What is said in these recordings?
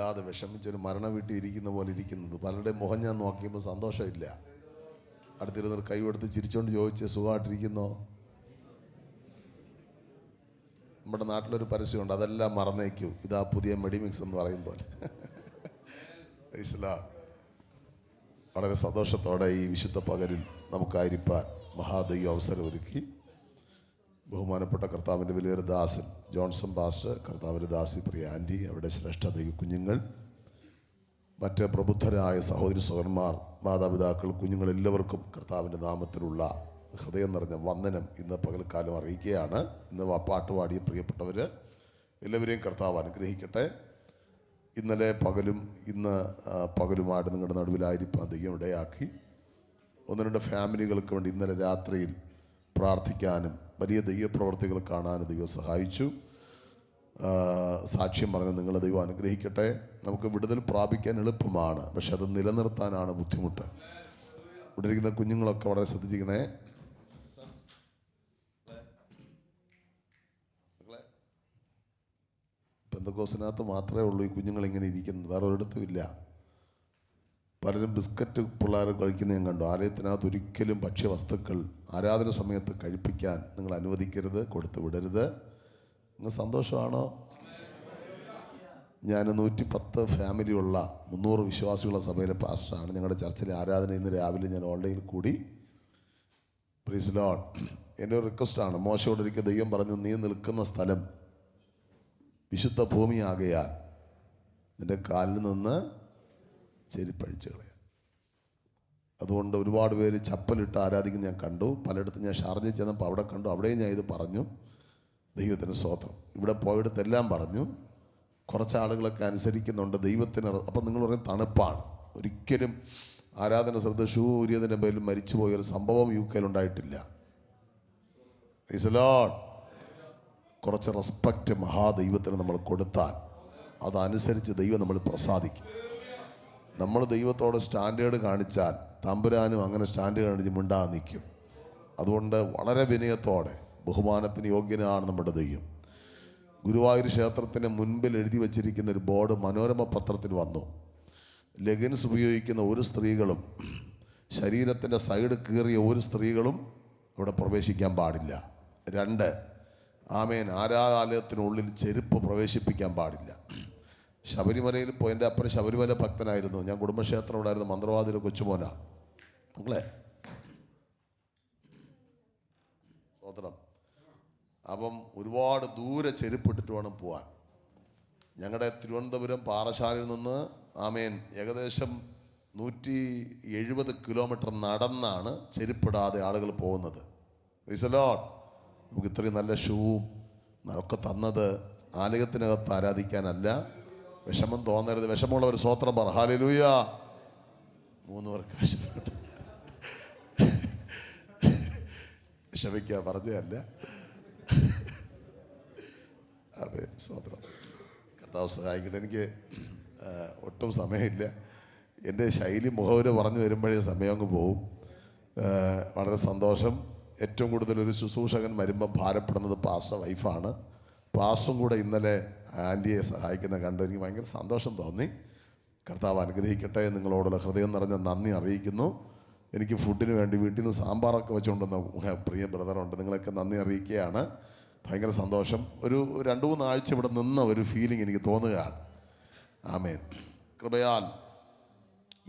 വല്ലാതെ വിഷമിച്ചൊരു മരണ വീട്ടിൽ ഇരിക്കുന്ന പോലെ ഇരിക്കുന്നത്. പലരുടെയും മുഖം ഞാൻ നോക്കിയപ്പോൾ സന്തോഷമില്ല. അടുത്തിരുന്നൊരു കൈവെടുത്ത് ചിരിച്ചോണ്ട് ചോദിച്ച് സുഖമായിട്ടിരിക്കുന്നോ? നമ്മുടെ നാട്ടിലൊരു പരസ്യമുണ്ട്, അതെല്ലാം മറന്നേക്കൂ, ഇതാ പുതിയ മെഡിമിക്സ് എന്ന് പറയും പോലെ. വളരെ സന്തോഷത്തോടെ ഈ വിശുദ്ധ പകലിൽ നമുക്കായിരിക്കാൻ മഹാദൈവം അവസരമൊരുക്കി. ബഹുമാനപ്പെട്ട കർത്താവിൻ്റെ വലിയൊരു ദാസൻ ജോൺസൺ പാസ്റ്റർ, കർത്താവിൻ്റെ ദാസി പ്രിയ ആൻറ്റി, അവിടെ ശ്രേഷ്ഠ ദൈവ കുഞ്ഞുങ്ങൾ, മറ്റ് പ്രബുദ്ധരായ സഹോദരി സഹോദരന്മാർ, മാതാപിതാക്കൾ, കുഞ്ഞുങ്ങളെല്ലാവർക്കും കർത്താവിൻ്റെ നാമത്തിലുള്ള ഹൃദയം നിറഞ്ഞ വന്ദനം ഇന്ന് പകൽക്കാലം അറിയിക്കുകയാണ്. ഇന്ന് പാട്ട് പാടിയ പ്രിയപ്പെട്ടവർ എല്ലാവരെയും കർത്താവ് അനുഗ്രഹിക്കട്ടെ. ഇന്നലെ പകലും ഇന്ന് പകലുമായിട്ട് നിങ്ങളുടെ നടുവിലായിരിക്കാൻ ദൈവം ഇടയാക്കി. ഒന്ന് രണ്ട് ഫാമിലികൾക്ക് വേണ്ടി ഇന്നലെ രാത്രിയിൽ പ്രാർത്ഥിക്കാനും വലിയ ദൈവപ്രവർത്തികൾ കാണാനും ദൈവം സഹായിച്ചു. സാക്ഷ്യം പറഞ്ഞ് നിങ്ങളെ ദൈവം അനുഗ്രഹിക്കട്ടെ. നമുക്ക് വിടുതൽ പ്രാപിക്കാൻ എളുപ്പമാണ്, പക്ഷെ അത് നിലനിർത്താനാണ് ബുദ്ധിമുട്ട്. ഇവിടെ ഇരിക്കുന്ന കുഞ്ഞുങ്ങളൊക്കെ വളരെ ശ്രദ്ധിച്ചിരിക്കണേ. പെന്തക്കോസിനകത്ത് മാത്രമേ ഉള്ളൂ ഈ കുഞ്ഞുങ്ങളിങ്ങനെ ഇരിക്കുന്നത്, വേറെ ഒരിടത്തും ഇല്ല. പലരും ബിസ്ക്കറ്റ് പിള്ളേർ കഴിക്കുന്ന ഞാൻ കണ്ടു. ആലയത്തിനകത്ത് ഒരിക്കലും ഭക്ഷ്യവസ്തുക്കൾ ആരാധന സമയത്ത് കഴിപ്പിക്കാൻ നിങ്ങൾ അനുവദിക്കരുത്, കൊടുത്തു വിടരുത്. നിങ്ങൾ സന്തോഷമാണോ? ഞാൻ 110 ഫാമിലിയുള്ള 300 വിശ്വാസികളുള്ള സഭയിലെ പാസ്റ്ററാണ്. ഞങ്ങളുടെ ചർച്ചിലെ ആരാധന ഇന്ന് രാവിലെ ഞാൻ ഓൺലൈനിൽ കൂടി. Praise Lord. എൻ്റെ ഒരു റിക്വസ്റ്റാണ്, മോശയോടൊരിക്കൽ ദൈവം പറഞ്ഞു, നീ നിൽക്കുന്ന സ്ഥലം വിശുദ്ധ ഭൂമിയാകയാൽ നിൻ്റെ കാലിൽ നിന്ന് ചെരിപ്പഴിച്ച് കളയാൻ. അതുകൊണ്ട് ഒരുപാട് പേര് ചപ്പലിട്ട് ആരാധിക്കുന്ന ഞാൻ കണ്ടു. പലയിടത്തും ഞാൻ ഷാർജയിൽ ചെന്നപ്പോൾ അവിടെ കണ്ടു, അവിടെയും ഞാൻ ഇത് പറഞ്ഞു. ദൈവത്തിന് സ്തോത്രം. ഇവിടെ പോയിടത്തെല്ലാം പറഞ്ഞു. കുറച്ച് ആളുകളൊക്കെ അനുസരിക്കുന്നുണ്ട് ദൈവത്തിന്. അപ്പം നിങ്ങൾ പറയും തണുപ്പാണ്. ഒരിക്കലും ആരാധന ശ്രദ്ധ ഷൂ ഊരിയതിൻ്റെ പേരിൽ മരിച്ചു പോയൊരു സംഭവം UK ഉണ്ടായിട്ടില്ല. Price the Lord. കുറച്ച് റെസ്പെക്റ്റ് മഹാദൈവത്തിന് നമ്മൾ കൊടുത്താൽ അതനുസരിച്ച് ദൈവം നമ്മൾ പ്രസാദിക്കും. നമ്മൾ ദൈവത്തോട് സ്റ്റാൻഡേർഡ് കാണിച്ചാൽ തമ്പുരാനും അങ്ങനെ സ്റ്റാൻഡേർഡ് കാണിച്ച് മിണ്ടാതെ നിൽക്കും. അതുകൊണ്ട് വളരെ വിനയത്തോടെ, ബഹുമാനത്തിന് യോഗ്യനാണ് നമ്മുടെ ദൈവം. ഗുരുവായൂർ ക്ഷേത്രത്തിന് മുൻപിൽ എഴുതി വച്ചിരിക്കുന്ന ഒരു ബോർഡ് മനോരമ പത്രത്തിൽ വന്നു. ലെഗിൻസ് ഉപയോഗിക്കുന്ന ഒരു സ്ത്രീകളും, ശരീരത്തിൻ്റെ സൈഡ് കീറിയ ഒരു സ്ത്രീകളും അവിടെ പ്രവേശിക്കാൻ പാടില്ല. 2, ആമേൻ, ആരാധനാലയത്തിനുള്ളിൽ ചെരുപ്പ് പ്രവേശിപ്പിക്കാൻ പാടില്ല. ശബരിമലയിൽ പോയി, എൻ്റെ അപ്പൻ ശബരിമല ഭക്തനായിരുന്നു. ഞാൻ കുടുംബക്ഷേത്രം ഉണ്ടായിരുന്ന മന്ത്രവാദിയുടെ കൊച്ചുമോനാണ്. മക്കളെ സ്വതന്ത്രം. അപ്പം ഒരുപാട് ദൂരെ ചെരുപ്പിട്ടിട്ട് വേണം പോവാൻ. ഞങ്ങളുടെ തിരുവനന്തപുരം പാറശാലയിൽ നിന്ന് ആമേൻ ഏകദേശം 170 കിലോമീറ്റർ നടന്നാണ് ചെരുപ്പിടാതെ ആളുകൾ പോകുന്നത്. Price the Lord. നമുക്ക് ഇത്രയും നല്ല ഷൂവും ഒക്കെ തന്നത് ആലയത്തിനകത്ത് ആരാധിക്കാനല്ല. വിഷമം തോന്നരുത്. വിഷമമുള്ളവർ സ്വോത്രം പറ. ഹല്ലേലൂയ. 3 പേർക്ക് വിഷമമുണ്ട്. വിഷമിക്കുക പറഞ്ഞതല്ല. അതെ, സ്വോത്രം. കർത്താവ് സഹായിക്കട്ടെ. എനിക്ക് ഒട്ടും സമയമില്ല. എൻ്റെ ശൈലി മുഖവര പറഞ്ഞു വരുമ്പോഴേ സമയം അങ്ങ് പോവും. വളരെ സന്തോഷം. ഏറ്റവും കൂടുതൽ ഒരു ശുശ്രൂഷകൻ വരുമ്പോൾ ഭാരപ്പെടുന്നത് പാസ്റ്റർ വൈഫാണ്. പാസ്റ്ററും കൂടെ ഇന്നലെ ആൻറ്റിയെ സഹായിക്കുന്ന കണ്ട് എനിക്ക് ഭയങ്കര സന്തോഷം തോന്നി. കർത്താവ് അനുഗ്രഹിക്കട്ടെ. നിങ്ങളോടുള്ള ഹൃദയം നിറഞ്ഞ നന്ദി അറിയിക്കുന്നു. എനിക്ക് ഫുഡിന് വേണ്ടി വീട്ടിൽ നിന്ന് സാമ്പാറൊക്കെ വെച്ചുകൊണ്ടുവന്ന പ്രിയ ബ്രദറുണ്ട്. നിങ്ങളൊക്കെ നന്ദി അറിയിക്കുകയാണ്. ഭയങ്കര സന്തോഷം. ഒരു 2-3 ആഴ്ച ഇവിടെ നിന്ന ഒരു ഫീലിംഗ് എനിക്ക് തോന്നുകയാണ്. ആമേൻ. കൃപയാൽ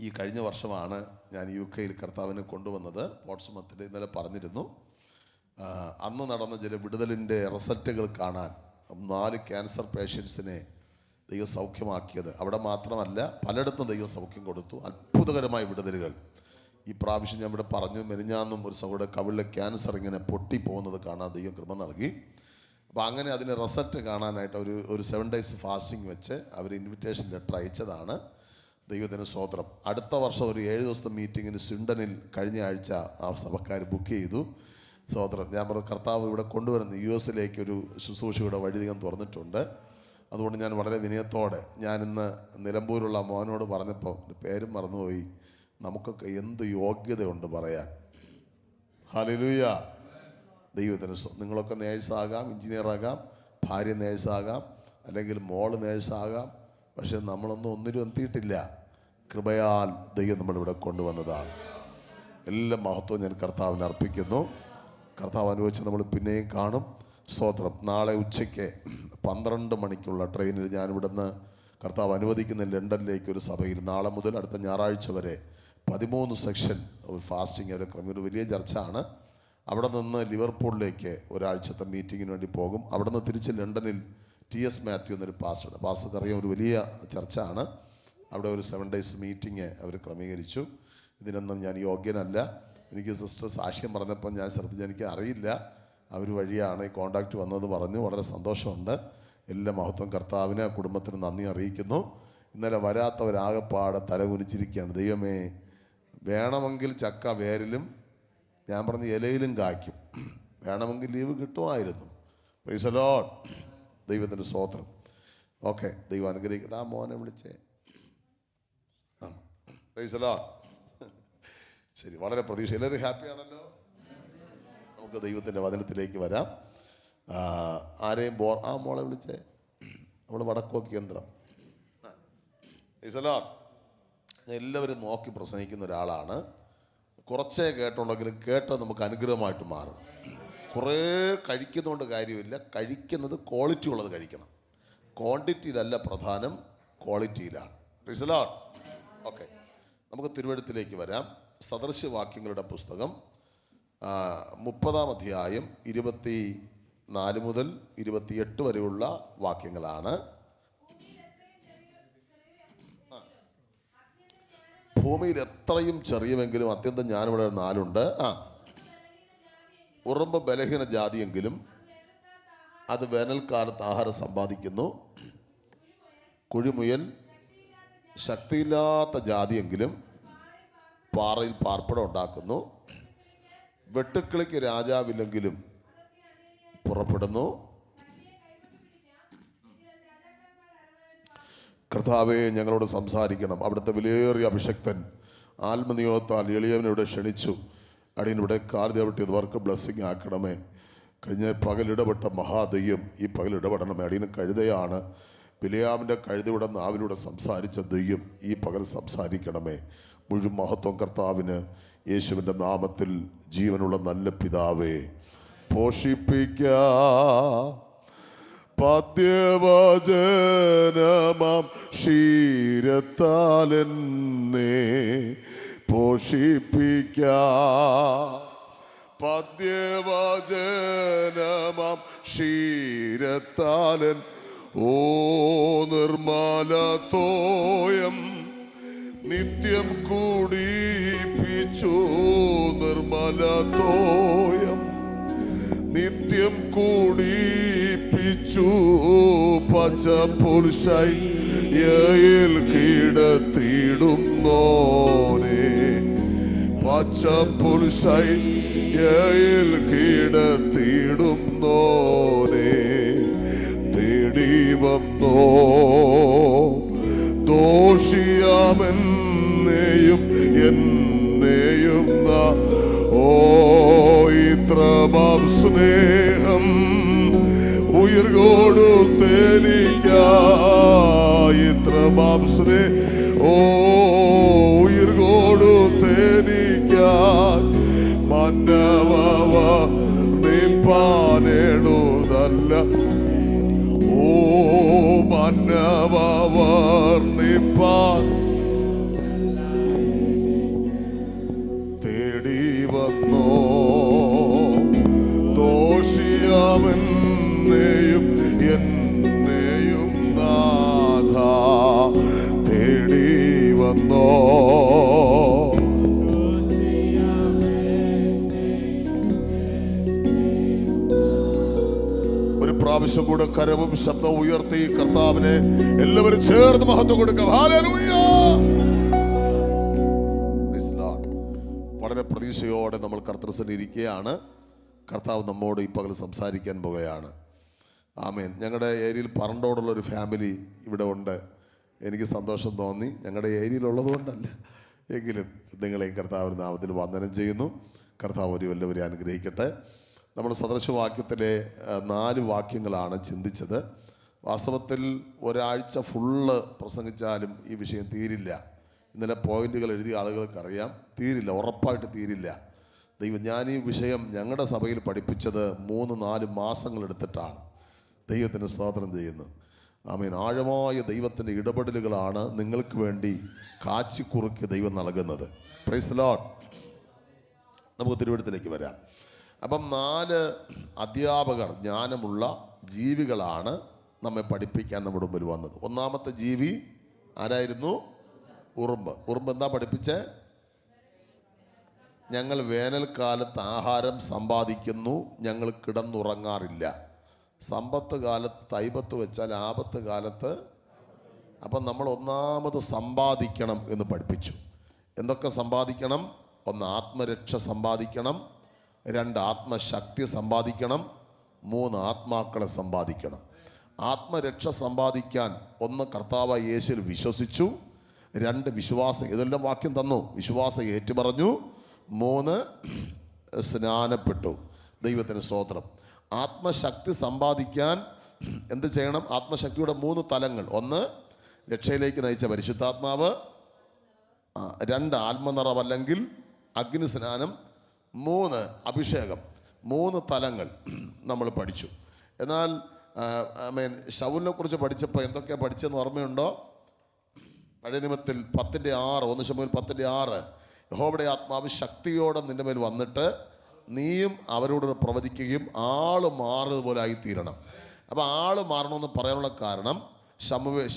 ഈ കഴിഞ്ഞ വർഷമാണ് ഞാൻ UK കർത്താവിനെ കൊണ്ടുവന്നത്. പോർട്സ്മത്തിൽ ഇന്നലെ പറഞ്ഞിരുന്നു. അന്ന് നടന്ന ചില വിടുതലിൻ്റെ റിസൾട്ടുകൾ കാണാൻ 4 ക്യാൻസർ പേഷ്യൻസിനെ ദൈവം സൗഖ്യമാക്കിയത്. അവിടെ മാത്രമല്ല, പലയിടത്തും ദൈവം സൗഖ്യം കൊടുത്തു. അത്ഭുതകരമായ വിടുതലുകൾ. ഈ പ്രാവശ്യം ഞാൻ ഇവിടെ പറഞ്ഞു, മെനിഞ്ഞാന്നും ഒരു സഹോദരൻ കവിളിലെ ക്യാൻസർ ഇങ്ങനെ പൊട്ടിപ്പോകുന്നത് കാണാൻ ദൈവം കൃപ നൽകി. അപ്പോൾ അങ്ങനെ അതിന് റിസൾട്ട് കാണാനായിട്ട് ഒരു 7 days ഫാസ്റ്റിംഗ് വെച്ച് അവർ ഇൻവിറ്റേഷൻ ലെറ്റർ അയച്ചതാണ്. ദൈവത്തിന് സ്തോത്രം. അടുത്ത വർഷം ഒരു 7 ദിവസത്തെ മീറ്റിങ്ങിന് സ്വിൻഡനിൽ കഴിഞ്ഞ ആഴ്ച ആ സഭക്കാർ ബുക്ക് ചെയ്തു. സ്തോത്രം. ഞാൻ പറഞ്ഞ കർത്താവ് ഇവിടെ കൊണ്ടുവരുന്ന US ഒരു ശുശ്രൂഷയുടെ വഴിധികം തുറന്നിട്ടുണ്ട്. അതുകൊണ്ട് ഞാൻ വളരെ വിനയത്തോടെ, ഞാനിന്ന് നിലമ്പൂരുള്ള മോനോട് പറഞ്ഞപ്പോൾ പേരും മറന്നുപോയി, നമുക്കൊക്കെ എന്ത് യോഗ്യതയുണ്ട് പറയാൻ. ഹല്ലേലൂയ. ദൈവത്തിന് നിങ്ങളൊക്കെ നേഴ്സാകാം, എഞ്ചിനീയറാകാം, ഭാര്യ നേഴ്സാകാം, അല്ലെങ്കിൽ മോള് നേഴ്സാകാം, പക്ഷെ നമ്മളൊന്നും ഒന്നിനും എത്തിയിട്ടില്ല. കൃപയാൽ ദൈവം നമ്മളിവിടെ കൊണ്ടുവന്നതാണ്. എല്ലാ മഹത്വവും ഞാൻ കർത്താവിന് അർപ്പിക്കുന്നു. കർത്താവ് അനുവദിച്ച് നമ്മൾ പിന്നെയും കാണും. സ്തോത്രം. നാളെ ഉച്ചയ്ക്ക് 12 മണിക്കുള്ള ട്രെയിനിൽ ഞാനിവിടുന്ന് കർത്താവ് അനുവദിക്കുന്ന ലണ്ടനിലേക്ക് ഒരു സഭയിൽ നാളെ മുതൽ അടുത്ത ഞായറാഴ്ച വരെ 13 സെക്ഷൻ ഒരു ഫാസ്റ്റിംഗ് ഒരു ക്രമം, ഒരു വലിയ ചർച്ചാണ്. അവിടെ നിന്ന് ലിവർപൂളിലേക്ക് ഒരാഴ്ചത്തെ മീറ്റിങ്ങിന് വേണ്ടി പോകും. അവിടെ നിന്ന് തിരിച്ച് ലണ്ടനിൽ TS മാത്യു എന്നൊരു പാസ്റ്റർ അറിയാം, ഒരു വലിയ ചർച്ചാണ്. അവിടെ ഒരു 7 days മീറ്റിംഗ് അവർ ക്രമീകരിച്ചു. ഇതിനൊന്നും ഞാൻ യോഗ്യനല്ല. എനിക്ക് സിസ്റ്റർ സാക്ഷ്യം പറഞ്ഞപ്പോൾ ഞാൻ ശ്രദ്ധിച്ചു, എനിക്ക് അറിയില്ല, അവർ വഴിയാണ് ഈ കോണ്ടാക്റ്റ് വന്നത് പറഞ്ഞു. വളരെ സന്തോഷമുണ്ട്. എല്ലാ മഹത്വം കർത്താവിന്, കുടുംബത്തിന് നന്ദി അറിയിക്കുന്നു. ഇന്നലെ വരാത്തവരാകെപ്പാടെ തലകുനിച്ചിരിക്കുകയാണ്. ദൈവമേ, വേണമെങ്കിൽ ചക്ക വേരിലും, ഞാൻ പറഞ്ഞ ഇലയിലും കായ്ക്കും, വേണമെങ്കിൽ ലീവ് കിട്ടുമായിരുന്നു. Price the Lord. ദൈവത്തിൻ്റെ സ്തോത്രം. ഓക്കെ, ദൈവം അനുഗ്രഹിക്കട്ടെ. ആ മോനെ വിളിച്ചേ. Price the Lord. ശരി, വളരെ പ്രതീക്ഷ. എല്ലാവരും ഹാപ്പിയാണല്ലോ. നമുക്ക് ദൈവത്തിൻ്റെ വചനത്തിലേക്ക് വരാം. ആരെയും ആ മോളെ വിളിച്ചേ, നമ്മൾ വടക്കോക്ക് കേന്ദ്രം. Price the Lord. ഞാൻ എല്ലാവരും നോക്കി പ്രസംഗിക്കുന്ന ഒരാളാണ്. കുറച്ചേ കേട്ടുണ്ടെങ്കിലും കേട്ടത് നമുക്ക് അനുഗ്രഹമായിട്ട് മാറണം. കുറേ കഴിക്കുന്നതുകൊണ്ട് കാര്യമില്ല. കഴിക്കുന്നത് ക്വാളിറ്റി ഉള്ളത് കഴിക്കണം. ക്വാണ്ടിറ്റിയിലല്ല പ്രധാനം, ക്വാളിറ്റിയിലാണ്. Praise the Lord. ഓക്കെ, നമുക്ക് തിരുവെഴുത്തിലേക്ക് വരാം. സദൃശവാക്യങ്ങളുടെ പുസ്തകം 30-ാം അധ്യായം 24 മുതൽ 28 വരെയുള്ള വാക്യങ്ങളാണ്. ഭൂമിയിൽ എത്രയും ചെറിയമെങ്കിലും അത്യന്തം ജ്ഞാനമുള്ള 4 ഉറുമ്പ് ബലഹീന ജാതിയെങ്കിലും അത് വേനൽക്കാലത്ത് ആഹാരം സമ്പാദിക്കുന്നു. കുഴിമുയൽ ശക്തിയില്ലാത്ത ജാതിയെങ്കിലും പാറയിൽ പാർപ്പിടം ഉണ്ടാക്കുന്നു. വെട്ടുക്കിളിക്ക് രാജാവില്ലെങ്കിലും പുറപ്പെടുന്നു. കർത്താവെ, ഞങ്ങളോട് സംസാരിക്കണം. അവിടുത്തെ വിലയേറിയ അഭിഷക്തൻ ആത്മനിയോഗത്താൽ എളിയവനിവിടെ ക്ഷണിച്ചു. അടിയനിവിടെ കാർദ്യവട്ടിയവർക്ക് ബ്ലെസ്സിങ് ആക്കണമേ. കഴിഞ്ഞ പകലിടപെട്ട മഹാദയ്യം ഈ പകൽ ഇടപെടണമേ. അടിയന് കഴുതയാണ്. ബിലിയാമിൻ്റെ കഴുതയുടെ നാവിലൂടെ സംസാരിച്ച ദയ്യം ഈ പകൽ സംസാരിക്കണമേ. മുഴുവൻ മഹത്വം കർത്താവിന്. യേശുവിൻ്റെ നാമത്തിൽ. ജീവനുള്ള നല്ല പിതാവേ, പോഷിപ്പിക്ക പദ്യവചനമാം ക്ഷീരത്താലെന്നെ പോഷിപ്പിക്ക. പദ്യവചനമാം ക്ഷീരത്താലൻ ഓ നിർമ്മലത്തോയം നിത്യം കൂടിപ്പിച്ചു. നിർമ്മലത്തോയം നിത്യം കൂടിപ്പിച്ചു. പച്ചപ്പുൽശയ്യയിൽ കിടത്തിയിടുന്നോനെ. പച്ചപ്പുൽശയ്യയിൽ കിടത്തിയിടുന്നോനെ. തേടി വന്നോ ദോഷിയാമെന്നെയും എന്നെയും ഓ ഇത്രമാം സ്നേഹം ഉയിർ കൊടുത്തെനിക്ക. ഇത്രമാം സ്നേഹം ഓ ഉയിർ കൊടുത്തെനിക്ക. മന്നവ നിപ്പാനെഴുതല്ല ഓ മന്നവർ നിപ്പാൻ തേടി വന്നോ ദോഷിയാമെന്നെയും എന്നെയും നാഥ തേടി വന്നോ. ഒരു പ്രാവശ്യം കൂടെ കരവും ശബ്ദം ഉയർത്തി കർത്താവിനെ എല്ലാവരും ചേർന്ന് മഹത്വം കൊടുക്കാം. ഹല്ലേലൂയ. വളരെ പ്രതീക്ഷയോടെ നമ്മൾ കർത്തൃസന്നിധിയിൽ ഇരിക്കുകയാണ്. കർത്താവ് നമ്മോട് ഈ പകൽ സംസാരിക്കാൻ പോകുകയാണ്. ആമേൻ. ഞങ്ങളുടെ ഏരിയയിൽ പറണ്ടോടുള്ളൊരു ഫാമിലി ഇവിടെ ഉണ്ട്. എനിക്ക് സന്തോഷം തോന്നി. ഞങ്ങളുടെ ഏരിയയിലുള്ളത് കൊണ്ടല്ല, എങ്കിലും നിങ്ങളെയും കർത്താവിൻ്റെ നാമത്തിൽ വന്ദനം ചെയ്യുന്നു. കർത്താവ് എല്ലാവരെയും അനുഗ്രഹിക്കട്ടെ. നമ്മൾ സദൃശവാക്യത്തിലെ 4 വാക്യങ്ങളാണ് ചിന്തിച്ചത്. വാസ്തവത്തിൽ ഒരാഴ്ച ഫുള്ള് പ്രസംഗിച്ചാലും ഈ വിഷയം തീരില്ല. ഇന്നലെ പോയിന്റുകൾ എഴുതിയ ആളുകൾക്കറിയാം, തീരില്ല, ഉറപ്പായിട്ട് തീരില്ല. ദൈവം, ഞാൻ ഈ വിഷയം ഞങ്ങളുടെ സഭയിൽ പഠിപ്പിച്ചത് 3-4 മാസങ്ങളെടുത്തിട്ടാണ്. ദൈവത്തിന് സ്തോത്രം ചെയ്യുന്നു. ആമേൻ. ആഴമായ ദൈവത്തിൻ്റെ ഇടപെടലുകളാണ് നിങ്ങൾക്ക് വേണ്ടി കാച്ചിക്കുറുക്കി ദൈവം നൽകുന്നത്. Price the Lord. നമുക്ക് തിരുവഴുത്തിലേക്ക് വരാം. അപ്പം 4 അധ്യാപകർ, ജ്ഞാനമുള്ള ജീവികളാണ് നമ്മെ പഠിപ്പിക്കാൻ നമ്മുടെ മുമ്പിൽ വന്നത്. ഒന്നാമത്തെ ജീവി ആരായിരുന്നു? ഉറുമ്പ്. ഉറുമ്പ് എന്താ പഠിപ്പിച്ചേ? ഞങ്ങൾ വേനൽക്കാലത്ത് ആഹാരം സമ്പാദിക്കുന്നു, ഞങ്ങൾ കിടന്നുറങ്ങാറില്ല. സമ്പത്ത് കാലത്ത് തൈപത്ത് വെച്ചാൽ ആപത്ത് കാലത്ത്. അപ്പം നമ്മൾ ഒന്നാമത് സമ്പാദിക്കണം എന്ന് പഠിപ്പിച്ചു. എന്തൊക്കെ സമ്പാദിക്കണം? 1 ആത്മരക്ഷ സമ്പാദിക്കണം, 2 ആത്മശക്തി സമ്പാദിക്കണം, 3 ആത്മാക്കളെ സമ്പാദിക്കണം. ആത്മരക്ഷ സമ്പാദിക്കാൻ 1 കർത്താവായ യേശുവിൽ വിശ്വസിച്ചു, 2 വിശ്വാസം, ഇതെല്ലാം വാക്യം തന്നു, വിശ്വാസം ഏറ്റുപറഞ്ഞു, 3 സ്നാനപ്പെട്ടു. ദൈവത്തിന് സ്തോത്രം. ആത്മശക്തി സമ്പാദിക്കാൻ എന്ത് ചെയ്യണം? ആത്മശക്തിയുടെ 3 തലങ്ങൾ. 1 രക്ഷയിലേക്ക് നയിച്ച പരിശുദ്ധാത്മാവ്, 2 ആത്മനിറവ് അല്ലെങ്കിൽ അഗ്നിസ്നാനം, 3 അഭിഷേകം. 3 തലങ്ങൾ നമ്മൾ പഠിച്ചു. എന്നാൽ ശൗലിനെ കുറിച്ച് പഠിച്ചപ്പോൾ എന്തൊക്കെയാണ് പഠിച്ചതെന്ന് ഓർമ്മയുണ്ടോ? പഴയ നിയമത്തിൽ 10:6, 1 ശമൂവേൽ 10:6, യഹോവയുടെ ആത്മാവ് ശക്തിയോടെ നിന്റെ മേൽ വന്നിട്ട് നീയും അവരോട് പ്രവചിക്കുകയും ആള് മാറുന്നതുപോലെ ആയിത്തീരണം. അപ്പോൾ ആള് മാറണമെന്ന് പറയാനുള്ള കാരണം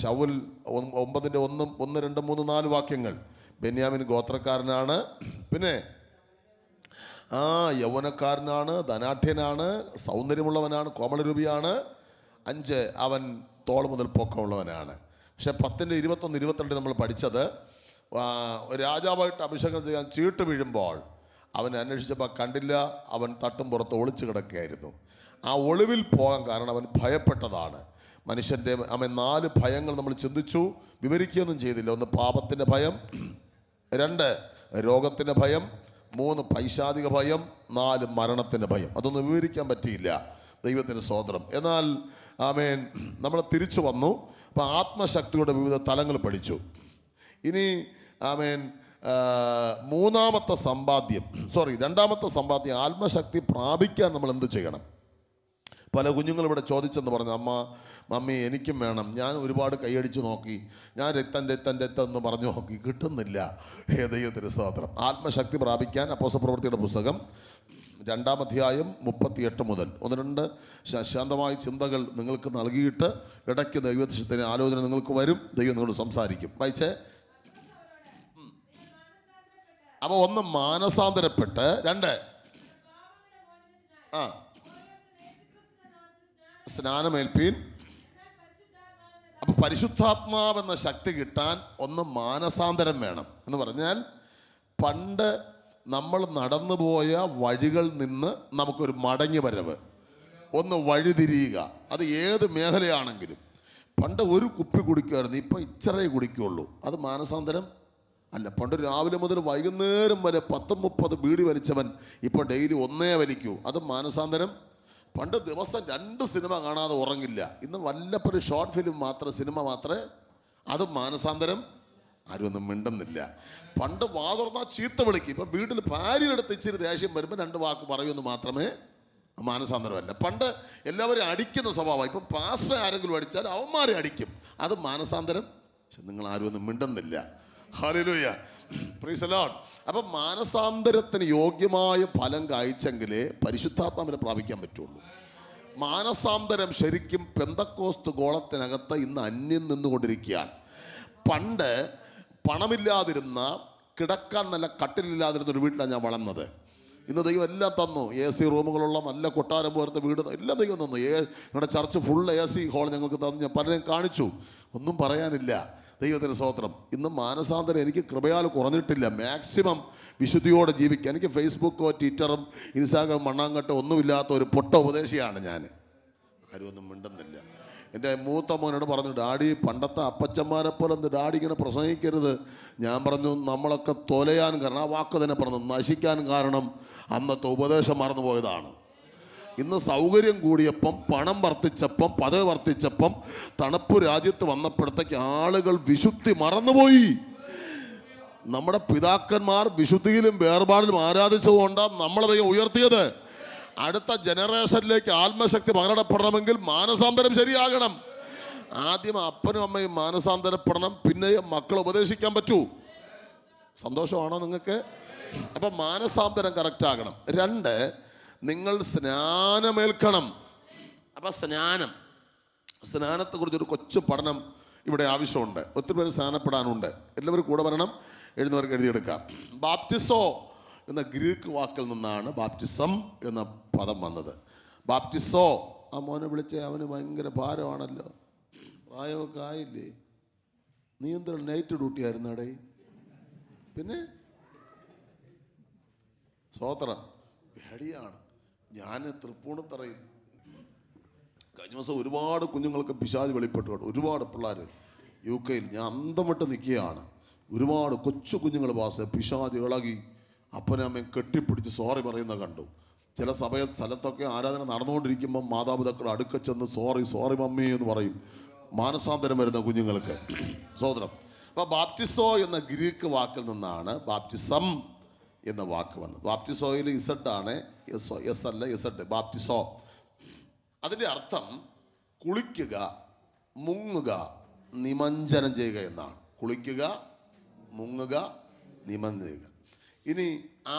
ശൗൽ 9:1, 1, 2, 3, 4 വാക്യങ്ങൾ. ബെന്യാമിൻ ഗോത്രക്കാരനാണ്, പിന്നെ യൗവനക്കാരനാണ്, ധനാഢ്യനാണ്, സൗന്ദര്യമുള്ളവനാണ്, കോമളരൂപിയാണ്. 5 അവൻ തോൾ മുതൽ പൊക്കമുള്ളവനാണ്. പക്ഷെ 10:21, 22 നമ്മൾ പഠിച്ചത് രാജാവായിട്ട് അഭിഷേകം ചെയ്യാൻ ചീട്ട് വീഴുമ്പോൾ അവൻ അന്വേഷിച്ചപ്പോൾ കണ്ടില്ല, അവൻ തട്ടും പുറത്ത് ഒളിച്ചു കിടക്കുകയായിരുന്നു. ആ ഒളിവിൽ പോകാൻ കാരണം അവൻ ഭയപ്പെട്ടതാണ്. മനുഷ്യൻ്റെ 4 ഭയങ്ങൾ നമ്മൾ ചിന്തിച്ചു, വിവരിക്കുകയൊന്നും ചെയ്തില്ല. 1 പാപത്തിൻ്റെ ഭയം, 2 രോഗത്തിൻ്റെ ഭയം, 3 പൈശാചിക ഭയം, 4 മരണത്തിൻ്റെ ഭയം. അതൊന്നും വിവരിക്കാൻ പറ്റിയില്ല. ദൈവത്തിന് സ്തോത്രം. എന്നാൽ നമ്മൾ തിരിച്ചു വന്നു. അപ്പോൾ ആത്മശക്തിയുടെ വിവിധ തലങ്ങൾ പഠിച്ചു. ഇനി രണ്ടാമത്തെ സമ്പാദ്യം ആത്മശക്തി പ്രാപിക്കാൻ നമ്മൾ എന്ത് ചെയ്യണം? പല കുഞ്ഞുങ്ങളും ഇവിടെ ചോദിച്ചെന്ന് പറഞ്ഞു, മമ്മി എനിക്കും വേണം, ഞാൻ ഒരുപാട് കൈയടിച്ച് നോക്കി, ഞാൻ രക്തം എന്ന് പറഞ്ഞു നോക്കി, കിട്ടുന്നില്ല. ദൈവത്തിന് സ്തോത്രം. ആത്മശക്തി പ്രാപിക്കാൻ അപ്പോസ്തലപ്രവൃത്തിയുടെ പുസ്തകം 2-ാം അധ്യായം 38 മുതൽ 1-2 ശാന്തമായ ചിന്തകൾ നിങ്ങൾക്ക് നൽകിയിട്ട് ഇടയ്ക്ക് ദൈവത്തിൻ്റെ ആലോചന നിങ്ങൾക്ക് വരും. ദൈവം നിങ്ങളോട് സംസാരിക്കും. വായിച്ചേ. അപ്പോൾ 1 മാനസാന്തരപ്പെട്ട്, 2 സ്നാനമേൽപ്പീൻ. അപ്പോൾ പരിശുദ്ധാത്മാവെന്ന ശക്തി കിട്ടാൻ 1 മാനസാന്തരം വേണം. എന്ന് പറഞ്ഞാൽ പണ്ട് നമ്മൾ നടന്നുപോയ വഴികൾ നിന്ന് നമുക്കൊരു മടങ്ങി വരവ്, 1 വഴിതിരിയുക. അത് ഏത് മേഖലയാണെങ്കിലും. പണ്ട് ഒരു കുപ്പി കുടിക്കുമായിരുന്നു, ഇപ്പം ഇച്ചിറേ കുടിക്കുകയുള്ളൂ. അത് മാനസാന്തരം അല്ല. പണ്ട് രാവിലെ മുതൽ വൈകുന്നേരം വരെ 10-30 ബീഡി വലിച്ചവൻ ഇപ്പോൾ ഡെയിലി 1 വലിക്കൂ. അത് മാനസാന്തരം. പണ്ട് ദിവസം 2 സിനിമ കാണാതെ ഉറങ്ങില്ല, ഇന്ന് വല്ലപ്പോഴും ഷോർട്ട് ഫിലിം മാത്രം, സിനിമ മാത്രമേ. അത് മാനസാന്തരം. ആരും ഒന്നും മിണ്ടുന്നില്ല. പണ്ട് വാ തുറന്നാൽ ചീത്ത വിളിക്കും. ഇപ്പം വീട്ടിൽ ഭാര്യയെടുത്ത് ഇച്ചിരി ദേഷ്യം വരുമ്പോൾ 2 വാക്ക് പറയുമെന്ന് മാത്രമേ മാനസാന്തരമല്ല. പണ്ട് എല്ലാവരും അടിക്കുന്ന സ്വഭാവം. ഇപ്പം പാസ്റ്റർ ആരെങ്കിലും അടിച്ചാൽ അവന്മാരെ അടിക്കും. അത് മാനസാന്തരം. പക്ഷെ നിങ്ങൾ ആരും ഒന്നും മിണ്ടുന്നില്ല. Hallelujah, price the Lord. അപ്പം മാനസാന്തരത്തിന് യോഗ്യമായ ഫലം കായ്ച്ചെങ്കിലേ പരിശുദ്ധാത്മാവിനെ പ്രാപിക്കാൻ പറ്റുള്ളൂ. മാനസാന്തരം ശരിക്കും പെന്തക്കോസ്ത് ഗോളത്തിനകത്ത് ഇന്ന് അന്യം നിന്നുകൊണ്ടിരിക്കുകയാണ്. പണ്ട് പണമില്ലാതിരുന്ന, കിടക്കാൻ നല്ല കട്ടിലില്ലാതിരുന്ന ഒരു വീട്ടിലാണ് ഞാൻ വളർന്നത്. ഇന്ന് ദൈവം എല്ലാം തന്നു. AC റൂമുകളുള്ള നല്ല കൊട്ടാരം പോലത്തെ വീട് എല്ലാം ദൈവം തന്നു. ഞങ്ങളുടെ ചർച്ച് ഫുൾ AC ഹോൾ ഞങ്ങൾക്ക് തന്നു. ഞാൻ പലരെയും കാണിച്ചു, ഒന്നും പറയാനില്ല. ദൈവത്തിന് സ്തോത്രം. ഇന്ന് മാനസാന്തരം എനിക്ക് കൃപയാൽ കുറഞ്ഞിട്ടില്ല. മാക്സിമം വിശുദ്ധിയോടെ ജീവിക്കുക. എനിക്ക് ഫേസ്ബുക്കോ ട്വിറ്ററും ഇൻസ്റ്റാഗ്രാം മണ്ണാങ്കട്ടോ ഒന്നുമില്ലാത്ത ഒരു പൊട്ട ഉപദേശിയാണ് ഞാൻ. ആരും ഒന്നും മിണ്ടുന്നില്ല. എൻ്റെ മൂത്ത മോനോട് പറഞ്ഞു, ഡാഡി പണ്ടത്തെ അപ്പച്ചന്മാരെ പോലെ എന്ത് ഡാഡി ഇങ്ങനെ പ്രസംഗിക്കരുത്. ഞാൻ പറഞ്ഞു, നമ്മളൊക്കെ തൊലയാൻ കാരണം, ആ വാക്ക് തന്നെ പറഞ്ഞു, നശിക്കാൻ കാരണം അന്നത്തെ ഉപദേശം മറന്നു പോയതാണ്. ഇന്ന് സൗകര്യം കൂടിയപ്പം, പണം വർദ്ധിച്ചപ്പം, പദവി വർദ്ധിച്ചപ്പം, തണുപ്പ് രാജ്യത്ത് വന്നപ്പോഴത്തേക്ക് ആളുകൾ വിശുദ്ധി മറന്നുപോയി. നമ്മുടെ പിതാക്കന്മാർ വിശുദ്ധിയിലും വേർപാടിലും ആരാധിച്ചുകൊണ്ടാണ് നമ്മളെ ഉയർത്തിയത്. അടുത്ത ജനറേഷനിലേക്ക് ആത്മശക്തി പകരപ്പെടണമെങ്കിൽ മാനസാന്തരം ശരിയാകണം. ആദ്യം അപ്പനും അമ്മയും മാനസാന്തരപ്പെടണം, പിന്നെ മക്കൾ ഉപദേശിക്കാൻ പറ്റൂ. സന്തോഷമാണോ നിങ്ങൾക്ക്? അപ്പം മാനസാന്തരം കറക്റ്റ് ആകണം. 2, നിങ്ങൾ സ്നാനമേൽക്കണം. അപ്പം സ്നാനത്തെക്കുറിച്ചൊരു കൊച്ചു പഠനം ഇവിടെ ആവശ്യമുണ്ട്. ഒത്തിരി പേര് സ്നാനപ്പെടാനുണ്ട്. എല്ലാവരും കൂടെ വരണം, എഴുന്നവർക്ക് എഴുതിയെടുക്കാം. ബാപ്റ്റിസോ എന്ന ഗ്രീക്ക് വാക്കിൽ നിന്നാണ് ബാപ്റ്റിസം എന്ന പദം വന്നത്. ബാപ്റ്റിസോ, ആ മോനെ വിളിച്ചേ, അവന് ഭയങ്കര ഭാരമാണല്ലോ, പ്രായമൊക്കെ ആയില്ലേ, നീ എന്താ നൈറ്റ് ഡ്യൂട്ടി ആയിരുന്നാടേ? പിന്നെ സ്വോത്രം പേടിയാണ്. ഞാൻ തൃപ്പൂണിത്തറയിൽ കഴിഞ്ഞ ദിവസം ഒരുപാട് കുഞ്ഞുങ്ങൾക്ക് പിശാച് വെളിപ്പെട്ടു കേട്ടോ. ഒരുപാട് പിള്ളേർ UK ഞാൻ അന്തം വിട്ട് നിൽക്കുകയാണ്. ഒരുപാട് കൊച്ചു കുഞ്ഞുങ്ങൾ പിശാച് ഇളകി അപ്പനെ അമ്മയും കെട്ടിപ്പിടിച്ച് സോറി പറയുന്ന കണ്ടു. ചില സ്ഥലത്തൊക്കെ ആരാധന നടന്നുകൊണ്ടിരിക്കുമ്പം മാതാപിതാക്കൾ അടുക്ക ചെന്ന് സോറി മമ്മി എന്ന് പറയും. മാനസാന്തരം വരുന്ന കുഞ്ഞുങ്ങൾക്ക്. സഹോദരം, അപ്പോൾ ബാപ്റ്റിസോ എന്ന ഗ്രീക്ക് വാക്കിൽ നിന്നാണ് ബാപ്റ്റിസം എന്ന വാക്ക് വന്നത്. ബാപ്റ്റിസോയിൽ ഇസഡ് ആണ്, എസ് അല്ല, ഇസഡ്. ബാപ്റ്റിസോ അതിൻ്റെ അർത്ഥം കുളിക്കുക, മുങ്ങുക, നിമഞ്ജനം ചെയ്യുക എന്നാണ്. കുളിക്കുക, മുങ്ങുക, നിമഞ്ജനം ചെയ്യുക. ഇനി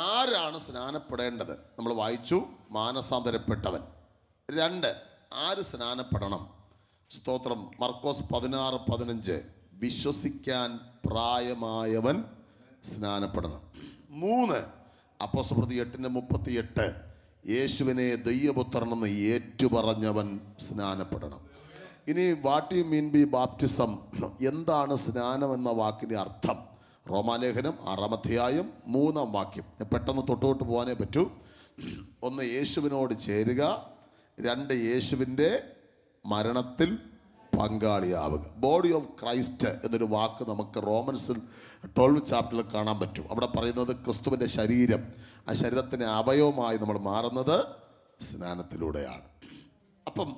ആരാണ് സ്നാനപ്പെടേണ്ടത്? നമ്മൾ വായിച്ചു, മാനസാന്തരപ്പെട്ടവൻ. 2, ആര് സ്നാനപ്പെടണം? സ്തോത്രം. മർക്കോസ് 16:15 വിശ്വസിക്കാൻ പ്രായമായവൻ സ്നാനപ്പെടണം. 3, അപ്പോസ്തലപ്രവൃത്തി 8:38 യേശുവിനെ ദൈവപുത്രനെന്ന് ഏറ്റുപറഞ്ഞവൻ സ്നാനപ്പെടണം. ഇനി what you mean B baptism? എന്താണ് സ്നാനം എന്ന വാക്കിൻ്റെ അർത്ഥം? റോമാലേഖനം 6-ാം അധ്യായം 3-ാം വാക്യം. പെട്ടെന്ന് തൊട്ടോട്ട് പോകാനേ പറ്റൂ. 1, യേശുവിനോട് ചേരുക. 2, യേശുവിൻ്റെ മരണത്തിൽ പങ്കാളിയാവുക. ബോഡി ഓഫ് ക്രൈസ്റ്റ് എന്നൊരു വാക്ക് നമുക്ക് റോമൻസിൽ 12 ചാപ്റ്ററിൽ കാണാൻ പറ്റും. അവിടെ പറയുന്നത് ക്രിസ്തുവിൻ്റെ ശരീരം, ആ ശരീരത്തിന് അവയവമായി നമ്മൾ മാറുന്നത് സ്നാനത്തിലൂടെയാണ്. അപ്പം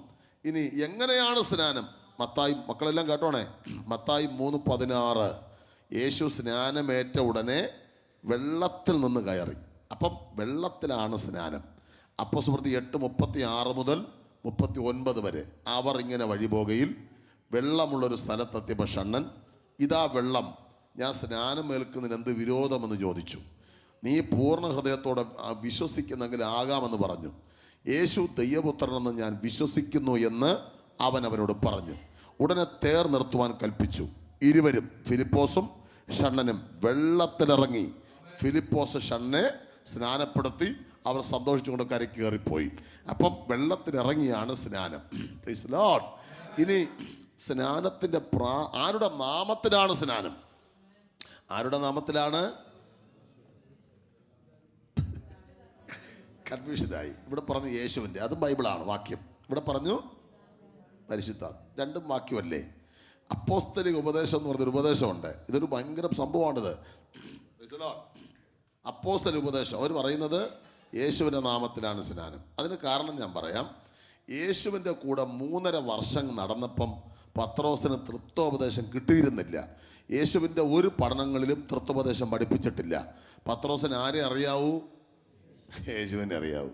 ഇനി എങ്ങനെയാണ് സ്നാനം? മത്തായി, മക്കളെല്ലാം കേട്ടോണേ, മത്തായി 3:16 യേശു സ്നാനമേറ്റ ഉടനെ വെള്ളത്തിൽ നിന്ന് കയറി. അപ്പം വെള്ളത്തിലാണ് സ്നാനം. അപ്പോസ്തലപ്രവൃത്തി 8:36 മുതൽ 39 വരെ അവർ ഇങ്ങനെ വഴിപോകയിൽ വെള്ളമുള്ളൊരു സ്ഥലത്തെത്തിയപ്പോൾ ഷണ്ണൻ, ഇതാ വെള്ളം, ഞാൻ സ്നാനമേൽക്കുന്നതിന് എന്ത് വിരോധമെന്ന് ചോദിച്ചു. നീ പൂർണ്ണ ഹൃദയത്തോടെ വിശ്വസിക്കുന്നെങ്കിൽ ആകാമെന്ന് പറഞ്ഞു. യേശു ദൈവപുത്രനെന്ന് ഞാൻ വിശ്വസിക്കുന്നു എന്ന് അവനോട് പറഞ്ഞു. ഉടനെ തേർ നിർത്തുവാൻ കൽപ്പിച്ചു. ഇരുവരും, ഫിലിപ്പോസും ഷണ്ണനും വെള്ളത്തിലിറങ്ങി. ഫിലിപ്പോസ് ഷണ്ണനെ സ്നാനപ്പെടുത്തി. അവർ സന്തോഷിച്ചുകൊണ്ട് കരയ്ക്ക് കയറിപ്പോയി. അപ്പം വെള്ളത്തിലിറങ്ങിയാണ് സ്നാനം. Price the Lord. ഇനി സ്നാനത്തിൻ്റെ ആരുടെ നാമത്തിലാണ് സ്നാനം? ആരുടെ നാമത്തിലാണ്? കൺഫ്യൂഷനായി. ഇവിടെ പറഞ്ഞു യേശുവിൻ്റെ, അതും ബൈബിളാണ് വാക്യം. ഇവിടെ പറഞ്ഞു പരിശുദ്ധ, രണ്ടും വാക്യമല്ലേ. അപ്പോസ്തലിക ഉപദേശം എന്ന് പറഞ്ഞൊരു ഉപദേശമുണ്ട്. ഇതൊരു ഭയങ്കര സംഭവമാണിത്. അപ്പോസ്തലിക ഉപദേശം അവർ പറയുന്നത് യേശുവിൻ്റെ നാമത്തിലാണ് സ്നാനം. അതിന് കാരണം ഞാൻ പറയാം. യേശുവിൻ്റെ കൂടെ 3.5 വർഷം നടന്നപ്പം പത്രോസിന് തൃത്വോപദേശം കിട്ടിയിരുന്നില്ല. യേശുവിൻ്റെ ഒരു പഠനങ്ങളിലും തൃത്വോപദേശം പഠിപ്പിച്ചിട്ടില്ല. പത്രോസിന് ആരെ അറിയാവൂ? യേശുവിനെ അറിയാവൂ.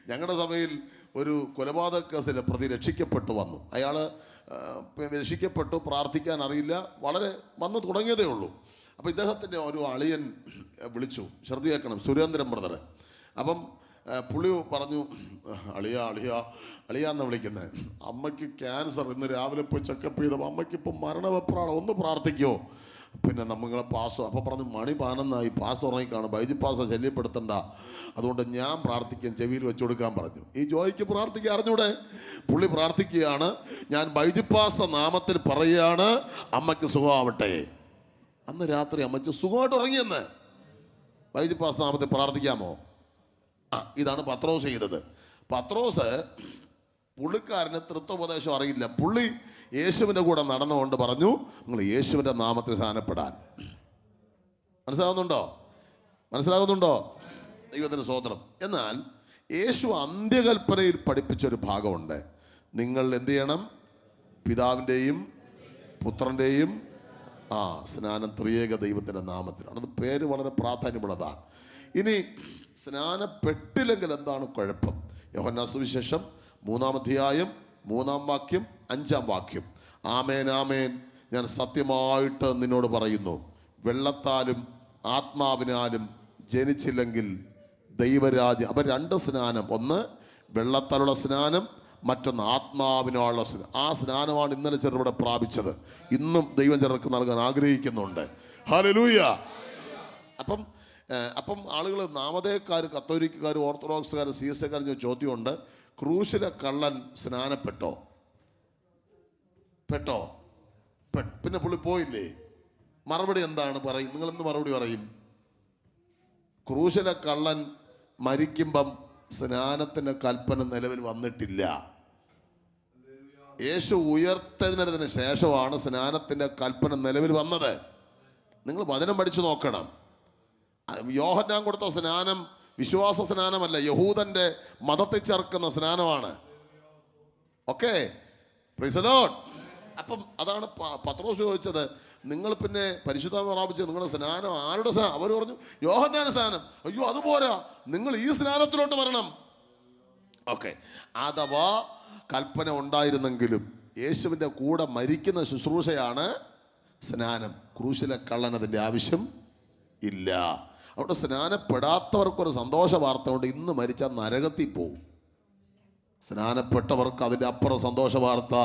ഞങ്ങളുടെ സഭയിൽ ഒരു കൊലപാതക കേസിൽ പ്രതി രക്ഷിക്കപ്പെട്ടു വന്നു. അയാൾ രക്ഷിക്കപ്പെട്ടു, പ്രാർത്ഥിക്കാൻ അറിയില്ല, വളരെ വന്നു തുടങ്ങിയതേ ഉള്ളൂ. അപ്പോൾ ഇദ്ദേഹത്തിൻ്റെ ഒരു അളിയൻ വിളിച്ചു, ശ്രദ്ധിക്കണം, സുരേന്ദ്രൻ ബ്രദർ. അപ്പം പുള്ളി പറഞ്ഞു, അളിയാന്ന് വിളിക്കുന്നത്, അമ്മയ്ക്ക് ക്യാൻസർ, ഇന്ന് രാവിലെ പോയി ചെക്കപ്പ് ചെയ്തപ്പോൾ അമ്മയ്ക്കിപ്പം മരണവെപ്രാളം, ഒന്ന് പ്രാർത്ഥിക്കുമോ? പിന്നെ നമ്മളെ പാസ്. അപ്പോൾ പറഞ്ഞു, മണി 11 പാസ് ഉറങ്ങിക്കാണ്, ബൈജു പാസ ശല്യപ്പെടുത്തണ്ട, അതുകൊണ്ട് ഞാൻ പ്രാർത്ഥിക്കാൻ ചെവിയിൽ വെച്ചു കൊടുക്കാൻ പറഞ്ഞു. ഈ ജോയിക്ക് പ്രാർത്ഥിക്കാൻ അറിഞ്ഞൂടെ? പുള്ളി പ്രാർത്ഥിക്കുകയാണ്, ഞാൻ ബൈജുപ്പാസ നാമത്തിൽ പറയുകയാണ്, അമ്മയ്ക്ക് സുഖമാവട്ടെ. അന്ന് രാത്രി അമ്മയ്ക്ക് സുഖമായിട്ട് ഉറങ്ങിയെന്ന്. ബൈജുപ്പാസ നാമത്തിൽ പ്രാർത്ഥിക്കാമോ? ഇതാണ് പത്രോസ് ചെയ്തത്. പത്രോസ് പുള്ളിക്കാരന് തൃത്വോപദേശം അറിയില്ല. പുള്ളി യേശുവിൻ്റെ കൂടെ നടന്നുകൊണ്ട് പറഞ്ഞു, നിങ്ങൾ യേശുവിൻ്റെ നാമത്തിൽ സ്നാനപ്പെടാൻ. മനസ്സിലാകുന്നുണ്ടോ? ദൈവത്തിന് സ്തോത്രം. എന്നാൽ യേശു അന്ത്യകൽപ്പനയിൽ പഠിപ്പിച്ചൊരു ഭാഗമുണ്ട്. നിങ്ങൾ എന്ത് ചെയ്യണം? പിതാവിൻ്റെയും പുത്രൻ്റെയും സ്നാനം ത്രിയേക ദൈവത്തിൻ്റെ നാമത്തിലാണ്. അത് പേര് വളരെ പ്രാധാന്യമുള്ളതാണ്. ഇനി സ്നാനപ്പെട്ടില്ലെങ്കിൽ എന്താണ് കുഴപ്പം? യോഹന്നാൻ സുവിശേഷം 3-ാം അധ്യായം 3-ാം വാക്യം 5-ാം വാക്യം, ആമേൻ ആമേൻ ഞാൻ സത്യമായിട്ട് നിന്നോട് പറയുന്നു, വെള്ളത്താലും ആത്മാവിനാലും ജനിച്ചില്ലെങ്കിൽ ദൈവരാജ്യം. അപ്പം 2 സ്നാനം, ഒന്ന് വെള്ളത്താലുള്ള സ്നാനം, മറ്റൊന്ന് ആത്മാവിനുള്ള സ്നാനം. ആ സ്നാനമാണ് ഇന്നലെ ചെറുവിടെ പ്രാപിച്ചത്. ഇന്നും ദൈവം ചിലർക്ക് നൽകാൻ ആഗ്രഹിക്കുന്നുണ്ട്. ഹല്ലേലൂയ. അപ്പം ആളുകൾ, നാമധേയക്കാർ, കത്തോലിക്കക്കാർ, ഓർത്തഡോക്സുകാർ, CSAക്കാർ ചോദ്യമുണ്ട്, ക്രൂശിലെ കള്ളൻ സ്നാനപ്പെട്ടോ? പിന്നെ പുള്ളി പോയില്ലേ? മറുപടി എന്താണ് പറയും? നിങ്ങളെന്ത് മറുപടി പറയും? ക്രൂശിലെ കള്ളൻ മരിക്കുമ്പം സ്നാനത്തിൻ്റെ കൽപ്പന നിലവിൽ വന്നിട്ടില്ല. യേശു ഉയർത്തെഴുന്നേറ്റതിന് ശേഷമാണ് സ്നാനത്തിൻ്റെ കൽപ്പന നിലവിൽ വന്നത്. നിങ്ങൾ വചനം പഠിച്ചു നോക്കണം. യോഹന്നാൻ കൊടുത്ത സ്നാനം വിശ്വാസ സ്നാനമല്ല, യഹൂദന്റെ മതത്തിൽ ചേർക്കുന്ന സ്നാനമാണ്. Okay, praise the Lord. അപ്പം അതാണ് പത്രോസ് ചോദിച്ചത്, നിങ്ങൾ പിന്നെ പരിശുദ്ധാത്മാവ് പ്രാപിച്ചത് നിങ്ങളുടെ സ്നാനം ആരുടെ സ്നാനം? അവർ പറഞ്ഞു യോഹന്നാന്റെ സ്നാനം. അയ്യോ അതുപോരാ, നിങ്ങൾ ഈ സ്നാനത്തിലോട്ട് വരണം. ഓക്കെ, അഥവാ കൽപ്പന ഉണ്ടായിരുന്നെങ്കിലും യേശുവിൻ്റെ കൂടെ മരിക്കുന്ന ശുശ്രൂഷയാണ് സ്നാനം. ക്രൂശിലെ കള്ളൻ അതിൻ്റെ ആവശ്യം ഇല്ല. അവിടെ സ്നാനപ്പെടാത്തവർക്കൊരു സന്തോഷ വാർത്ത കൊണ്ട് ഇന്ന് മരിച്ചാൽ നരകത്തിൽ പോവും. സ്നാനപ്പെട്ടവർക്ക് അതിൻ്റെ അപ്പുറം സന്തോഷ വാർത്ത,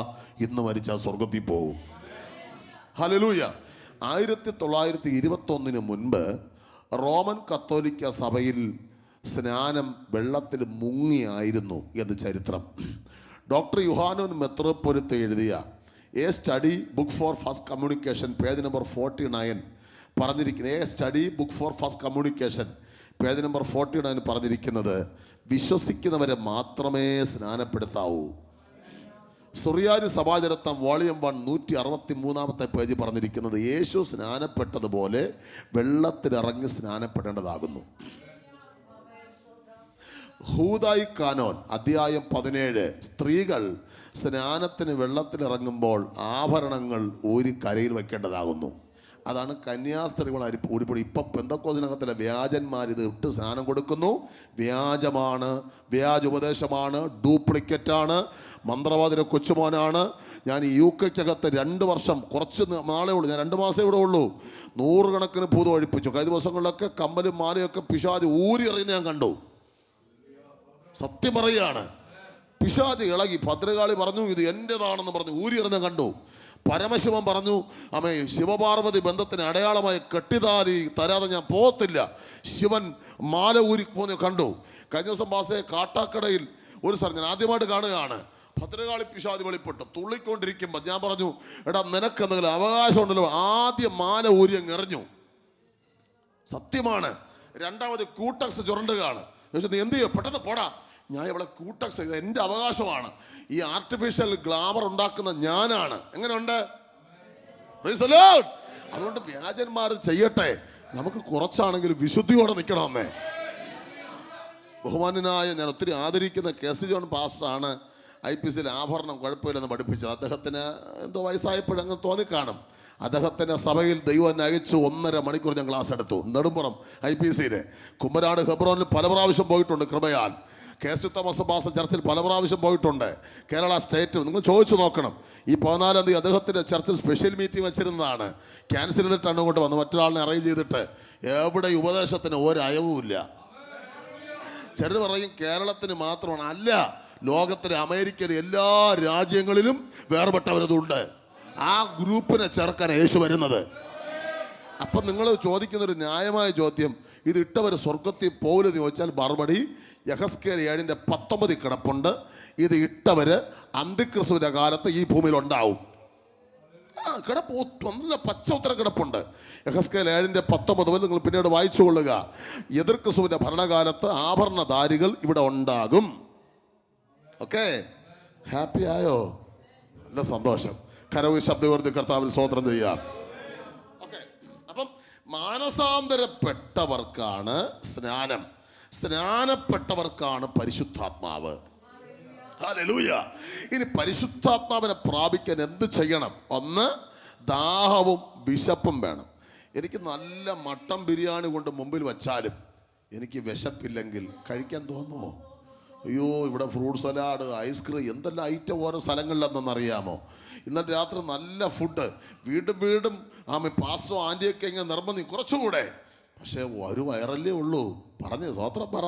ഇന്ന് മരിച്ചാൽ സ്വർഗത്തിൽ പോവും. ഹല്ലേലൂയ. 1921 മുൻപ് റോമൻ കത്തോലിക്ക സഭയിൽ സ്നാനം വെള്ളത്തിൽ മുങ്ങിയായിരുന്നു എന്ന് ചരിത്രം. ഡോക്ടർ യുഹാനോൻ മെത്രോപ്പൊലിത്ത എഴുതിയ A study book for first communication page number 49 പറഞ്ഞിരിക്കുന്നത്, A study book for first communication page number 49 പറഞ്ഞിരിക്കുന്നത്, വിശ്വസിക്കുന്നവരെ മാത്രമേ സ്നാനപ്പെടുത്താവൂ. സുറിയാനി സഭാചരിത്രം വോളിയം 1 163 പേജ് പറഞ്ഞിരിക്കുന്നത്, യേശു സ്നാനപ്പെട്ടതുപോലെ വെള്ളത്തിലിറങ്ങി സ്നാനപ്പെടേണ്ടതാകുന്നു. ഹൂദായി കാനോൻ അധ്യായം 17, സ്ത്രീകൾ സ്നാനത്തിന് വെള്ളത്തിലിറങ്ങുമ്പോൾ ആഭരണങ്ങൾ ഊരി കരയിൽ വയ്ക്കേണ്ടതാകുന്നു. അതാണ് കന്യാസ്ത്രീകൾ ഊരിപ്പൊടി. ഇപ്പം പെന്തക്കോസ്തിനകത്തിലെ വ്യാജന്മാർ ഇത് ഇട്ട് സ്നാനം കൊടുക്കുന്നു. വ്യാജമാണ്, വ്യാജ ഉപദേശമാണ്, ഡ്യൂപ്ലിക്കറ്റാണ്, മന്ത്രവാദിയുടെ കൊച്ചുമോനാണ്. ഞാൻ ഈ UK-ക്കകത്ത് 2 വർഷം കുറച്ച് നാളെ ഉള്ളൂ, ഞാൻ 2 മാസമേ ഇവിടെ ഉള്ളൂ, 100 കണക്കിന് ഭൂതം ഒഴിപ്പിച്ചു. കഴിഞ്ഞ ദിവസങ്ങളിലൊക്കെ കമ്മലും മാലയൊക്കെ പിശാച് ഊരി എറിയുന്ന ഞാൻ കണ്ടു. സത്യം പറയുകയാണ്, പിശാച് ഇളകി. ഭദ്രകാളി പറഞ്ഞു ഇത് എൻ്റെതാണെന്ന് പറഞ്ഞു ഊരി എറിഞ്ഞ കണ്ടു. പരമശിവൻ പറഞ്ഞു അമ്മേ ശിവപാർവതി ബന്ധത്തിന് അടയാളമായി കെട്ടിതാരി തരാതെ ഞാൻ പോകത്തില്ല. ശിവൻ മാല ഊരി പോകുന്ന കണ്ടു. കഴിഞ്ഞ ദിവസം പാസേ കാട്ടാക്കടയിൽ ഒരു സ്ഥലം ഞാൻ ആദ്യമായിട്ട് കാണുകയാണ്. ഭദ്രകാളി പിശാച് വെളിപ്പെട്ടു തുള്ളിക്കൊണ്ടിരിക്കുമ്പോൾ ഞാൻ പറഞ്ഞു, എടാ നിനക്ക് എന്തെങ്കിലും അവകാശം ഉണ്ടല്ലോ, ആദ്യം മാല ഊരി അങ്ങ് എറിഞ്ഞു. സത്യമാണ്. രണ്ടാമത് ക്യൂട്ടക്സ് ചുരണ്ടുകയാണ്. നീ എന്ത് ചെയ്യും? പെട്ടെന്ന് പോടാ, ഞാൻ ഇവിടെ ക്യൂട്ടക്സ് ഇത് എൻ്റെ അവകാശമാണ്, ഈ ആർട്ടിഫിഷ്യൽ ഗ്ലാമർ ഉണ്ടാക്കുന്ന ഞാനാണ്. എങ്ങനെയുണ്ട്? Price the Lord. അതുകൊണ്ട് വ്യാജന്മാർ ചെയ്യട്ടെ, നമുക്ക് കുറച്ചാണെങ്കിലും വിശുദ്ധിയോടെ നിൽക്കണമെന്നേ. ബഹുമാന്യനായ ഞാൻ ഒത്തിരി ആദരിക്കുന്ന KC ജോൺ പാസ്റ്ററാണ് IPCയിൽ ആഭരണം കുഴപ്പമില്ലെന്ന് പഠിപ്പിച്ചത്. അദ്ദേഹത്തിന് എന്തോ വയസ്സായപ്പോഴങ്ങ് തോന്നിക്കാണും. അദ്ദേഹത്തിൻ്റെ സഭയിൽ ദൈവം എന്നെ അയച്ചു 1.5 മണിക്കൂർ ഞാൻ ക്ലാസ് എടുത്തു. നെടുമ്പുറം IPCയിൽ, കുമ്പനാട് ഹെബ്രോനിൽ പല പ്രാവശ്യം പോയിട്ടുണ്ട് കൃപയാൽ. KC തോമസ് പാസ്റ്റർ ചർച്ചിൽ പല പ്രാവശ്യം പോയിട്ടുണ്ട്. കേരള സ്റ്റേറ്റ് നിങ്ങൾ ചോദിച്ചു നോക്കണം. ഈ 14-ാം തീയതി അദ്ദേഹത്തിൻ്റെ ചർച്ചിൽ സ്പെഷ്യൽ മീറ്റിംഗ് വെച്ചിരുന്നതാണ്. ക്യാൻസൽ ചെയ്തിട്ടാണ് ഇങ്ങോട്ട് വന്ന്, മറ്റൊരാളിനെ അറേഞ്ച് ചെയ്തിട്ട്. എവിടെ ഉപദേശത്തിന് ഒരയവുമില്ല. ചിലർ പറയും കേരളത്തിന് മാത്രമാണ്. അല്ല, ലോകത്തിലെ അമേരിക്കയിലെ എല്ലാ രാജ്യങ്ങളിലും വേർപെട്ടവരതുണ്ട്. ആ ഗ്രൂപ്പിനെ ചേർക്കാൻ യേശു വരുന്നത്. അപ്പം നിങ്ങൾ ചോദിക്കുന്നൊരു ന്യായമായ ചോദ്യം, ഇത് ഇട്ടവർ സ്വർഗത്തിൽ പോലെന്ന് ചോദിച്ചാൽ മറുപടി യഹസ്കേൽ 7:19 കിടപ്പുണ്ട്. ഇത് ഇട്ടവര് അന്തിക്രിസ്തുവിന്റെ കാലത്ത് ഈ ഭൂമിയിൽ ഉണ്ടാവും. കിടപ്പ് നല്ല പച്ച ഉത്തരം കിടപ്പുണ്ട്. യഹസ്കേൽ 7:19 നിങ്ങൾ പിന്നീട് വായിച്ചുകൊള്ളുക. എതിർ ക്രിസ്തുവിന്റെ ഭരണകാലത്ത് ആഭരണധാരികൾ ഇവിടെ ഉണ്ടാകും. ഓക്കെ, ഹാപ്പി ആയോ? നല്ല സന്തോഷം. കരവ് ശബ്ദവർദ്ധി കർത്താവിൽ സ്തോത്രം ചെയ്യാം. ഓക്കെ, അപ്പം മാനസാന്തരപ്പെട്ടവർക്കാണ് സ്നാനം. സ്നാനപ്പെട്ടവർക്കാണ് പരിശുദ്ധാത്മാവ്. ഹല്ലേലൂയ. ഇനി പരിശുദ്ധാത്മാവിനെ പ്രാപിക്കാൻ എന്ത് ചെയ്യണം? ഒന്ന്, ദാഹവും വിശപ്പും വേണം. എനിക്ക് നല്ല മട്ടൻ ബിരിയാണി കൊണ്ട് മുമ്പിൽ വച്ചാലും എനിക്ക് വിശപ്പില്ലെങ്കിൽ കഴിക്കാൻ തോന്നുമോ? അയ്യോ, ഇവിടെ ഫ്രൂട്ട് സലാഡ്, ഐസ്ക്രീം, എന്തെല്ലാം ഐറ്റം ഓരോ സ്ഥലങ്ങളിലെന്നറിയാമോ? ഇന്നലെ രാത്രി നല്ല ഫുഡ്, വീണ്ടും വീണ്ടും പാസ്റ്റോ ആൻറ്റിയൊക്കെ ഇങ്ങനെ നിർബന്ധി കുറച്ചുകൂടെ. പക്ഷേ ഒരു വയറല്ലേ ഉള്ളൂ. പറഞ്ഞ് സ്വത്രം പറ.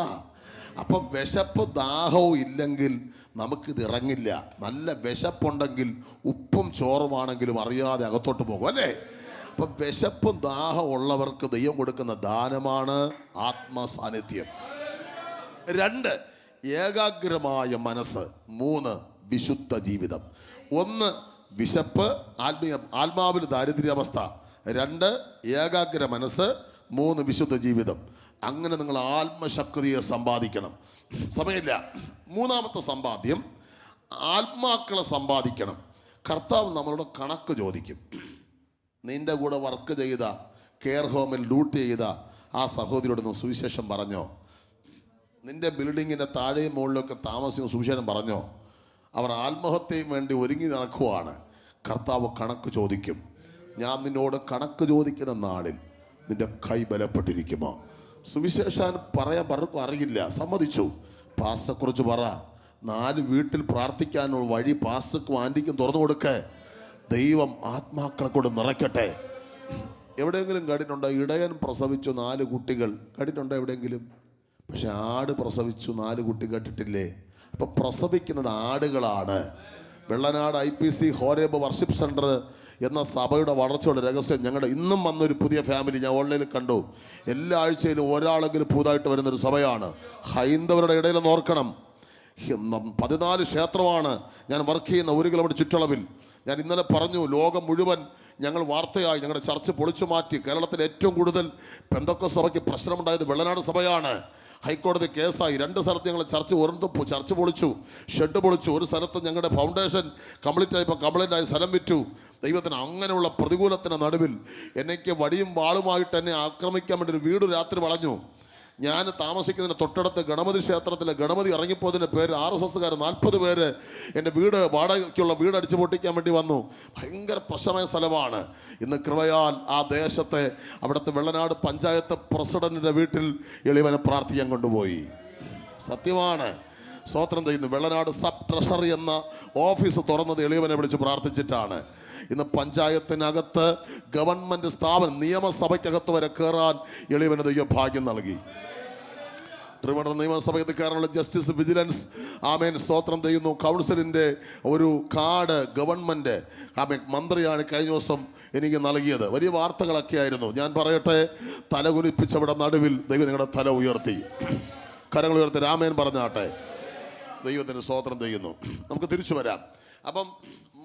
അപ്പം വിശപ്പ് ദാഹവും ഇല്ലെങ്കിൽ നമുക്കിത് ഇറങ്ങില്ല. നല്ല വിശപ്പുണ്ടെങ്കിൽ ഉപ്പും ചോറുമാണെങ്കിലും അറിയാതെ അകത്തോട്ട് പോകും, അല്ലേ? അപ്പം വിശപ്പും ദാഹം ഉള്ളവർക്ക് ദൈവം കൊടുക്കുന്ന ദാനമാണ് ആത്മസാന്നിധ്യം. 2, ഏകാഗ്രമായ മനസ്സ്. 3, വിശുദ്ധ ജീവിതം. 1, വിശപ്പ്, ആത്മാവിൽ ദാരിദ്ര്യാവസ്ഥ. 2, ഏകാഗ്ര മനസ്സ്. 3, വിശുദ്ധ ജീവിതം. അങ്ങനെ നിങ്ങൾ ആത്മശക്തിയെ സമ്പാദിക്കണം. സമയമില്ല. 3ാമത്തെ സമ്പാദ്യം, ആത്മാക്കളെ സമ്പാദിക്കണം. കർത്താവ് നമ്മളോട് കണക്ക് ചോദിക്കും. നിന്റെ കൂടെ വർക്ക് ചെയ്ത, കെയർ ഹോമിൽ ഡ്യൂട്ടി ചെയ്ത ആ സഹോദരിയോടൊന്ന് സുവിശേഷം പറഞ്ഞോ? നിന്റെ ബിൽഡിങ്ങിൻ്റെ താഴെയും മുകളിലൊക്കെ താമസിക്കുന്ന സുവിശേഷം പറഞ്ഞോ? അവർ ആത്മഹത്യയും വേണ്ടി ഒരുങ്ങി നടക്കുവാണ്. കർത്താവ് കണക്ക് ചോദിക്കും. ഞാൻ നിന്നോട് കണക്ക് ചോദിക്കുന്ന നാളിൽ നിന്റെ കൈ ബലപ്പെട്ടിരിക്കുമോ? സുവിശേഷം പറയാൻ പലർക്കും അറിയില്ല. സമ്മതിച്ചു. പാസ്റ്ററെക്കുറിച്ച് പറ. 4 വീട്ടിൽ പ്രാർത്ഥിക്കാനുള്ള വഴി പാസ്റ്റർക്കും ആൻറ്റിക്കും തുറന്നു കൊടുക്ക. ദൈവം ആത്മാക്കളെ കൊണ്ട് നിറയ്ക്കട്ടെ. എവിടെയെങ്കിലും കണ്ടിട്ടുണ്ടോ ഇടയൻ പ്രസവിച്ചു 4 കുട്ടികൾ? കണ്ടിട്ടുണ്ടോ എവിടെയെങ്കിലും? പക്ഷെ ആട് പ്രസവിച്ചു 4 കുട്ടി കണ്ടിട്ടില്ലേ? അപ്പം പ്രസവിക്കുന്നത് ആടുകളാണ്. Vellanad IPC Horeb worship centre എന്ന സഭയുടെ വളർച്ചയുടെ രഹസ്യം ഞങ്ങളുടെ ഇന്നും വന്നൊരു പുതിയ ഫാമിലി ഞാൻ ഓൺലൈനിൽ കണ്ടു. എല്ലാ ആഴ്ചയിലും ഒരാളെങ്കിലും പുതുതായിട്ട് വരുന്നൊരു സഭയാണ്. ഹൈന്ദവരുടെ ഇടയിലൊന്ന് ഓർക്കണം, 14 ക്ഷേത്രമാണ് ഞാൻ വർക്ക് ചെയ്യുന്ന 1 കിലോമീറ്റർ ചുറ്റളവിൽ. ഞാൻ ഇന്നലെ പറഞ്ഞു, ലോകം മുഴുവൻ ഞങ്ങൾ വാർത്തയായി. ഞങ്ങളുടെ ചർച്ച് പൊളിച്ചു മാറ്റി. കേരളത്തിൽ ഏറ്റവും കൂടുതൽ പെന്തക്കോസ്ത് സഭയ്ക്ക് പ്രശ്നമുണ്ടായത് വെള്ളനാട് സഭയാണ്. ഹൈക്കോടതി കേസായി. 2 സ്ഥലത്ത് ഞങ്ങൾ ചർച്ച് പൊളിച്ചു, ഷെഡ് പൊളിച്ചു. ഒരു സ്ഥലത്ത് ഞങ്ങളുടെ ഫൗണ്ടേഷൻ കംപ്ലീറ്റ് ആയപ്പോൾ കംപ്ലൈൻ്റ് സ്ഥലം വിറ്റു. ദൈവത്തിന് അങ്ങനെയുള്ള പ്രതികൂലത്തിൻ്റെ നടുവിൽ എനിക്ക് വടിയും വാളുമായിട്ട് എന്നെ ആക്രമിക്കാൻ വേണ്ടി ഒരു വീട് രാത്രി വളഞ്ഞു. ഞാൻ താമസിക്കുന്നതിന് തൊട്ടടുത്ത് ഗണപതി ക്ഷേത്രത്തിലെ ഗണപതി ഇറങ്ങിപ്പോയതിൻ്റെ പേര് RSSകാർ 40 പേര് എൻ്റെ വീട് വാടകയ്ക്കുള്ള വീട് അടിച്ചു പൊട്ടിക്കാൻ വേണ്ടി വന്നു. ഭയങ്കര പ്രശ്നമായ സ്ഥലമാണ്. ഇന്ന് കൃപയാൽ ആ ദേശത്തെ അവിടുത്തെ വെള്ളനാട് പഞ്ചായത്ത് പ്രസിഡന്റിൻ്റെ വീട്ടിൽ എളിവനെ പ്രാർത്ഥിക്കാൻ കൊണ്ടുപോയി. സത്യമാണ്. സ്തോത്രം ചെയ്യുന്നു. വെള്ളനാട് സബ് ട്രഷറി എന്ന ഓഫീസ് തുറന്നത് എളിവനെ വിളിച്ച് പ്രാർത്ഥിച്ചിട്ടാണ്. ഇന്ന് പഞ്ചായത്തിനകത്ത് ഗവൺമെൻറ് സ്ഥാപനം നിയമസഭയ്ക്കകത്ത് വരെ കയറാൻ എളിവന് ദൈവം ഭാഗ്യം നൽകി. ട്രിവാൻഡ്രം നിയമസഭയ്ക്ക് കയറാനുള്ള ജസ്റ്റിസ് വിജിലൻസ് സ്തോത്രം ചെയ്യുന്നു. കൗൺസിലിൻ്റെ ഒരു കാർഡ് ഗവൺമെൻറ് മന്ത്രിയാണ് കഴിഞ്ഞ ദിവസം എനിക്ക് നൽകിയത്. വലിയ വാർത്തകളൊക്കെ ആയിരുന്നു. ഞാൻ പറയട്ടെ, തലകുലിപ്പിച്ചവിടെ നടുവിൽ ദൈവം നിങ്ങളുടെ തല ഉയർത്തി. കരങ്ങൾ ഉയർത്തി രാമേൻ പറഞ്ഞാട്ടെ. ദൈവത്തിന് സ്തോത്രം ചെയ്യുന്നു. നമുക്ക് തിരിച്ചു വരാം. അപ്പം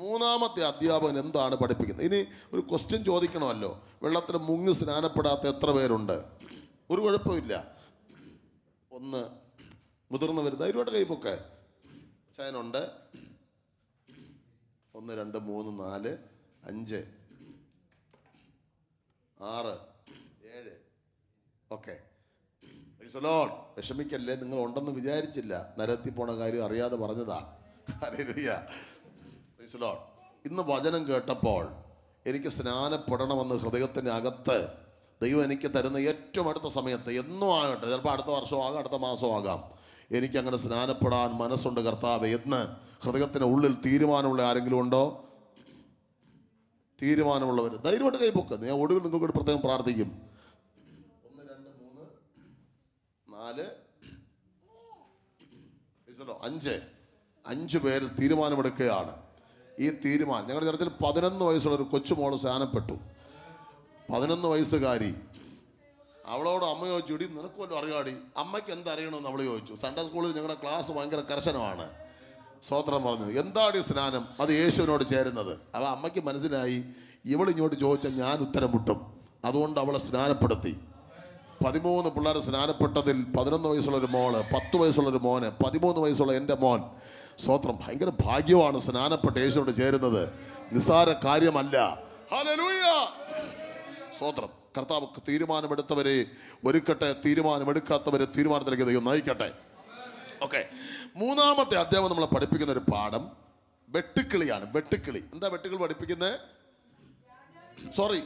3ാമത്തെ അധ്യാപകൻ എന്താണ് പഠിപ്പിക്കുന്നത്? ഇനി ഒരു ക്വസ്റ്റ്യൻ ചോദിക്കണമല്ലോ. വെള്ളത്തിൽ മുങ്ങി സ്നാനപ്പെടാത്ത എത്ര പേരുണ്ട്? ഒരു കുഴപ്പമില്ല. 1 മുതിർന്നവർ ധൈര്യമായിട്ട് കൈപ്പൊക്കെ. ചയനുണ്ട്. 1 2 3 4 5 6 7 ഓക്കെ. വിഷമിക്കല്ലേ, നിങ്ങൾ ഉണ്ടെന്ന് വിചാരിച്ചില്ല. നരകത്തിൽ പോണ കാര്യം അറിയാതെ പറഞ്ഞതാണ്. ഹല്ലേലൂയ. Praise Lord. ഇന്ന് വചനം കേട്ടപ്പോൾ എനിക്ക് സ്നാനപ്പെടണമെന്ന് ഹൃദയത്തിൻ്റെ അകത്ത് ദൈവം എനിക്ക് തരുന്ന ഏറ്റവും അടുത്ത സമയത്ത്, എന്നും ആകട്ടെ, ചിലപ്പോൾ അടുത്ത വർഷമാകാം, അടുത്ത മാസമാകാം, എനിക്കങ്ങനെ സ്നാനപ്പെടാൻ മനസ്സുണ്ട് കർത്താവേ എന്ന് ഹൃദയത്തിന് ഉള്ളിൽ തീരുമാനമുള്ള ആരെങ്കിലും ഉണ്ടോ? തീരുമാനമുള്ളവർ ധൈര്യമായിട്ട് കൈപ്പൊക്കെ. ഞാൻ ഒടുവിൽ നിങ്ങൾക്ക് പ്രത്യേകം പ്രാർത്ഥിക്കും. 1 2 3 4 5 പേര് തീരുമാനമെടുക്കുകയാണ്. ഈ തീരുമാനം ഞങ്ങളുടെ ചർച്ചിൽ 11 വയസ്സുള്ള ഒരു കൊച്ചുമോള് സ്നാനപ്പെട്ടു. 11 വയസ്സുകാരി. അവളോട് അമ്മ ചോദിച്ചു, ഇടി നിനക്ക് വല്ലതും അറിയാടി? അമ്മയ്ക്ക് എന്തറിയണമെന്ന് അവൾ ചോദിച്ചു. സൺഡേ സ്കൂളിൽ ഞങ്ങളുടെ ക്ലാസ് ഭയങ്കര കർശനമാണ്. സ്തോത്രം പറഞ്ഞു. എന്താടി സ്നാനം? അത് യേശുവിനോട് ചേരുന്നത്. അപ്പോൾ അമ്മയ്ക്ക് മനസ്സിലായി ഇവളിങ്ങോട്ട് ചോദിച്ചാൽ ഞാൻ ഉത്തരം മുട്ടും. അതുകൊണ്ട് അവളെ സ്നാനപ്പെടുത്തി. 13 പിള്ളേർ സ്നാനപ്പെട്ടതിൽ 11 വയസ്സുള്ളൊരു മോള്, 10 വയസ്സുള്ളൊരു മോന്, 13 വയസ്സുള്ള എൻ്റെ മോൻ. സ്തോത്രം. ഭയങ്കര ഭാഗ്യമാണ് സ്നാനപ്പെട്ട് യേശുവിനോട് ചേരുന്നത്. നിസ്സാര കാര്യമല്ല. ഹല്ലേലൂയ. സ്തോത്രം. കർത്താവ് തീരുമാനമെടുത്തവരെ ഒരുക്കട്ടെ, തീരുമാനമെടുക്കാത്തവരെ തീരുമാനത്തിലേക്ക് ദൈവം നയിക്കട്ടെ. ഓക്കെ, മൂന്നാമത്തെ അധ്യാപനം നമ്മളെ പഠിപ്പിക്കുന്ന ഒരു പാഠം വെട്ടുക്കിളിയാണ്. വെട്ടുക്കിളി എന്താ വെട്ടുക്കിളി പഠിപ്പിക്കുന്നത്? സോറി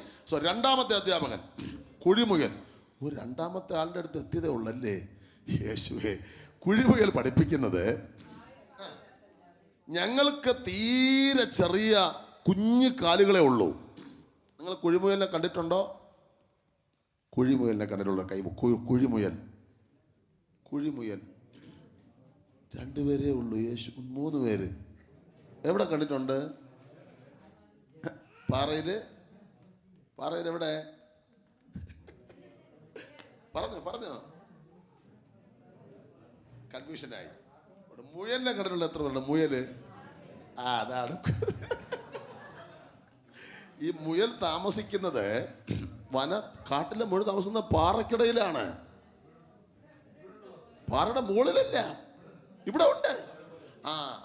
രണ്ടാമത്തെ അധ്യാപകൻ കുഴിമുയൽ. ഒരു രണ്ടാമത്തെ ആളുടെ അടുത്ത് എത്തിയതേ ഉള്ളല്ലേ യേശുവേ. കുഴിമുയൽ പഠിപ്പിക്കുന്നത് ഞങ്ങൾക്ക് തീരെ ചെറിയ കുഞ്ഞു കാലുകളെ ഉള്ളൂ. നിങ്ങൾ കുഴിമുയലിനെ കണ്ടിട്ടുണ്ടോ? കുഴിമുയലിനെ കണ്ടിട്ടുള്ള കൈ. കുഴിമുയൽ രണ്ടുപേരേ ഉള്ളൂ. യേശു 3 പേര്. എവിടെ കണ്ടിട്ടുണ്ട്? പാറയില് എവിടെ? പറഞ്ഞോ കൺഫ്യൂഷനായി. മുയലിനെ കണ്ടിട്ടുള്ള എത്ര പേരുണ്ട്? മുയല് അതാണ്. ഈ മുയൽ താമസിക്കുന്നത് കാട്ടിലെ മുഴുവൻ താമസിക്കുന്ന പാറക്കിടയിലാണ്. പാറയുടെ മുകളിലല്ല, ഇവിടെ ഉണ്ട്.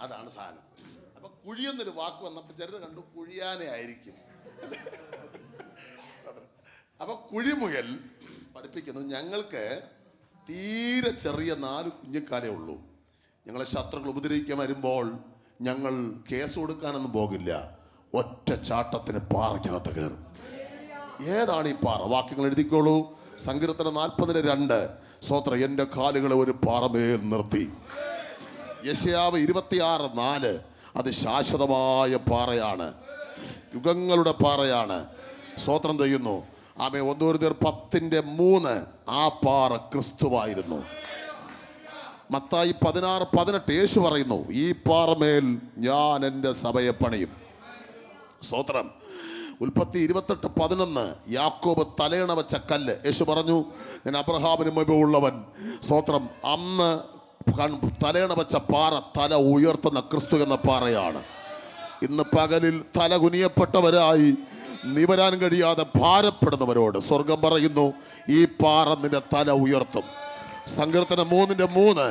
അതാണ് സാധനം. അപ്പൊ കുഴിയെന്നൊരു വാക്ക് വന്നപ്പോൾ ചിലർ കണ്ടു കുഴിയാനെ ആയിരിക്കും. അപ്പൊ കുഴിമുയൽ പഠിപ്പിക്കുന്നു ഞങ്ങൾക്ക് തീരെ ചെറിയ 4 കുഞ്ഞുക്കാലേ ഉള്ളൂ. ഞങ്ങളെ ശത്രുക്കൾ ഉപദ്രവിക്കാൻ വരുമ്പോൾ ഞങ്ങൾ കേസ് കൊടുക്കാനൊന്നും പോകില്ല. ഒറ്റ ചാട്ടത്തിന് പാറയ്ക്കകത്ത് കയറും. ഏതാണ് ഈ പാറ? വാക്യങ്ങൾ എഴുതിക്കോളൂ. സങ്കീർത്തനം 40:2. സ്തോത്രം. എൻ്റെ കാലുകളെ ഒരു പാറമേൽ നിർത്തി. യെശയ്യാവ് 26:4. അത് ശാശ്വതമായ പാറയാണ്, യുഗങ്ങളുടെ പാറയാണ്. സ്തോത്രം ചെയ്യുന്നു. ആമേൻ. 1 Corinthians 10:3. ആ പാറ ക്രിസ്തുവായിരുന്നു. മത്തായി 16:18. യേശു പറയുന്നു ഈ പാറമേൽ ഞാൻ എൻ്റെ സഭയെ പണിയും. സ്തോത്രം. ഉൽപ്പത്തി 28:11. യാക്കോബ് തലയണ വെച്ച കല്ല്. യേശു പറഞ്ഞു ഞാൻ അബ്രഹാമിന് മുമ്പ് ഉള്ളവൻ. സ്തോത്രം. അന്ന് തലയണ വെച്ച പാറ തല ഉയർത്തുന്ന ക്രിസ്തു എന്ന പാറയാണ്. ഇന്ന് പകലിൽ തല കുനിയപ്പെട്ടവരായി നിവരാൻ കഴിയാതെ ഭാരപ്പെടുന്നവരോട് സ്വർഗം പറയുന്നു ഈ പാറ നിന്റെ തല ഉയർത്തും. സങ്കീർത്തനം 3:3.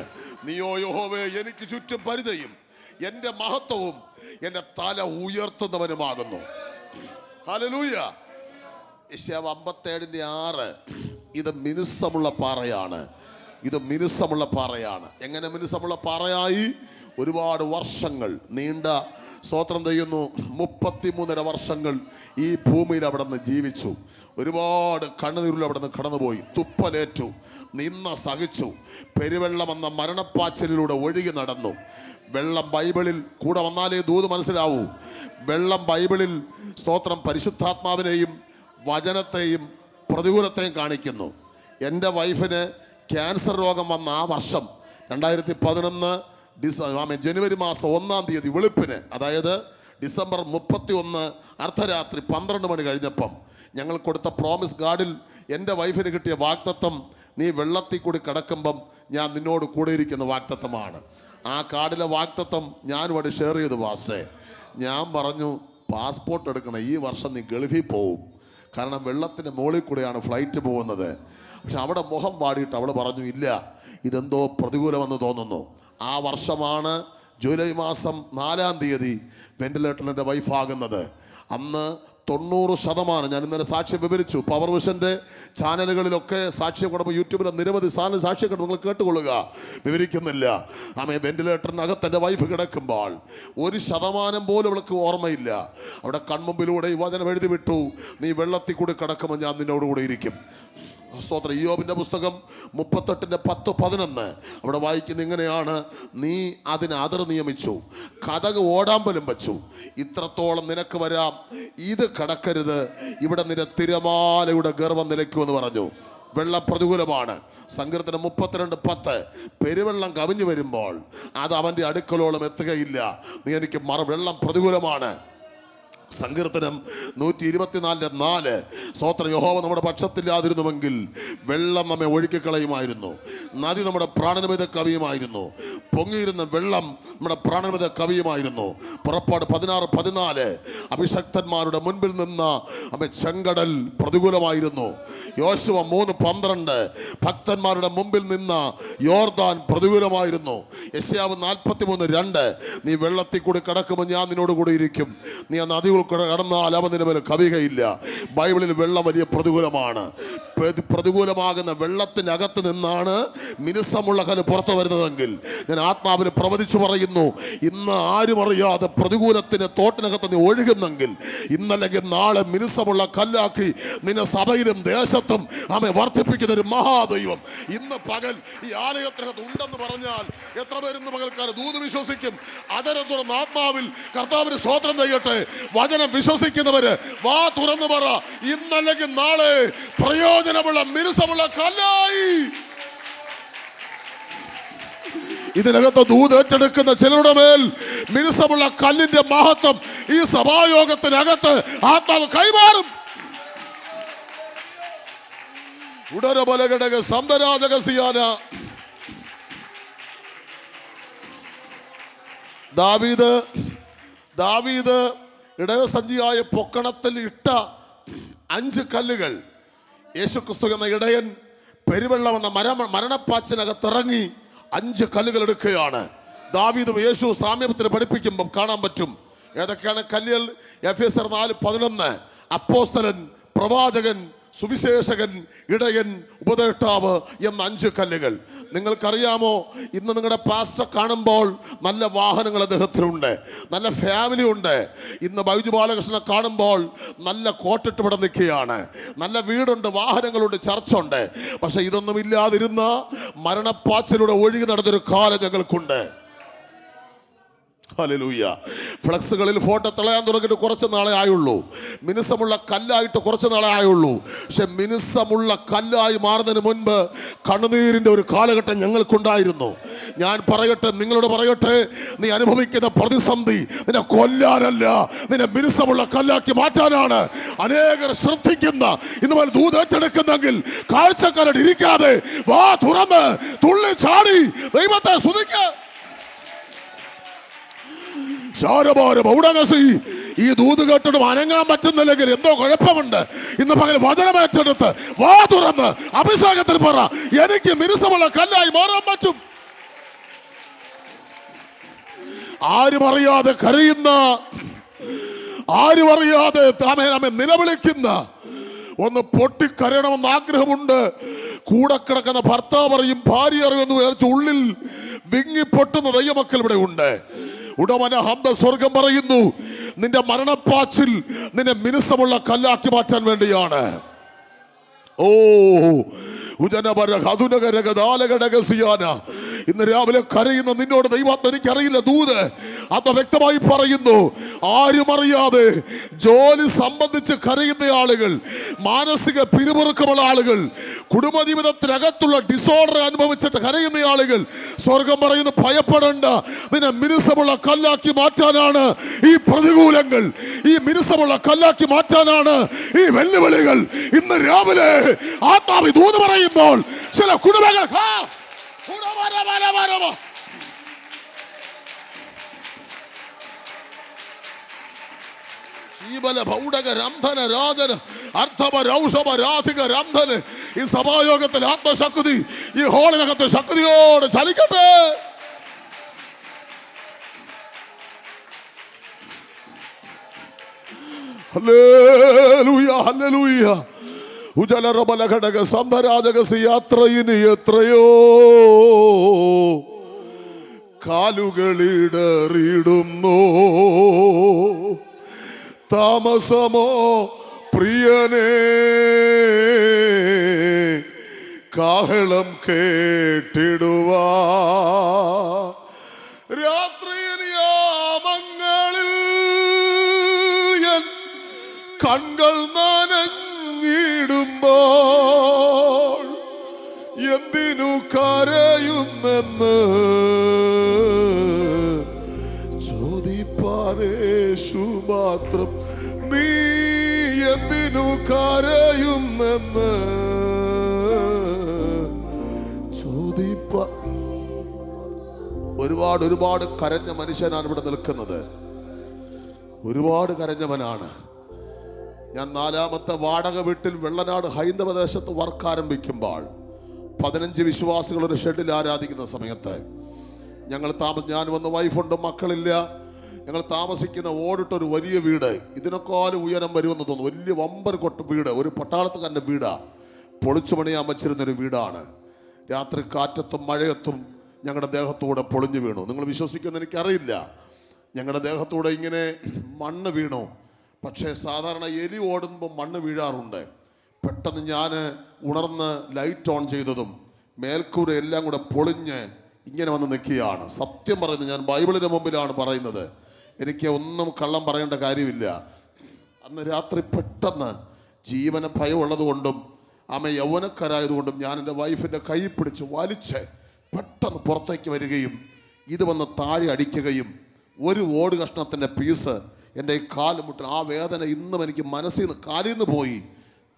നീയോ യഹോവേ എനിക്ക് ചുറ്റും പരിചയും എൻ്റെ മഹത്വവും എൻ്റെ തല ഉയർത്തുന്നവനുമാകുന്നു. ഹല്ലേലൂയ. യെശയ്യാവ് 57:6. ഇത് മിനുസമുള്ള പാറയാണ്. എങ്ങനെ മിനുസമുള്ള പാറയായി? ഒരുപാട് വർഷങ്ങൾ നീണ്ട സ്തോത്രം ചെയ്യുന്നു 33.5 വർഷങ്ങൾ ഈ ഭൂമിയിൽ അവിടെ നിന്ന് ജീവിച്ചു. ഒരുപാട് കണ്ണുനീരിൽ അവിടെ നിന്ന് കടന്നുപോയി. തുപ്പലേറ്റു, നിന്ന സഹിച്ചു. പെരുവെള്ളം എന്ന മരണപ്പാച്ചിലൂടെ ഒഴുകി നടന്നു. വെള്ളം ബൈബിളിൽ കൂടെ വന്നാലേ ദൂത് മനസ്സിലാവൂ. വെള്ളം ബൈബിളിൽ സ്തോത്രം പരിശുദ്ധാത്മാവിനെയും വചനത്തെയും പ്രതികൂലത്തെയും കാണിക്കുന്നു. എൻ്റെ വൈഫിന് ക്യാൻസർ രോഗം വന്ന ആ വർഷം 2011 ജനുവരി മാസം 1-ാം തീയതി വെളുപ്പിന്, അതായത് ഡിസംബർ 31 അർദ്ധരാത്രി 12 മണി കഴിഞ്ഞപ്പം ഞങ്ങൾ കൊടുത്ത പ്രോമിസ് ഗാർഡിൽ എൻ്റെ വൈഫിന് കിട്ടിയ വാഗ്ദത്തം നീ വെള്ളത്തിൽ കൂടി കിടക്കുമ്പം ഞാൻ നിന്നോട് കൂടെ ഇരിക്കുന്ന വാഗ്ദത്തമാണ്. ആ കാർഡിലെ വാഗ്ദത്തം ഞാനുമായിട്ട് ഷെയർ ചെയ്തു. പാസ്റ്റേ, ഞാൻ പറഞ്ഞു പാസ്പോർട്ട് എടുക്കണം, ഈ വർഷം നീ ഗൾഫിൽ പോവും, കാരണം വെള്ളത്തിൻ്റെ മുകളിൽ കൂടെയാണ് ഫ്ലൈറ്റ് പോകുന്നത്. പക്ഷെ അവിടെ മുഖം വാടിയിട്ട് അവൾ പറഞ്ഞു ഇല്ല, ഇതെന്തോ പ്രതികൂലമെന്ന് തോന്നുന്നു. ആ വർഷമാണ് ജൂലൈ മാസം 4-ാം തീയതി വെന്റിലേറ്ററിൽ എൻ്റെ വൈഫാകുന്നത്. അന്ന് 90%, ഞാൻ ഇന്നലെ സാക്ഷ്യം വിവരിച്ചു, പവർ വിഷൻ്റെ ചാനലുകളിലൊക്കെ സാക്ഷ്യം കൊടുപ്പോൾ യൂട്യൂബിലെ നിരവധി സാക്ഷ്യം നിങ്ങൾ കേട്ടുകൊള്ളുക, വിവരിക്കുന്നില്ല. വെന്റിലേറ്ററിനകത്ത് എൻ്റെ വൈഫ് കിടക്കുമ്പോൾ 1% പോലും അവൾക്ക് ഓർമ്മയില്ല. അവിടെ കൺമുമ്പിലൂടെ ഈ വചനം എഴുതി വിട്ടു, നീ വെള്ളത്തിൽ കൂടി കിടക്കുമ്പോൾ ഞാൻ നിന്നോടുകൂടെ ഇരിക്കും. സ്തോത്രം. ഇയ്യോബിന്റെ പുസ്തകം 38:10-11 അവിടെ വായിക്കുന്ന ഇങ്ങനെയാണ്, നീ അതിന് അതിർ നിയമിച്ചു, കതക് ഓടാമ്പലും വച്ചു, ഇത്രത്തോളം നിനക്ക് വരാം, ഇത് കടക്കരുത്, ഇവിടെ നിന്റെ തിരമാലയുടെ ഗർവം നിലയ്ക്കുമെന്ന് പറഞ്ഞു. വെള്ളം പ്രതികൂലമാണ്. സങ്കീർത്തനം 32:10. പെരുവെള്ളം കവിഞ്ഞു വരുമ്പോൾ അത് അവൻ്റെ അടുക്കലോളം എത്തുകയില്ല, നീ എനിക്ക് വെള്ളം പ്രതികൂലമാണ്. സങ്കീർത്തനം 124:4. സ്തോത്രം. യഹോവ നമ്മുടെ പക്ഷത്തില്ലാതിരുന്നുവെങ്കിൽ വെള്ളം നമ്മെ ഒഴുക്കിക്കളയുമായിരുന്നു, നദി നമ്മുടെ പ്രാണനമിത കവിയുമായിരുന്നു, പൊങ്ങിയിരുന്ന വെള്ളം നമ്മുടെ പ്രാണനമിത കവിയുമായിരുന്നു. പുറപ്പാട് 16:14. അഭിഷക്തന്മാരുടെ മുൻപിൽ നിന്ന ചെങ്കടൽ പ്രതികൂലമായിരുന്നു. യോശുവ 3:12. ഭക്തന്മാരുടെ മുമ്പിൽ നിന്ന യോർദാൻ പ്രതികൂലമായിരുന്നു. യെശയ്യാവ് 43:2. നീ വെള്ളത്തിൽ കൂടി കടക്കുമ്പോൾ ഞാൻ നിന്നോട് കൂടി ഇരിക്കും, നീ ആ നദി കടന്നാൽ അവൻ നിന്റെ മേൽ കവികയില്ല. ബൈബിളിൽ വെള്ളം വലിയ പ്രതികൂലമാണ്. പ്രതികൂലമാകുന്ന വെള്ളത്തിനകത്ത് നിന്നാണ് മിനുസമുള്ള കല്ല് പുറത്തു വരുന്നതെങ്കിൽ ഞാൻ ആത്മാവിൽ പ്രവചിച്ചു പറയുന്നു, ഇന്ന് ആരും അറിയാതെ പ്രതികൂലത്തിന് തോട്ടിനകത്ത് നീ ഒഴുകുന്നെങ്കിൽ ഇന്നല്ലെങ്കിൽ നാളെ മിനുസമുള്ള കല്ലാക്കി നിന്നെ സഭയിലും ദേശത്തും ആമേ വർദ്ധിപ്പിക്കുന്ന ഒരു മഹാദൈവം ഇന്ന് പകൽ ഈ ആലയത്തിനകത്ത് ഉണ്ടെന്ന് പറഞ്ഞാൽ എത്ര പേരുന്ന് പകൽക്കാലം ദൂത് വിശ്വസിക്കും? അതരം തുറന്ന് ആത്മാവിൽ കർത്താവിന് സ്തോത്രം ചെയ്യട്ടെ. വചനം വിശ്വസിക്കുന്നവര് വാ തുറന്നു പറ, ഇന്നല്ലെങ്കിൽ നാളെ പ്രയോജനമുള്ള മിനുസമുള്ള കല്ലായി. ഇതിനകത്ത് ദൂത് ഏറ്റെടുക്കുന്ന ചിലരുടെ മേൽ മിനുസമുള്ള കല്ലിന്റെ മഹത്വം ഈ സഭായോഗത്തിനകത്ത് ആത്മാവ് കൈമാറും. ഉടരബലഘടക സന്തരാജകസിയാന ദാവീദ് ഇടയസഞ്ചിയായ പൊക്കണത്തിൽ ഇട്ട 5 കല്ലുകൾ യേശുക്രിസ്തു എന്ന ഇടയൻ പെരുവെള്ളം എന്ന മരണപ്പാച്ചിനകത്തിറങ്ങി 5 കല്ലുകൾ എടുക്കുകയാണ്. ദാവീദും യേശു സാമ്യത്തിൽ പഠിപ്പിക്കുമ്പോൾ കാണാൻ പറ്റും. ഏതൊക്കെയാണ് കല്ലുകൾ? എഫേസ്യർ 4:11 അപ്പോസ്തലൻ, പ്രവാചകൻ, സുവിശേഷകൻ, ഇടയൻ, ഉപദേഷ്ടാവ് എന്ന 5 കല്ലുകൾ. നിങ്ങൾക്കറിയാമോ, ഇന്ന് നിങ്ങളുടെ പാസ്റ്റർ കാണുമ്പോൾ നല്ല വാഹനങ്ങൾ അദ്ദേഹത്തിനുണ്ട്, നല്ല ഫാമിലി ഉണ്ട്. ഇന്ന് ബൈജു ബാലകൃഷ്ണനെ കാണുമ്പോൾ നല്ല കോട്ടിട്ട് ഇവിടെ നിൽക്കുകയാണ്, നല്ല വീടുണ്ട്, വാഹനങ്ങളുണ്ട്, ചർച്ചുണ്ട്. പക്ഷെ ഇതൊന്നും ഇല്ലാതിരുന്ന മരണപ്പാച്ചിലൂടെ ഒഴുകി നടന്നൊരു കാലം ഞങ്ങൾക്കുണ്ട്. ഹല്ലേലൂയ. ഫ്ലക്സുകളിൽ ഫോട്ടോ തളയാൻ തുടങ്ങിയിട്ട് കുറച്ച് നാളെ ആയുള്ളൂ. മിനുസമുള്ള കല്ലായിട്ട് കുറച്ച് നാളെ ആയുള്ളൂ. പക്ഷെ മിനുസമുള്ള കല്ലായി മാറുന്നതിന് മുൻപ് കണ്ണുനീരിൻ്റെ ഒരു കാലഘട്ടം ഞങ്ങൾക്കുണ്ടായിരുന്നു. ഞാൻ പറയട്ടെ, നിങ്ങളോട് പറയട്ടെ, നീ അനുഭവിക്കുന്ന പ്രതിസന്ധി നിന്നെ കൊല്ലാനല്ല, നിന്നെ മിനുസമുള്ള കല്ലാക്കി മാറ്റാനാണ്. അനേകർ ശ്രദ്ധിക്കുന്ന ഇന്നുപോലെ ദൂത് ഏറ്റെടുക്കുന്നെങ്കിൽ കാഴ്ചക്കാരോട് ഇരിക്കാതെ വാ തുറന്ന് തുള്ളി ചാടി ദൈവത്തെ സ്തുതിക്ക. ഈ ദൂത് കേട്ടിട്ട് അനങ്ങാൻ പറ്റുന്നില്ലെങ്കിൽ എന്തോ കുഴപ്പമുണ്ട്. ഇന്ന് പകൽ വചനമേറ്റെടുത്ത് വാ തുറന്ന് അഭിഷേകത്തിൽ പറ, എനിക്ക് മിനുസമുള്ള കല്ലായി മാറാൻ പറ്റും. ആരും അറിയാതെ കരയുന്ന, ആരും അറിയാതെ നിലവിളിക്കുന്ന, ഒന്ന് പൊട്ടിക്കരയണമെന്ന് ആഗ്രഹമുണ്ട്. കൂടെ കിടക്കുന്ന ഭർത്താവ് അറിയും, ഭാര്യ അറിയുമെന്ന് വിചാരിച്ച് ഉള്ളിൽ വിങ്ങിപ്പൊട്ടുന്ന ദൈവമക്കൾ ഇവിടെ ഉണ്ട്. ഉടമന ഹംദ സ്വർഗം പറയുന്നു, നിന്റെ മരണപ്പാച്ചിൽ നിന്നെ മിനുസമുള്ള കല്ലാക്കി മാറ്റാൻ വേണ്ടിയാണ്. ഓ ഇന്ന് രാവിലെ കരയുന്ന നിന്നോട് ദൈവാത്മ എനിക്കറിയില്ല ദൂത് ആത്മ വ്യക്തമായി പറയുന്നു, ആരും അറിയാതെ ജോലി സംബന്ധിച്ച് കരയുന്ന ആളുകൾ, മാനസിക പിരിമുറുക്കമുള്ള ആളുകൾ, കുടുംബജീവിതത്തിനകത്തുള്ള ഡിസോർഡർ അനുഭവിച്ചിട്ട് കരയുന്ന ആളുകൾ, സ്വർഗം പറയുന്നു ഭയപ്പെടേണ്ട, നിന്നെ മിനുസമുള്ള കല്ലാക്കി മാറ്റാനാണ് ഈ പ്രതികൂലങ്ങൾ, ഈ മിനുസമുള്ള കല്ലാക്കി മാറ്റാനാണ് ഈ വെല്ലുവിളികൾ. ഇന്ന് രാവിലെ ആത്മാവി ദൂത് പറയുമ്പോൾ ചില കുടുംബങ്ങൾ ഈ സഭായോഗത്തിൽ ആത്മശക്തി ഈ ഹോളിനകത്ത് ശക്തിയോട് ചലിക്കട്ടെ. Hallelujah, hallelujah. ഉജലറബലഘടക സംഭരാജകസി യാത്രയിന് എത്രയോ കാലുകളിടറിടുന്നു, താമസമോ പ്രിയനേ കാഹളം കേട്ടിടുവാ, രാത്രിയിൽ യാമങ്ങളിൽ എൻ കൺകൾ നനഞ്ഞിടുമ്പോൾ എന്തിനു കരയുന്നെന്ന് ചോദിപ്പാനേശു മാത്രം, നീ എന്തിനു കരയുന്നെന്ന് ചോദിപ്പ. ഒരുപാട് കരഞ്ഞ മനുഷ്യനാണ് ഇവിടെ നിൽക്കുന്നത്. ഒരുപാട് കരഞ്ഞവനാണ് ഞാൻ. 4ാമത്തെ വാടക വീട്ടിൽ വെള്ളനാട് ഹൈന്ദവ ദേശത്ത് വർക്ക് ആരംഭിക്കുമ്പോൾ 15 വിശ്വാസികൾ ഒരു ഷെഡിൽ ആരാധിക്കുന്ന സമയത്ത് ഞാൻ വന്ന് വൈഫുണ്ട്, മക്കളില്ല. ഞങ്ങൾ താമസിക്കുന്ന ഓടിട്ടൊരു വലിയ വീട്, ഇതിനേക്കാളും ഉയരം വരുമെന്ന് തോന്നുന്നു. വലിയ വമ്പൻ കൊട്ട വീട്, ഒരു പട്ടാളത്തുകാരൻ്റെ വീടാണ്. പൊളിച്ചു പണിയാൻ വച്ചിരുന്നൊരു വീടാണ്. രാത്രി കാറ്റത്തും മഴയത്തും ഞങ്ങളുടെ ദേഹത്തൂടെ പൊളിഞ്ഞു വീണു. നിങ്ങൾ വിശ്വസിക്കുമെന്ന് എനിക്കറിയില്ല. ഞങ്ങളുടെ ദേഹത്തൂടെ ഇങ്ങനെ മണ്ണ് വീണു. പക്ഷേ സാധാരണ എലി ഓടുമ്പോൾ മണ്ണ് വീഴാറുണ്ട്. പെട്ടെന്ന് ഞാൻ ഉണർന്ന് ലൈറ്റ് ഓൺ ചെയ്തതും മേൽക്കൂര എല്ലാം കൂടെ പൊളിഞ്ഞ് ഇങ്ങനെ വന്ന് നിൽക്കുകയാണ്. സത്യം പറയുന്നു, ഞാൻ ബൈബിളിന് മുമ്പിലാണ് പറയുന്നത്. എനിക്ക് ഒന്നും കള്ളം പറയേണ്ട കാര്യമില്ല. അന്ന് രാത്രി പെട്ടെന്ന് ജീവന ഭയമുള്ളത് കൊണ്ടും യൗവനക്കാരായതുകൊണ്ടും ഞാൻ എൻ്റെ വൈഫിൻ്റെ കൈ പിടിച്ച് വലിച്ച് പെട്ടെന്ന് പുറത്തേക്ക് വരികയും ഇത് വന്ന് താഴെ അടിക്കുകയും ഒരു ഓട് കഷ്ണത്തിൻ്റെ പീസ് എൻ്റെ ഈ കാലുമുട്ട, ആ വേദന ഇന്നും എനിക്ക് മനസ്സിൽ നിന്ന് കാലിൽ നിന്ന് പോയി.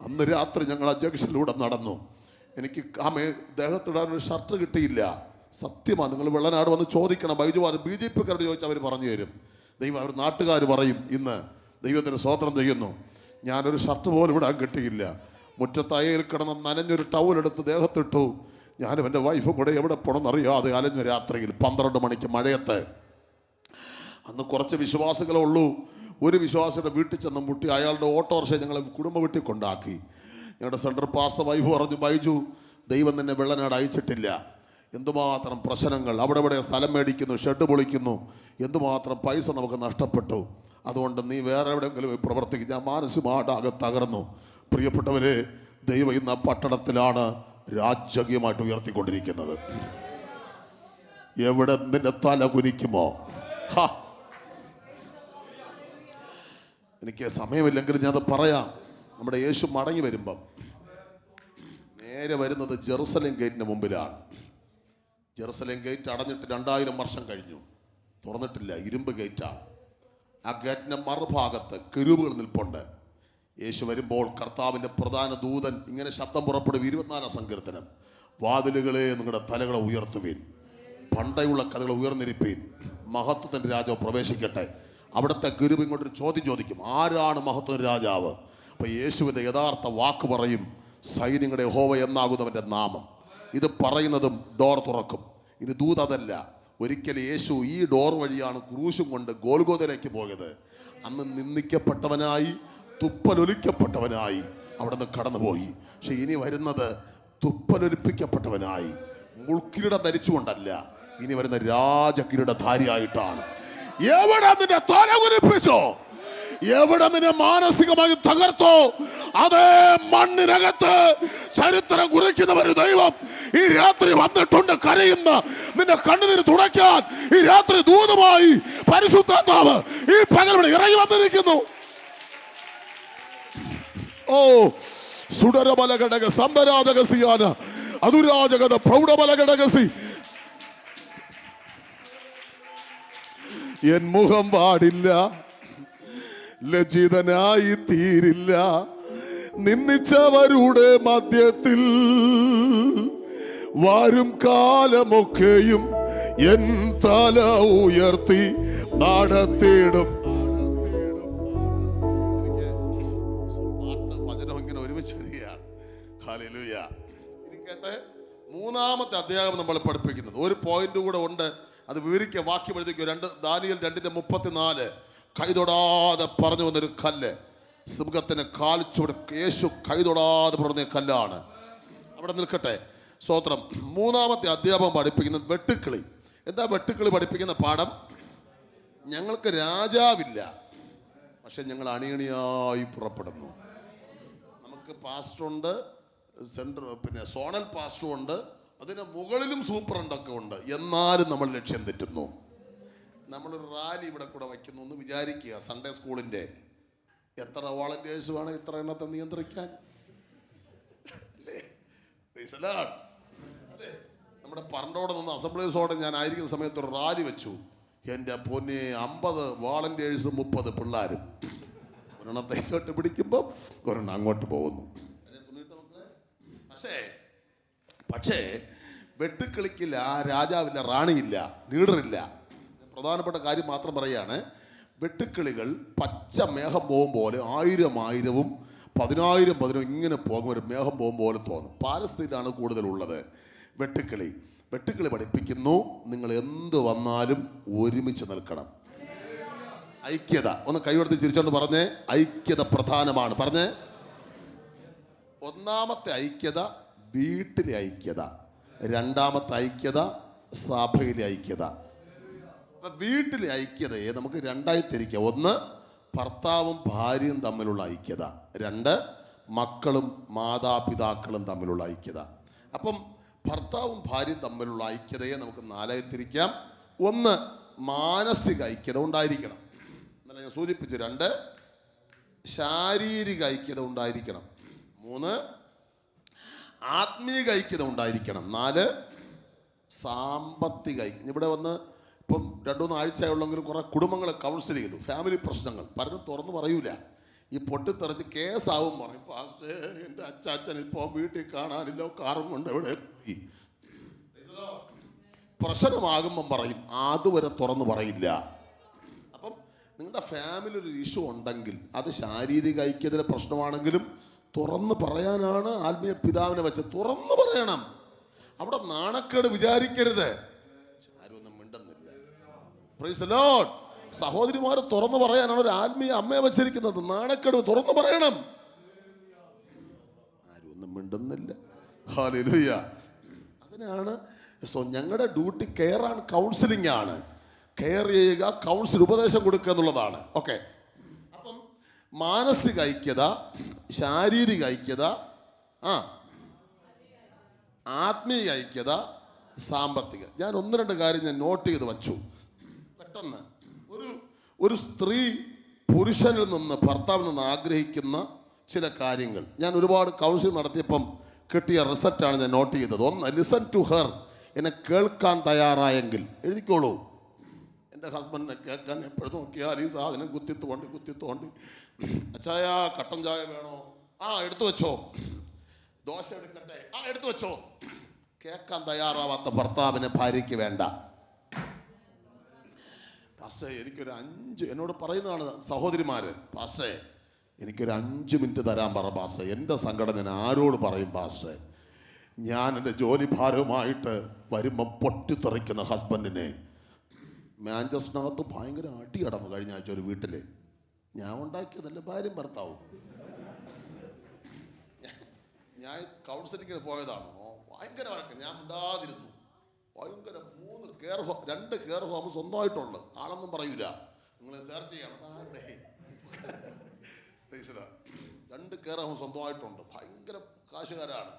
അന്ന് രാത്രി ഞങ്ങൾ ആ ജംഗ്ഷനിലൂടെ നടന്നു. എനിക്ക് ദേഹത്തിടാനൊരു ഷർട്ട് കിട്ടിയില്ല. സത്യമാണ്. നിങ്ങൾ വെള്ളനാട് വന്ന് ചോദിക്കണം. ബൈജുവാർ BJP-ക്കാരോട് ചോദിച്ചാൽ അവർ പറഞ്ഞു തരും. അവർ നാട്ടുകാർ പറയും ഇന്ന് ദൈവത്തിന് സ്തോത്രം ചെയ്യുന്നു. ഞാനൊരു ഷർട്ട് പോലും ഇടാൻ കിട്ടിയില്ല. മുറ്റത്തയ്യയിൽ കിടന്ന് നനഞ്ഞൊരു ടവലെടുത്ത് ദേഹത്തിട്ടു. ഞാനും എൻ്റെ വൈഫും കൂടെ എവിടെ പോകണമെന്നറിയാതെ അലഞ്ഞ രാത്രിയിൽ 12 മണിക്ക് മഴയത്ത്. അന്ന് കുറച്ച് വിശ്വാസികളേ ഉള്ളൂ. ഒരു വിശ്വാസിയുടെ വീട്ടിൽ ചെന്ന് മുട്ടി അയാളുടെ ഓട്ടോറിക്ഷ ഞങ്ങളെ കുടുംബ വീട്ടിൽ കൊണ്ടാക്കി. ഞങ്ങളുടെ സെൻട്രൽ പാസ് വൈഫ് പറഞ്ഞു, ബൈജു ദൈവം നിന്നെ വെള്ളനാട് അയച്ചിട്ടില്ല. എന്തുമാത്രം പ്രശ്നങ്ങൾ, അവിടെ ഇവിടെ സ്ഥലം മേടിക്കുന്നു, ഷെഡ് പൊളിക്കുന്നു, എന്തുമാത്രം പൈസ നമുക്ക് നഷ്ടപ്പെട്ടു. അതുകൊണ്ട് നീ വേറെ എവിടെയെങ്കിലും പ്രവർത്തിക്കും. ഞാൻ മാനസികമായിട്ട് ആകെ തകർന്നു. പ്രിയപ്പെട്ടവരെ, ദൈവം ഇന്ന് പട്ടണത്തിലാണ് രാജകീയമായിട്ട് ഉയർത്തിക്കൊണ്ടിരിക്കുന്നത്. എവിടെ നിന്റെ തല കുനിക്കുമോ? എനിക്ക് സമയമില്ലെങ്കിൽ ഞാനത് പറയാം. നമ്മുടെ യേശു മടങ്ങി വരുമ്പം നേരെ വരുന്നത് ജെറുസലേം ഗേറ്റിന് മുമ്പിലാണ്. ജെറുസലേം ഗേറ്റ് അടഞ്ഞിട്ട് 2000 വർഷം കഴിഞ്ഞു, തുറന്നിട്ടില്ല. ഇരുമ്പ് ഗേറ്റാണ്. ആ ഗേറ്റിൻ്റെ മറുഭാഗത്ത് കെരൂബുകൾ നിൽപ്പുണ്ട്. യേശു വരുമ്പോൾ കർത്താവിൻ്റെ പ്രധാന ദൂതൻ ഇങ്ങനെ ശബ്ദം പുറപ്പെടും. 24-ാം സങ്കീർത്തനം, വാതിലുകളെ നിങ്ങളുടെ തലകളെ ഉയർത്തുവീൻ, പണ്ടയുള്ള കഥകളെ ഉയർന്നിരിപ്പീൻ, മഹത്വത്തിൻ്റെ രാജാവ് പ്രവേശിക്കട്ടെ. അവിടുത്തെ ഗുരു ഇങ്ങോട്ടൊരു ചോദ്യം ചോദിക്കും, ആരാണ് മഹത്വ രാജാവ്? അപ്പോൾ യേശുവിൻ്റെ യഥാർത്ഥ വാക്ക് പറയും, സൈന്യങ്ങളുടെ യഹോവ എന്നാകുന്നവൻ്റെ നാമം. ഇത് പറയുന്നതും ഡോർ തുറക്കും. ഇനി ദൂത് അതല്ല. ഒരിക്കലും യേശു ഈ ഡോർ വഴിയാണ് ക്രൂശും കൊണ്ട് ഗോൽഗോഥയിലേക്ക് പോയത്. അന്ന് നിന്ദിക്കപ്പെട്ടവനായി, തുപ്പലൊലിക്കപ്പെട്ടവനായി അവിടെ നിന്ന് കടന്നുപോയി. പക്ഷെ ഇനി വരുന്നത് തുപ്പലൊലിപ്പിക്കപ്പെട്ടവനായി, മുൾക്കിരീടം ധരിച്ചുകൊണ്ടല്ല, ഇനി വരുന്ന രാജകിരീടധാരിയായിട്ടാണ്. എവിടെ നിന്നെ തല കുനിപ്പിച്ചോ, എവിടെ നിന്നെ മാനസികമായി തകർത്തോ, അതേ മണ്ണിനകത്ത് ചരിത്രം കുറിക്കുന്നവര് ദൈവം ഈ രാത്രി വന്നിട്ടുണ്ട്. കരയുന്ന നിന്റെ കണ്ണുനീര് തുടയ്ക്കാൻ ഈ രാത്രി ദൂതമായി പരിശുദ്ധാത്മാവ് ഈ പകൽ ഇറങ്ങി വന്നിരിക്കുന്നു. ഓ സുഡരബലഘടക സമ്പരാജകസിയാന അതുരാജകത പ്രൗഢബലഘടകസി. എൻ മുഖം പാടില്ല, ലജ്ജിതനായി തീരില്ല, നിന്ദിച്ചവരുടെ മധ്യത്തിൽ വരും കാലമൊക്കെയും എൻ തല ഉയർത്തി നടത്തിയിടും. വചനം ഇങ്ങനെ ഒരുമിച്ച് വരികയാണ്. ഹല്ലേലൂയ. ഇരിക്കട്ടെ. 3-ാമത്തെ അധ്യായം നമ്മൾ പഠിപ്പിക്കുന്നത് ഒരു പോയിന്റ് കൂടെ ഉണ്ട്. അത് വിവരിക്കുക. വാക്യം എഴുതിക്കുക. ദാനിയേൽ 2:34. കൈതൊടാതെ പറഞ്ഞു വന്നൊരു കല്ല്, സിംഹത്തിന് കാൽച്ചുവട് യേശു കൈതൊടാതെ പറഞ്ഞ കല്ലാണ്. അവിടെ നിൽക്കട്ടെ. സ്തോത്രം. 3-ാമത്തെ അധ്യാപകം പഠിപ്പിക്കുന്നത് വെട്ടുക്കിളി. എന്താ വെട്ടുക്കിളി പഠിപ്പിക്കുന്ന പാഠം? ഞങ്ങൾക്ക് രാജാവില്ല, പക്ഷെ ഞങ്ങൾ അണിയണിയായി പുറപ്പെടുന്നു. നമുക്ക് പാസ്റ്ററുണ്ട്, പിന്നെ സോണൽ പാസ്റ്ററുണ്ട്, അതിന് മുകളിലും സൂപ്രണ്ടൊക്കെ ഉണ്ട്. എന്നാലും നമ്മൾ ലക്ഷ്യം തെറ്റുന്നു. നമ്മളൊരു റാലി ഇവിടെ കൂടെ വയ്ക്കുന്നു എന്ന് വിചാരിക്കുക. സൺഡേ സ്കൂളിൻ്റെ എത്ര വോളണ്ടിയേഴ്സ് വേണം ഇത്ര എണ്ണത്തെ നിയന്ത്രിക്കാൻ? നമ്മുടെ പറണ്ടോടെ നിന്ന് അസംബ്ലീസോടെ ഞാൻ ആയിരിക്കുന്ന സമയത്ത് ഒരു റാലി വെച്ചു. എൻ്റെ പൊന്നെ, 50 വോളണ്ടിയേഴ്സും 30 പിള്ളേരും. ഒരെണ്ണത്തെ ഇങ്ങോട്ട് പിടിക്കുമ്പോൾ ഒരെണ്ണം അങ്ങോട്ട് പോകുന്നു. പക്ഷേ വെട്ടുക്കിളിക്കില്ല, രാജാവില്ല, റാണിയില്ല, ലീഡറില്ല. പ്രധാനപ്പെട്ട കാര്യം മാത്രം പറയുകയാണ്. വെട്ടുക്കിളികൾ പച്ച മേഘം പോകും പോലെ 1000-1000 10,000 ഇങ്ങനെ പോകും. ഒരു മേഘം പോകും പോലെ തോന്നും. പാലസ്തീനാണ് കൂടുതലുള്ളത് വെട്ടുക്കിളി. വെട്ടുക്കിളി പഠിപ്പിക്കുന്നു, നിങ്ങൾ എന്ത് വന്നാലും ഒരുമിച്ച് നിൽക്കണം. ഐക്യത. ഒന്ന് കൈയെടുത്ത് ചിരിച്ചോണ്ട് പറഞ്ഞേ, ഐക്യത പ്രധാനമാണ്. പറഞ്ഞേ, ഒന്നാമത്തെ ഐക്യത വീട്ടിലെ ഐക്യത, രണ്ടാമത്തെ ഐക്യത സഭയിലെ ഐക്യത. വീട്ടിലെ ഐക്യതയെ നമുക്ക് രണ്ടായി തിരിക്കാം. ഒന്ന്, ഭർത്താവും ഭാര്യയും തമ്മിലുള്ള ഐക്യത. രണ്ട്, മക്കളും മാതാപിതാക്കളും തമ്മിലുള്ള ഐക്യത. അപ്പം ഭർത്താവും ഭാര്യയും തമ്മിലുള്ള ഐക്യതയെ നമുക്ക് നാലായി തിരിക്കാം. ഒന്ന്, മാനസിക ഐക്യത ഉണ്ടായിരിക്കണം. എന്നല്ല ഞാൻ സൂചിപ്പിച്ചു. രണ്ട്, ശാരീരിക ഐക്യത ഉണ്ടായിരിക്കണം. മൂന്ന്, ആത്മീക ഐക്യത ഉണ്ടായിരിക്കണം. നാല്, സാമ്പത്തിക ഐക്യം. ഇവിടെ വന്ന് ഇപ്പം 2-3 ആഴ്ചയുള്ളെങ്കിലും കുറേ കുടുംബങ്ങൾ കൗൺസിൽ ചെയ്തു. ഫാമിലി പ്രശ്നങ്ങൾ പലരും തുറന്നു പറയൂല. ഈ പൊട്ടിത്തെറിച്ച് കേസാവും പറയും. പാസ്റ്റേ, എൻ്റെ അച്ചാച്ചൻ ഇപ്പോൾ വീട്ടിൽ കാണാനില്ല, കാറും കൊണ്ട് എവിടെ പോയി. പ്രശ്നമാകുമ്പം പറയും, അതുവരെ തുറന്നു പറയില്ല. അപ്പം നിങ്ങളുടെ ഫാമിലി ഒരു ഇഷ്യൂ ഉണ്ടെങ്കിൽ അത് ശാരീരിക ഐക്യത്തിലെ പ്രശ്നമാണെങ്കിലും തുറന്നു പറയാനാണ് ആത്മീയ പിതാവിനെ വെച്ച്. തുറന്നു പറയണം. അവിടെ നാണക്കേട് വിചാരിക്കരുത്. ആരും ഒന്നും മിണ്ടുന്നില്ല. Price the Lord. സഹോദരിമാർ തുറന്നു പറയാനാണ് ഒരു ആത്മീയ അമ്മയെ വെച്ചിരിക്കുന്നത്. നാണക്കേട് തുറന്നു പറയണം. ആരും ഒന്നും മിണ്ടുന്നില്ല. ഹല്ലേലൂയ. അതിനാണ് ഞങ്ങളുടെ ഡ്യൂട്ടി കെയർ ആൻഡ് കൗൺസിലിംഗ് ആണ്. കെയർ ചെയ്യുക, കൗൺസിൽ, ഉപദേശം കൊടുക്കുക എന്നുള്ളതാണ്. ഓക്കെ. അപ്പം മാനസിക ഐക്യത, ശാരീരിക ഐക്യത, ആത്മീയ ഐക്യത, സാമ്പത്തിക. ഞാൻ 1-2 കാര്യം ഞാൻ നോട്ട് ചെയ്ത് വച്ചു പെട്ടെന്ന്. ഒരു സ്ത്രീ പുരുഷനിൽ നിന്ന്, ഭർത്താവിൽ നിന്ന് ആഗ്രഹിക്കുന്ന ചില കാര്യങ്ങൾ ഞാൻ ഒരുപാട് കൗൺസിൽ നടത്തിയപ്പം കിട്ടിയ റിസൾട്ടാണ് ഞാൻ നോട്ട് ചെയ്തത്. ഒന്ന്, ലിസൺ ടു ഹെർ. എന്നെ കേൾക്കാൻ തയ്യാറായെങ്കിൽ എഴുതിക്കോളൂ. എൻ്റെ ഹസ്ബൻഡിനെ കേൾക്കാൻ എപ്പോഴും നോക്കിയാൽ ഈ സാധനം കുത്തിത്തോണ്ടി അച്ചായ കട്ടൻ ചായ വേണോ? എടുത്തു വെച്ചോ. ദോശ എടുക്കട്ടെ? എടുത്തു വെച്ചോ. കേൾക്കാൻ തയ്യാറാവാത്ത ഭർത്താവിനെ ഭാര്യയ്ക്ക് വേണ്ട. പാസ്റ്റേ, എനിക്കൊരു 5, എന്നോട് പറയുന്നതാണ് സഹോദരിമാര്, പാസ്റ്റേ എനിക്കൊരു 5 മിനിറ്റ് തരാൻ പറ പാസ്റ്റേ. എൻ്റെ സങ്കടം ഞാൻ ആരോട് പറയും പാസ്റ്റേ? ഞാൻ എൻ്റെ ജോലി ഭാരവുമായിട്ട് വരുമ്പം പൊട്ടിത്തെറിക്കുന്ന ഹസ്ബൻഡിനെ. മാഞ്ചസ്റ്ററിനകത്ത് ഭയങ്കര അടി കടന്നു കഴിഞ്ഞ ആഴ്ച ഒരു വീട്ടിൽ. ഞാൻ ഉണ്ടാക്കിയതല്ല, ഭാര്യയും ഭർത്താവും. ഞാൻ കൗൺസിലിങ്ങിന് പോയതാണ്. ഭയങ്കര വഴക്ക്. ഞാൻ ഉണ്ടാതിരുന്നു. ഭയങ്കര 2 കെയർ ഹോം സ്വന്തമായിട്ടുണ്ട്. ആളൊന്നും പറയൂല. നിങ്ങൾ സെർച്ച് ചെയ്യണം. ആരുടെ 2 കെയർ ഹോം സ്വന്തമായിട്ടുണ്ട്. ഭയങ്കര കാശുകാരാണ്.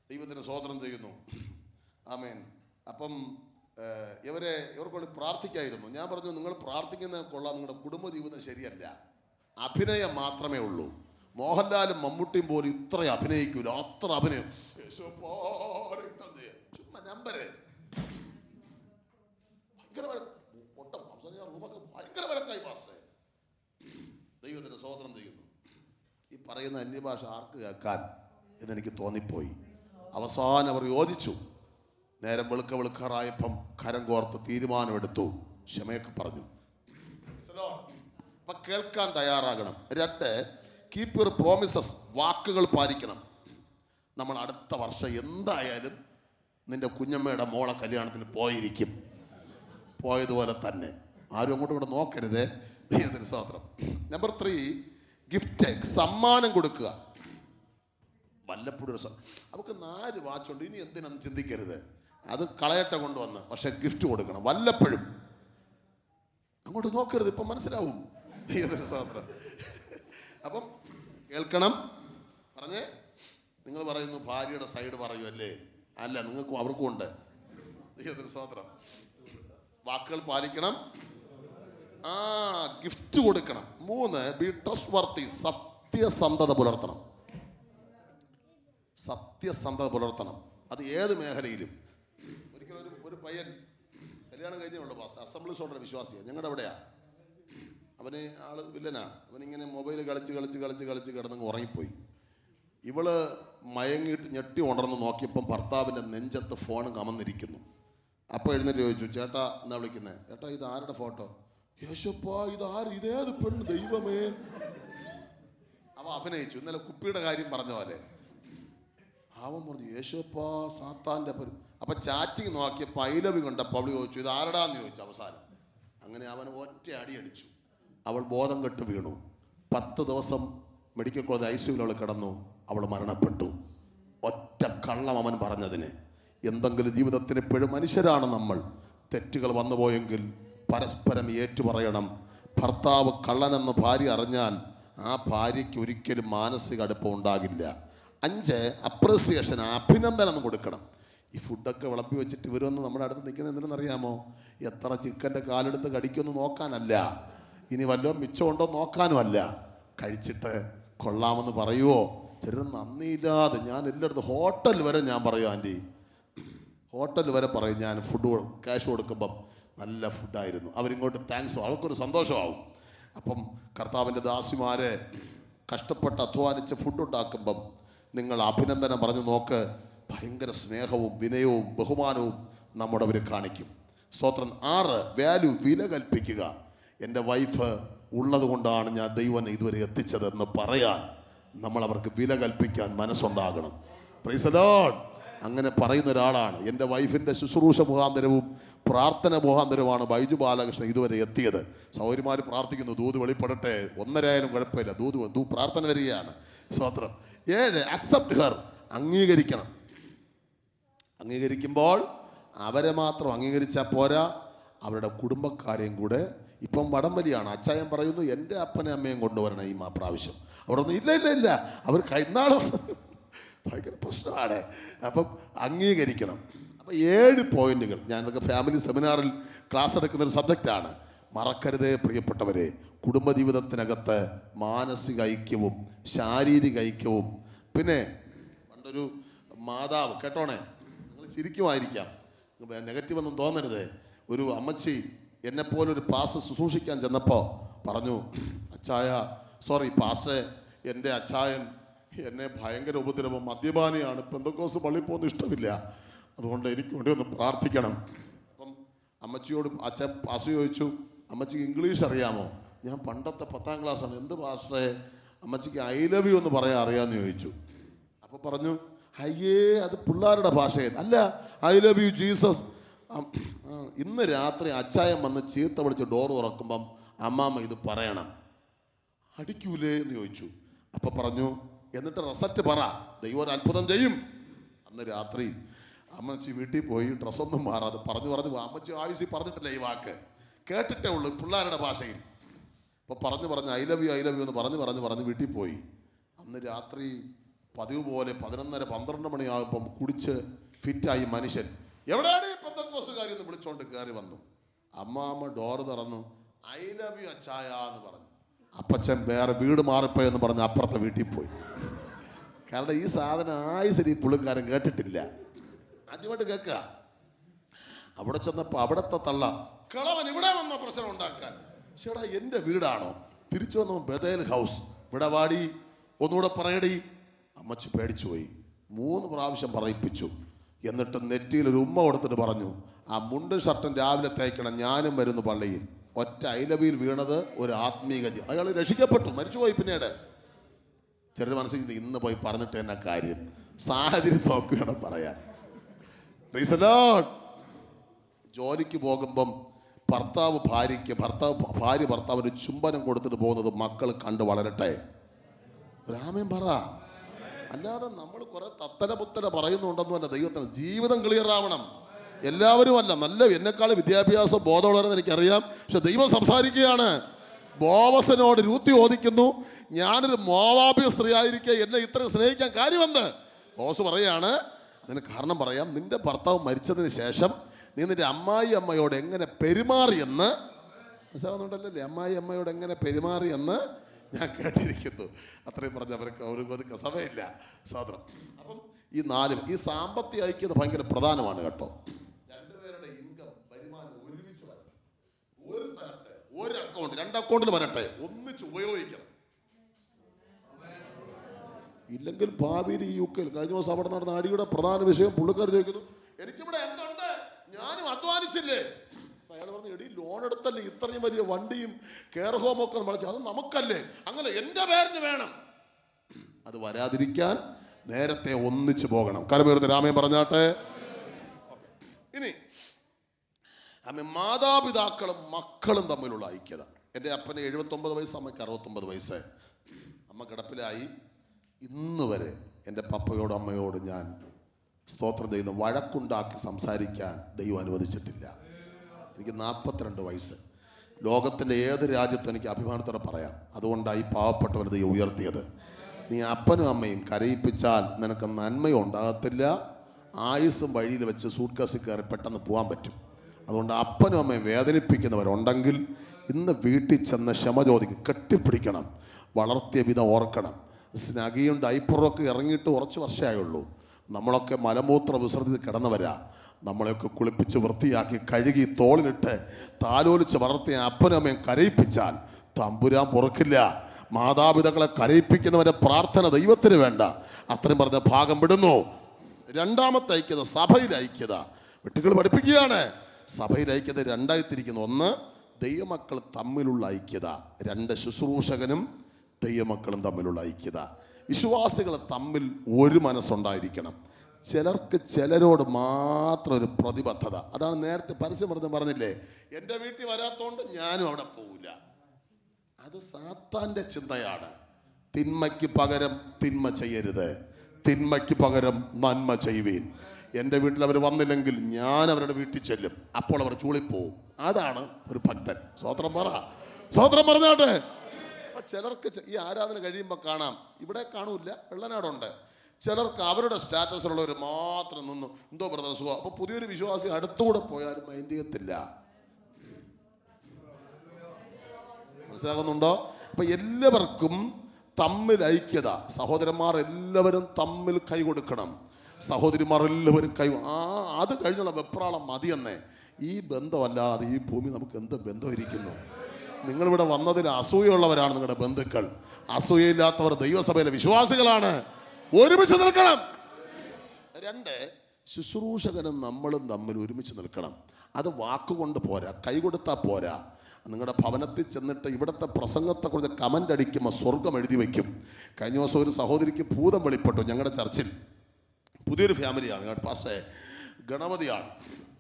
ദൈവത്തിന് സ്തോത്രം ചെയ്യുന്നു. ആമേൻ. അപ്പം ഇവർക്കൊണ്ട് പ്രാർത്ഥിക്കായിരുന്നു. ഞാൻ പറഞ്ഞു, നിങ്ങൾ പ്രാർത്ഥിക്കുന്നത് കൊള്ളാം, നിങ്ങളുടെ കുടുംബജീവിതം ശരിയല്ല. അഭിനയം മാത്രമേ ഉള്ളൂ. മോഹൻലാലും മമ്മൂട്ടിയും പോലും ഇത്ര അഭിനയിക്കൂല. അത്ര അഭിനയം. ചുമ്മാ നമ്പര്. ഭയങ്കര ഒട്ടം റൂമൊക്കെ ഭയങ്കര വഴക്കായി പാസ്റ്റേ. ദൈവത്തിന് സ്തോത്രം ചെയ്യുന്നു. ഈ പറയുന്ന അന്യഭാഷ ആർക്ക് കേൾക്കാൻ എന്നെനിക്ക് തോന്നിപ്പോയി. അവസാനം അവർ യോജിച്ചു. നേരം വെളുക്കാറായപ്പം കരം കോർത്ത് തീരുമാനമെടുത്തു. ക്ഷമയൊക്കെ പറഞ്ഞു. അപ്പം കേൾക്കാൻ തയ്യാറാകണം. 2, കീപ്പ് യുവർ പ്രോമിസസ്. വാക്കുകൾ പാലിക്കണം. നമ്മൾ അടുത്ത വർഷം എന്തായാലും നിന്റെ കുഞ്ഞമ്മയുടെ മോളെ കല്യാണത്തിന് പോയിരിക്കും. പോയതുപോലെ തന്നെ. ആരും അങ്ങോട്ടും ഇവിടെ നോക്കരുതേ. ദൈവത്തിന് സ്തോത്രം. Number 3, gift. സമ്മാനം കൊടുക്കുക. വല്ലപ്പോഴും നമുക്ക് 4 വാച്ചുണ്ട്, ഇനി എന്തിനാന്ന് ചിന്തിക്കരുത്. അത് കളയട്ടെ കൊണ്ടുവന്ന്. പക്ഷെ ഗിഫ്റ്റ് കൊടുക്കണം വല്ലപ്പോഴും. അങ്ങോട്ട് നോക്കരുത്. ഇപ്പം മനസ്സിലാവും. ദൈവത്തിന് സ്തോത്രം. അപ്പം കേൾക്കണം. പറഞ്ഞേ. നിങ്ങൾ പറയുന്നു ഭാര്യയുടെ സൈഡ് പറയുമല്ലേ? അല്ല, നിങ്ങൾക്കും അവർക്കും ഉണ്ട്. ദൈവത്തിന് സ്തോത്രം. വാക്കുകൾ പാലിക്കണം. ഗിഫ്റ്റ് കൊടുക്കണം. 3, ബി ട്രസ്റ്റ് വർത്തി. സത്യസന്ധത പുലർത്തണം. സത്യസന്ധത പുലർത്തണം. അത് ഏത് മേഖലയിലും. ഒരിക്കലും ഒരു പയ്യൻ കല്യാണം കഴിഞ്ഞുള്ളൂ പാസ്. അസംബ്ലീസ് ഓർഡർ വിശ്വാസിയാണ്. ഞങ്ങളുടെ അവിടെയാ. അവന് ആള് വില്ലനാ. അവനിങ്ങനെ മൊബൈൽ കളിച്ച് കിടന്നങ്ങ് ഉറങ്ങിപ്പോയി. ഇവള് മയങ്ങിയിട്ട് ഞെട്ടി ഉണർന്ന് നോക്കിയപ്പം ഭർത്താവിൻ്റെ നെഞ്ചത്ത് ഫോൺ കമന്നിരിക്കുന്നു. അപ്പോൾ എഴുന്നേറ്റ് ചോദിച്ചു, ചേട്ടാ എന്നാ വിളിക്കുന്നത്? ചേട്ടാ ഇത് ആരുടെ ഫോട്ടോ? യേശുപ്പാ, ഇതേത് പെണ്ണ് ദൈവമേ. അവ അഭിനയിച്ചു. ഇന്നലെ കുപ്പിയുടെ കാര്യം പറഞ്ഞ പോലെ. അവൻ പറഞ്ഞു, യേശുപ്പാ സാത്താൻ്റെ പേര്. അപ്പം ചാറ്റിങ് നോക്കിയപ്പോൾ ഐലവി കണ്ടപ്പോൾ അവള് ചോദിച്ചു, ഇത് ആരടാന്ന് ചോദിച്ചു. അവസാനം അങ്ങനെ അവൻ ഒറ്റ അടി അടിച്ചു. അവൾ ബോധം കെട്ട് വീണു. 10 ദിവസം മെഡിക്കൽ കോളേജ് ICUവിൽ അവൾ കിടന്നു. അവൾ മരണപ്പെട്ടു. ഒറ്റ കള്ളം അവൻ പറഞ്ഞതിന്. എന്തെങ്കിലും ജീവിതത്തിന് ഇപ്പോഴും മനുഷ്യരാണ് നമ്മൾ. തെറ്റുകൾ വന്നുപോയെങ്കിൽ പരസ്പരം ഏറ്റുപറയണം. ഭർത്താവ് കള്ളനെന്ന് ഭാര്യ അറിഞ്ഞാൽ ആ ഭാര്യയ്ക്ക് ഒരിക്കലും മാനസിക അടുപ്പം ഉണ്ടാകില്ല. 5, അപ്രിസിയേഷൻ, അഭിനന്ദനം കൊടുക്കണം. ഈ ഫുഡൊക്കെ വിളമ്പി വെച്ചിട്ട് ഇവരൊന്ന് നമ്മുടെ അടുത്ത് നിൽക്കുന്നത് എന്തിനെന്നറിയാമോ? എത്ര ചിക്കൻ്റെ കാലെടുത്ത് കടിക്കുമെന്ന് നോക്കാനല്ല, ഇനി വല്ലതും മിച്ചമുണ്ടോ നോക്കാനുമല്ല. കഴിച്ചിട്ട് കൊള്ളാമെന്ന് പറയുമോ? ചെറിയ നന്ദിയില്ലാതെ ഞാൻ എല്ലായിടത്തും ഹോട്ടൽ വരെ ഞാൻ പറയും, ആൻറ്റി ഹോട്ടൽ വരെ പറയും, ഞാൻ ഫുഡ് ക്യാഷ് കൊടുക്കുമ്പം നല്ല ഫുഡായിരുന്നു, അവരിങ്ങോട്ട് താങ്ക്സ്, അവർക്കൊരു സന്തോഷമാവും. അപ്പം കർത്താവിൻ്റെ ദാസിമാരെ കഷ്ടപ്പെട്ട് അധ്വാനിച്ച് ഫുഡ് ഉണ്ടാക്കുമ്പം നിങ്ങൾ അഭിനന്ദനം പറഞ്ഞു നോക്ക്. ഭയങ്കര സ്നേഹവും വിനയവും ബഹുമാനവും നമ്മുടെ അവർ കാണിക്കും. സ്തോത്രം. 6, വാല്യൂ, വില കൽപ്പിക്കുക. എൻ്റെ വൈഫ് ഉള്ളത് കൊണ്ടാണ് ഞാൻ ദൈവനെ ഇതുവരെ എത്തിച്ചതെന്ന് പറയാൻ നമ്മൾ അവർക്ക് വില കൽപ്പിക്കാൻ മനസ്സുണ്ടാകണം. Price the Lord. അങ്ങനെ പറയുന്ന ഒരാളാണ്. എൻ്റെ വൈഫിൻ്റെ ശുശ്രൂഷ മുഖാന്തരവും പ്രാർത്ഥന മുഖാന്തരവുമാണ് ബൈജു ബാലകൃഷ്ണൻ ഇതുവരെ എത്തിയത്. സഹോദരിമാർ പ്രാർത്ഥിക്കുന്നു, ദൂത് വെളിപ്പെടട്ടെ. 1.5 ആയാലും കുഴപ്പമില്ല, ദൂത് പ്രാർത്ഥന വരികയാണ്. സ്തോത്രം. 7, അക്സെപ്റ്റ് ഹെർ, അംഗീകരിക്കണം. അംഗീകരിക്കുമ്പോൾ അവരെ മാത്രം അംഗീകരിച്ചാൽ പോരാ, അവരുടെ കുടുംബക്കാരെയും കൂടെ. ഇപ്പം വടംവലിയാണ്. അച്ചായൻ പറയുന്നു, എൻ്റെ അപ്പനെ അമ്മയും കൊണ്ടുവരണം ഈ പ്രാവശ്യം. അവർ പറഞ്ഞു, ഇല്ല അവർ കഴിഞ്ഞാളും ഭയങ്കര പ്രശ്നമാണ്. അപ്പം അംഗീകരിക്കണം. അപ്പം 7 പോയിന്റുകൾ. ഞാനതൊക്കെ ഫാമിലി സെമിനാറിൽ ക്ലാസ് എടുക്കുന്നൊരു സബ്ജക്റ്റാണ്. മറക്കരുതേ പ്രിയപ്പെട്ടവരെ, കുടുംബജീവിതത്തിനകത്ത് മാനസിക ഐക്യവും ശാരീരിക ഐക്യവും. പിന്നെ പണ്ടൊരു മാതാവ്, കേട്ടോണേ, നിങ്ങൾ ചിരിക്കുമായിരിക്കാം, നെഗറ്റീവ് ഒന്നും തോന്നരുത്. ഒരു അമ്മച്ചി എന്നെപ്പോലൊരു പാസ് ശുശ്രൂഷിക്കാൻ ചെന്നപ്പോൾ പറഞ്ഞു, പാസ്റ്ററെ, എൻ്റെ അച്ചായൻ എന്നെ ഭയങ്കര ഉപദ്രവം, മദ്യപാനിയാണ്, പെന്തക്കോസ് പള്ളിയിൽ പോകുന്ന ഇഷ്ടമില്ല, അതുകൊണ്ട് എനിക്ക് വേണ്ടി ഒന്ന് പ്രാർത്ഥിക്കണം. അപ്പം അമ്മച്ചിയോട് പാസ്റ്റർ ചോദിച്ചു, അമ്മച്ചിക്ക് ഇംഗ്ലീഷ് അറിയാമോ? ഞാൻ പണ്ടത്തെ 10ാം ക്ലാസ്സാണ്. എന്ത് പാസ്റ്ററെ? അമ്മച്ചിക്ക് ഐ ലവ് യു എന്ന് പറയാൻ അറിയാമെന്ന് ചോദിച്ചു. അപ്പോൾ പറഞ്ഞു, അയ്യേ അത് പിള്ളേരുടെ ഭാഷയിൽ അല്ല, ഐ ലവ് യു ജീസസ്. ഇന്ന് രാത്രി അച്ചായൻ വന്ന് ചീത്ത വിളിച്ച് ഡോർ തുറക്കുമ്പം അമ്മാമ്മ ഇത് പറയണം, അടിക്കൂലേ എന്ന് ചോദിച്ചു. അപ്പം പറഞ്ഞു, എന്നിട്ട് റിസൾട്ട് പറ, ദൈവം ഒരു അത്ഭുതം ചെയ്യും. അന്ന് രാത്രി അമ്മച്ചി വീട്ടിൽ പോയി ഡ്രസ്സൊന്നും മാറാതെ പറഞ്ഞു അമ്മച്ചി ആയുസി പറഞ്ഞിട്ടില്ല ഈ വാക്ക്, കേട്ടിട്ടേ ഉള്ളൂ പിള്ളേരുടെ ഭാഷയിൽ. അപ്പോൾ പറഞ്ഞു ഐ ലവ് യു എന്ന് പറഞ്ഞ് വീട്ടിൽ പോയി. അന്ന് രാത്രി പതിവ് പോലെ 11:30-12 മണിയാകുമ്പം കുടിച്ച് ഫിറ്റായി മനുഷ്യൻ. എവിടെയാണ് ഈ പെന്തക്കോസുകാരി എന്ന് വിളിച്ചോണ്ട് കയറി വന്നു. അമ്മാമ്മ ഡോറ് തുറന്നു, ഐ ലവ് യു അച്ചായ എന്ന് പറഞ്ഞു. അപ്പച്ചൻ വേറെ വീട് മാറിപ്പോയെന്ന് പറഞ്ഞ് അപ്പുറത്തെ വീട്ടിൽ പോയി. കാരണം ഈ സാധനം ആയുസരി പുള്ളിക്കാരൻ കേട്ടിട്ടില്ല, ആദ്യമായിട്ട് കേൾക്കുക. അവിടെ ചെന്നപ്പോൾ അവിടത്തെ തള്ള, കിളവൻ ഇവിടെ വന്നോ പ്രശ്നം ഉണ്ടാക്കാൻ. ചേടാ എൻ്റെ വീടാണോ? തിരിച്ചു വന്നപ്പോൾ ബദേൽ ഹൗസ്, ഇവിടെ വാടി, ഒന്നുകൂടെ പറയടി. അമ്മച്ചി പേടിച്ചു പോയി. 3 പ്രാവശ്യം പറയിപ്പിച്ചു. എന്നിട്ട് നെറ്റിയിൽ ഒരു ഉമ്മ കൊടുത്തിട്ട് പറഞ്ഞു, ആ മുണ്ടും ഷർട്ടും രാവിലെ തേക്കണം, ഞാനും വരുന്നു പള്ളിയിൽ. ഒറ്റ ഐലവിയിൽ വീണത് ഒരു ആത്മീക അയാൾ രക്ഷിക്കപ്പെട്ടു, മരിച്ചുപോയി. പിന്നീട് ചിലർ മനസ്സിൽ ഇന്ന് പോയി പറഞ്ഞിട്ട് തന്നെ കാര്യം, സാഹചര്യം നോക്കി വേണം പറയാൻ. Price the Lord. ജോലിക്ക് പോകുമ്പം ഭാര്യ ഭർത്താവിന് ചുംബനം കൊടുത്തിട്ട് പോകുന്നത് മക്കൾ കണ്ട് വളരട്ടെ. രാമൻ പറ. അല്ലാതെ നമ്മൾ കുറെ തത്തല പുത്തല പറയുന്നുണ്ടെന്ന് തന്നെ ദൈവത്തിന് ജീവിതം ക്ലിയർ ആവണം. എല്ലാവരും അല്ല, നല്ല എന്നെക്കാൾ വിദ്യാഭ്യാസം ബോധമുള്ളവരെന്ന് എനിക്കറിയാം. പക്ഷെ ദൈവം സംസാരിക്കുകയാണ്. ബോവസിനോട് രൂത്തി ഓദിക്കുന്നു, ഞാനൊരു മോവാബിയ സ്ത്രീ ആയിരിക്കെ എന്നെ ഇത്ര സ്നേഹിക്കാൻ കാര്യമെന്ത്? ബോസ് പറയാണ്, അതിന് കാരണം പറയാം. നിന്റെ ഭർത്താവ് മരിച്ചതിന് ശേഷം നീ നിന്റെ അമ്മായിയമ്മയോട് എങ്ങനെ പെരുമാറിയെന്ന് മനസ്സിലാവുന്നുണ്ടല്ലേ? അമ്മായിയമ്മയോട് എങ്ങനെ പെരുമാറിയെന്ന് ഞാൻ കേട്ടിരിക്കുന്നു. അത്രയും പറഞ്ഞ അവർക്ക് ഒരു സമയമില്ല സ്വാതന്ത്ര്യം. അപ്പം ഈ 4 ഈ സാമ്പത്തിക ഐക്യത ഭയങ്കര പ്രധാനമാണ് കേട്ടോ. 2 പേരുടെ ഇൻകം, വരുമാനം ഒരുമിച്ച് വരട്ടെ. ഒരു സ്ഥലത്ത് ഒരു അക്കൗണ്ട്, 2 അക്കൗണ്ടിൽ വരട്ടെ, ഒന്നിച്ച് ഉപയോഗിക്കണം. ഇല്ലെങ്കിൽ ഭാവിയിൽ ഈ UK കഴിഞ്ഞ ദിവസം അവിടെ നടന്ന അടിയുടെ പ്രധാന വിഷയം പുള്ളിക്കാർ ചോദിക്കുന്നു, എനിക്കിവിടെ എന്തുണ്ട്, ഞാനും അധ്വാനിച്ചില്ലേ? അയാൾ പറഞ്ഞു, എടി ലോൺ എടുത്തല്ലേ ഇത്രയും വലിയ വണ്ടിയും കെയർ ഹോമൊക്കെ വിളിച്ചു, അത് നമുക്കല്ലേ, അങ്ങനെ എൻ്റെ പേരിന് വേണം. അത് വരാതിരിക്കാൻ നേരത്തെ ഒന്നിച്ചു പോകണം. കരമേറുന്ന രാമൻ പറഞ്ഞാട്ടെ. ഇനി മാതാപിതാക്കളും മക്കളും തമ്മിലുള്ള ഐക്യത. എൻ്റെ അപ്പന് 79 വയസ്സ്, അമ്മയ്ക്ക് 69 വയസ്സ്. അമ്മ കിടപ്പിലായി. ഇന്ന് വരെ എൻ്റെ പപ്പയോടും അമ്മയോടും ഞാൻ സ്തോത്രം ചെയ്യുന്നു, വഴക്കുണ്ടാക്കി സംസാരിക്കാൻ ദൈവം അനുവദിച്ചിട്ടില്ല. എനിക്ക് 42 വയസ്സ്. ലോകത്തിൻ്റെ ഏത് രാജ്യത്തും എനിക്ക് അഭിമാനത്തോടെ പറയാം. അതുകൊണ്ടാണ് ഈ പാവപ്പെട്ടവരെ ദൈവം ഉയർത്തിയത്. നീ അപ്പനും അമ്മയും കരയിപ്പിച്ചാൽ നിനക്ക് നന്മയും ഉണ്ടാകത്തില്ല, ആയുസ്സും വഴിയിൽ വെച്ച് സൂട്ട്കേസിൽ കയറി പെട്ടെന്ന് പോകാൻ പറ്റും. അതുകൊണ്ട് അപ്പനും അമ്മയും വേദനിപ്പിക്കുന്നവരുണ്ടെങ്കിൽ ഇന്ന് വീട്ടിൽ ചെന്ന് ക്ഷമ ചോദിക്കും, കെട്ടിപ്പിടിക്കണം, വളർത്തിയ വിധം ഓർക്കണം. സ്നഗിയും ഡൈപ്പറൊക്കെ ഇറങ്ങിയിട്ട് കുറച്ച് വർഷമായുള്ളൂ. നമ്മളൊക്കെ മലമൂത്ര വിസർജിച്ച് കിടന്നവരാ. നമ്മളെയൊക്കെ കുളിപ്പിച്ച് വൃത്തിയാക്കി കഴുകി തോളിലിട്ട് താലോലിച്ച് വളർത്തിയ അപ്പനും അമ്മയും കരയിപ്പിച്ചാൽ തമ്പുരാൻ പൊറുക്കില്ല. മാതാപിതാക്കളെ കരയിപ്പിക്കുന്നവരെ പ്രാർത്ഥന ദൈവത്തിന് വേണ്ട. അത്രയും പറഞ്ഞ ഭാഗം വിടുന്നു. രണ്ടാമത്തെ ഐക്യത, സഭയിൽ ഐക്യത. കുട്ടികൾ പഠിപ്പിക്കുകയാണ്, സഭയിൽ ഐക്യത രണ്ടായിത്തിരിക്കുന്നു. ഒന്ന്, ദൈവമക്കൾ തമ്മിലുള്ള ഐക്യത. രണ്ട്, ശുശ്രൂഷകനും ദൈവമക്കളും തമ്മിലുള്ള ഐക്യത. വിശ്വാസികൾ തമ്മിൽ ഒരു മനസ്സുണ്ടായിരിക്കണം. ചിലർക്ക് ചിലരോട് മാത്രം ഒരു പ്രതിബദ്ധത. അതാണ് നേരത്തെ പരസ്യം പറഞ്ഞില്ലേ, എൻ്റെ വീട്ടിൽ വരാത്തോണ്ട് ഞാനും അവിടെ പോവില്ല. അത് സാത്താൻ്റെ ചിന്തയാണ്. തിന്മയ്ക്ക് പകരം തിന്മ ചെയ്യരുത്, തിന്മയ്ക്ക് പകരം നന്മ ചെയ്യുവീൻ. എൻ്റെ വീട്ടിൽ അവർ വന്നില്ലെങ്കിൽ ഞാൻ അവരുടെ വീട്ടിൽ ചെല്ലും, അപ്പോൾ അവർ ചൂളിപ്പോവും. അതാണ് ഒരു ഭക്തൻ. സ്വോത്രം പറ, സ്വോത്രം പറഞ്ഞാട്ടെ. ചിലർക്ക് ഈ ആരാധന കഴിയുമ്പോൾ കാണാം, ഇവിടെ കാണൂല, വെള്ളനാടുണ്ട്. ചിലർക്ക് അവരുടെ സ്റ്റാറ്റസിലുള്ളവർ മാത്രം നിന്നു, എന്തോ ബ്രദർ സുഖം. അപ്പോൾ പുതിയൊരു വിശ്വാസി അടുത്തുകൂടെ പോയാലും മൈൻഡ് ചെയ്യത്തില്ല. മനസ്സിലാകുന്നുണ്ടോ? അപ്പൊ എല്ലാവർക്കും തമ്മിൽ ഐക്യത. സഹോദരന്മാർ എല്ലാവരും തമ്മിൽ കൈ കൊടുക്കണം, സഹോദരിമാർ എല്ലാവരും കൈ. അത് കഴിഞ്ഞുള്ള വെപ്രാളം മതിയെന്നേ. ഈ ബന്ധമല്ലാതെ ഈ ഭൂമി നമുക്ക് എന്ത് ബന്ധം ഇരിക്കുന്നു? നിങ്ങളിവിടെ വന്നതിൽ അസൂയുള്ളവരാണ് നിങ്ങളുടെ ബന്ധുക്കൾ. അസൂയയില്ലാത്തവർ ദൈവസഭയിലെ വിശ്വാസികളാണ്. ഒരുമിച്ച് നിൽക്കണം. രണ്ട്, ശുശ്രൂഷകനും നമ്മളും തമ്മിൽ ഒരുമിച്ച് നിൽക്കണം. അത് വാക്കുകൊണ്ട് പോരാ, കൈ കൊടുത്താൽ പോരാ. നിങ്ങളുടെ ഭവനത്തിൽ ചെന്നിട്ട് ഇവിടുത്തെ പ്രസംഗത്തെക്കുറിച്ച് കമൻ്റ് അടിക്കുമ്പോൾ സ്വർഗം എഴുതി വയ്ക്കും. കഴിഞ്ഞ ദിവസം ഒരു സഹോദരിക്ക് ഭൂതം വെളിപ്പെട്ടു. ഞങ്ങളുടെ ചർച്ചിൽ പുതിയൊരു ഫാമിലിയാണ്, പാസ്റ്റേ ഗണപതിയാണ്.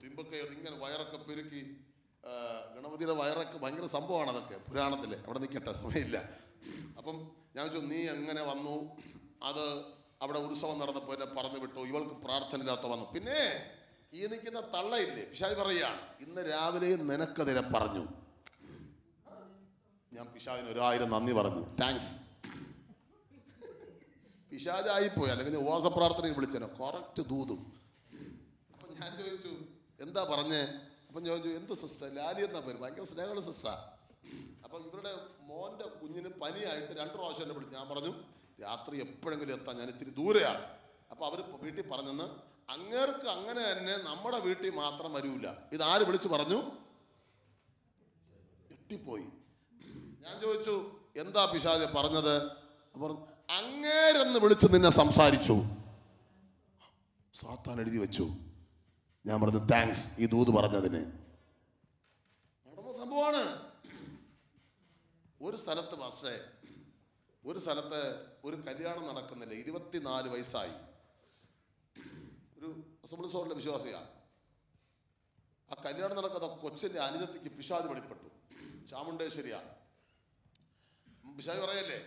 തിമ്പൊക്കെ ഇങ്ങനെ വയറൊക്കെ പെരുക്കി, ഗണപതിയുടെ വയറൊക്കെ ഭയങ്കര സംഭവമാണ്. അതൊക്കെ പുരാണത്തിൽ, അവിടെ നിൽക്കട്ടെ, സമയമില്ല. അപ്പം ഞാൻ ചോദിച്ചു, നീ എങ്ങനെ വന്നു? അത് അവിടെ ഉത്സവം നടന്നപ്പോൾ എന്നെ പറഞ്ഞു വിട്ടു, ഇവൾക്ക് പ്രാർത്ഥന ഇല്ലാത്ത വന്നു. പിന്നെ ഈ നിൽക്കുന്ന തള്ളയില്ലേ, പിശാച് പറയുകയാണ്, ഇന്ന് രാവിലെ നിനക്കെതിരെ പറഞ്ഞു. ഞാൻ പിശാചിന് 1000 നന്ദി പറഞ്ഞു, താങ്ക്സ്. പിശാചായിപ്പോയി, അല്ലെങ്കിൽ ഉപവാസ പ്രാർത്ഥനയ്ക്ക് വിളിച്ചനോ കറക്റ്റ് ദൂതും. അപ്പം ഞാൻ ചോദിച്ചു, എന്താ പറഞ്ഞേ? അപ്പം ചോദിച്ചു, എന്ത് സിസ്റ്റർ? ലാലി എന്നാ പേര്, ഭയങ്കര സ്നേഹമുള്ള സിസ്റ്ററാ. അപ്പം ഇവരുടെ മോൻ്റെ കുഞ്ഞിന് പനിയായിട്ട് 2 പ്രാവശ്യം എന്നെ വിളിച്ചു. ഞാൻ പറഞ്ഞു, രാത്രി എപ്പോഴെങ്കിലും എത്താൻ, ഞാൻ ഇത്തിരി ദൂരെയാണ്. അപ്പോൾ അവർ വീട്ടിൽ പറഞ്ഞെന്ന്, അങ്ങേർക്ക് അങ്ങനെ തന്നെ നമ്മുടെ വീട്ടിൽ മാത്രം വരൂല. ഇതാര് വിളിച്ചു പറഞ്ഞു? എട്ടിപ്പോയി. ഞാൻ ചോദിച്ചു, എന്താ പിശാച് പറഞ്ഞത്? അപ്പോൾ അങ്ങേരെന്ന് വിളിച്ച് നിന്നെ സംസാരിച്ചു. സാത്താൻ എഴുതി വെച്ചു. ഞാൻ പറഞ്ഞു, താങ്ക്സ് ഈ ദൂത് പറഞ്ഞതിന്. നടന്ന സംഭവമാണ്. ഒരു സ്ഥലത്ത് പാസ്റ്റേ, ഒരു സ്ഥലത്ത് ഒരു കല്യാണം നടക്കുന്നില്ല. 24 വയസ്സായി. ഒരു അസംബ്ലി സോറിലെ വിശ്വാസിയാണ്. ആ കല്യാണം നടക്കുന്ന കൊച്ചിൻ്റെ അനുജത്തിക്ക് പിശാച് വെളിപ്പെട്ടു. ചാമുണ്ടേശ്വരിയാണ്. പിശാച് പറയല്ലേ,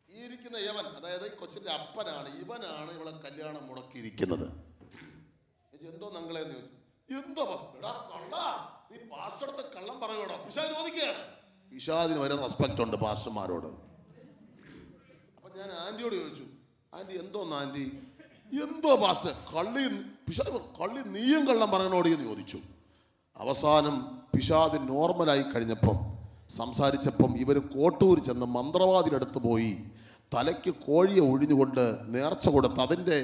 ഈ ഇരിക്കുന്ന യവൻ, അതായത് ഈ കൊച്ചിൻ്റെ അപ്പനാണ്, ഇവനാണ് ഇവളെ കല്യാണം മുടക്കിയിരിക്കുന്നത്. എന്തോ നങ്ങളെന്ന് ചോദിച്ചു. എന്തോ പാസ്റ്റർ, കള്ള, നീ പാസ്റ്ററുടെ കള്ളം പറയൂടോ? പിശാച് ചോദിക്കുകയാണ്. പിശാചിന് വരെ റെസ്പെക്റ്റ് ഉണ്ട് പാസ്റ്റർമാരോട്. അപ്പം ഞാൻ ആൻറ്റിയോട് ചോദിച്ചു, ആൻറ്റി എന്തോന്ന് ആൻറ്റി? എന്തോ പാസ്റ്റർ കള്ളി? പിശാച് കള്ളി നീയും കള്ളം പറയണോടി എന്ന് ചോദിച്ചു. അവസാനം പിശാച് നോർമലായി കഴിഞ്ഞപ്പം, സംസാരിച്ചപ്പം ഇവർ കോട്ടൂർ ചെന്ന് മന്ത്രവാദിയുടെ അടുത്ത് പോയി തലയ്ക്ക് കോഴിയെ ഒഴിഞ്ഞുകൊണ്ട് നേർച്ച കൊടുത്ത് അതിൻ്റെ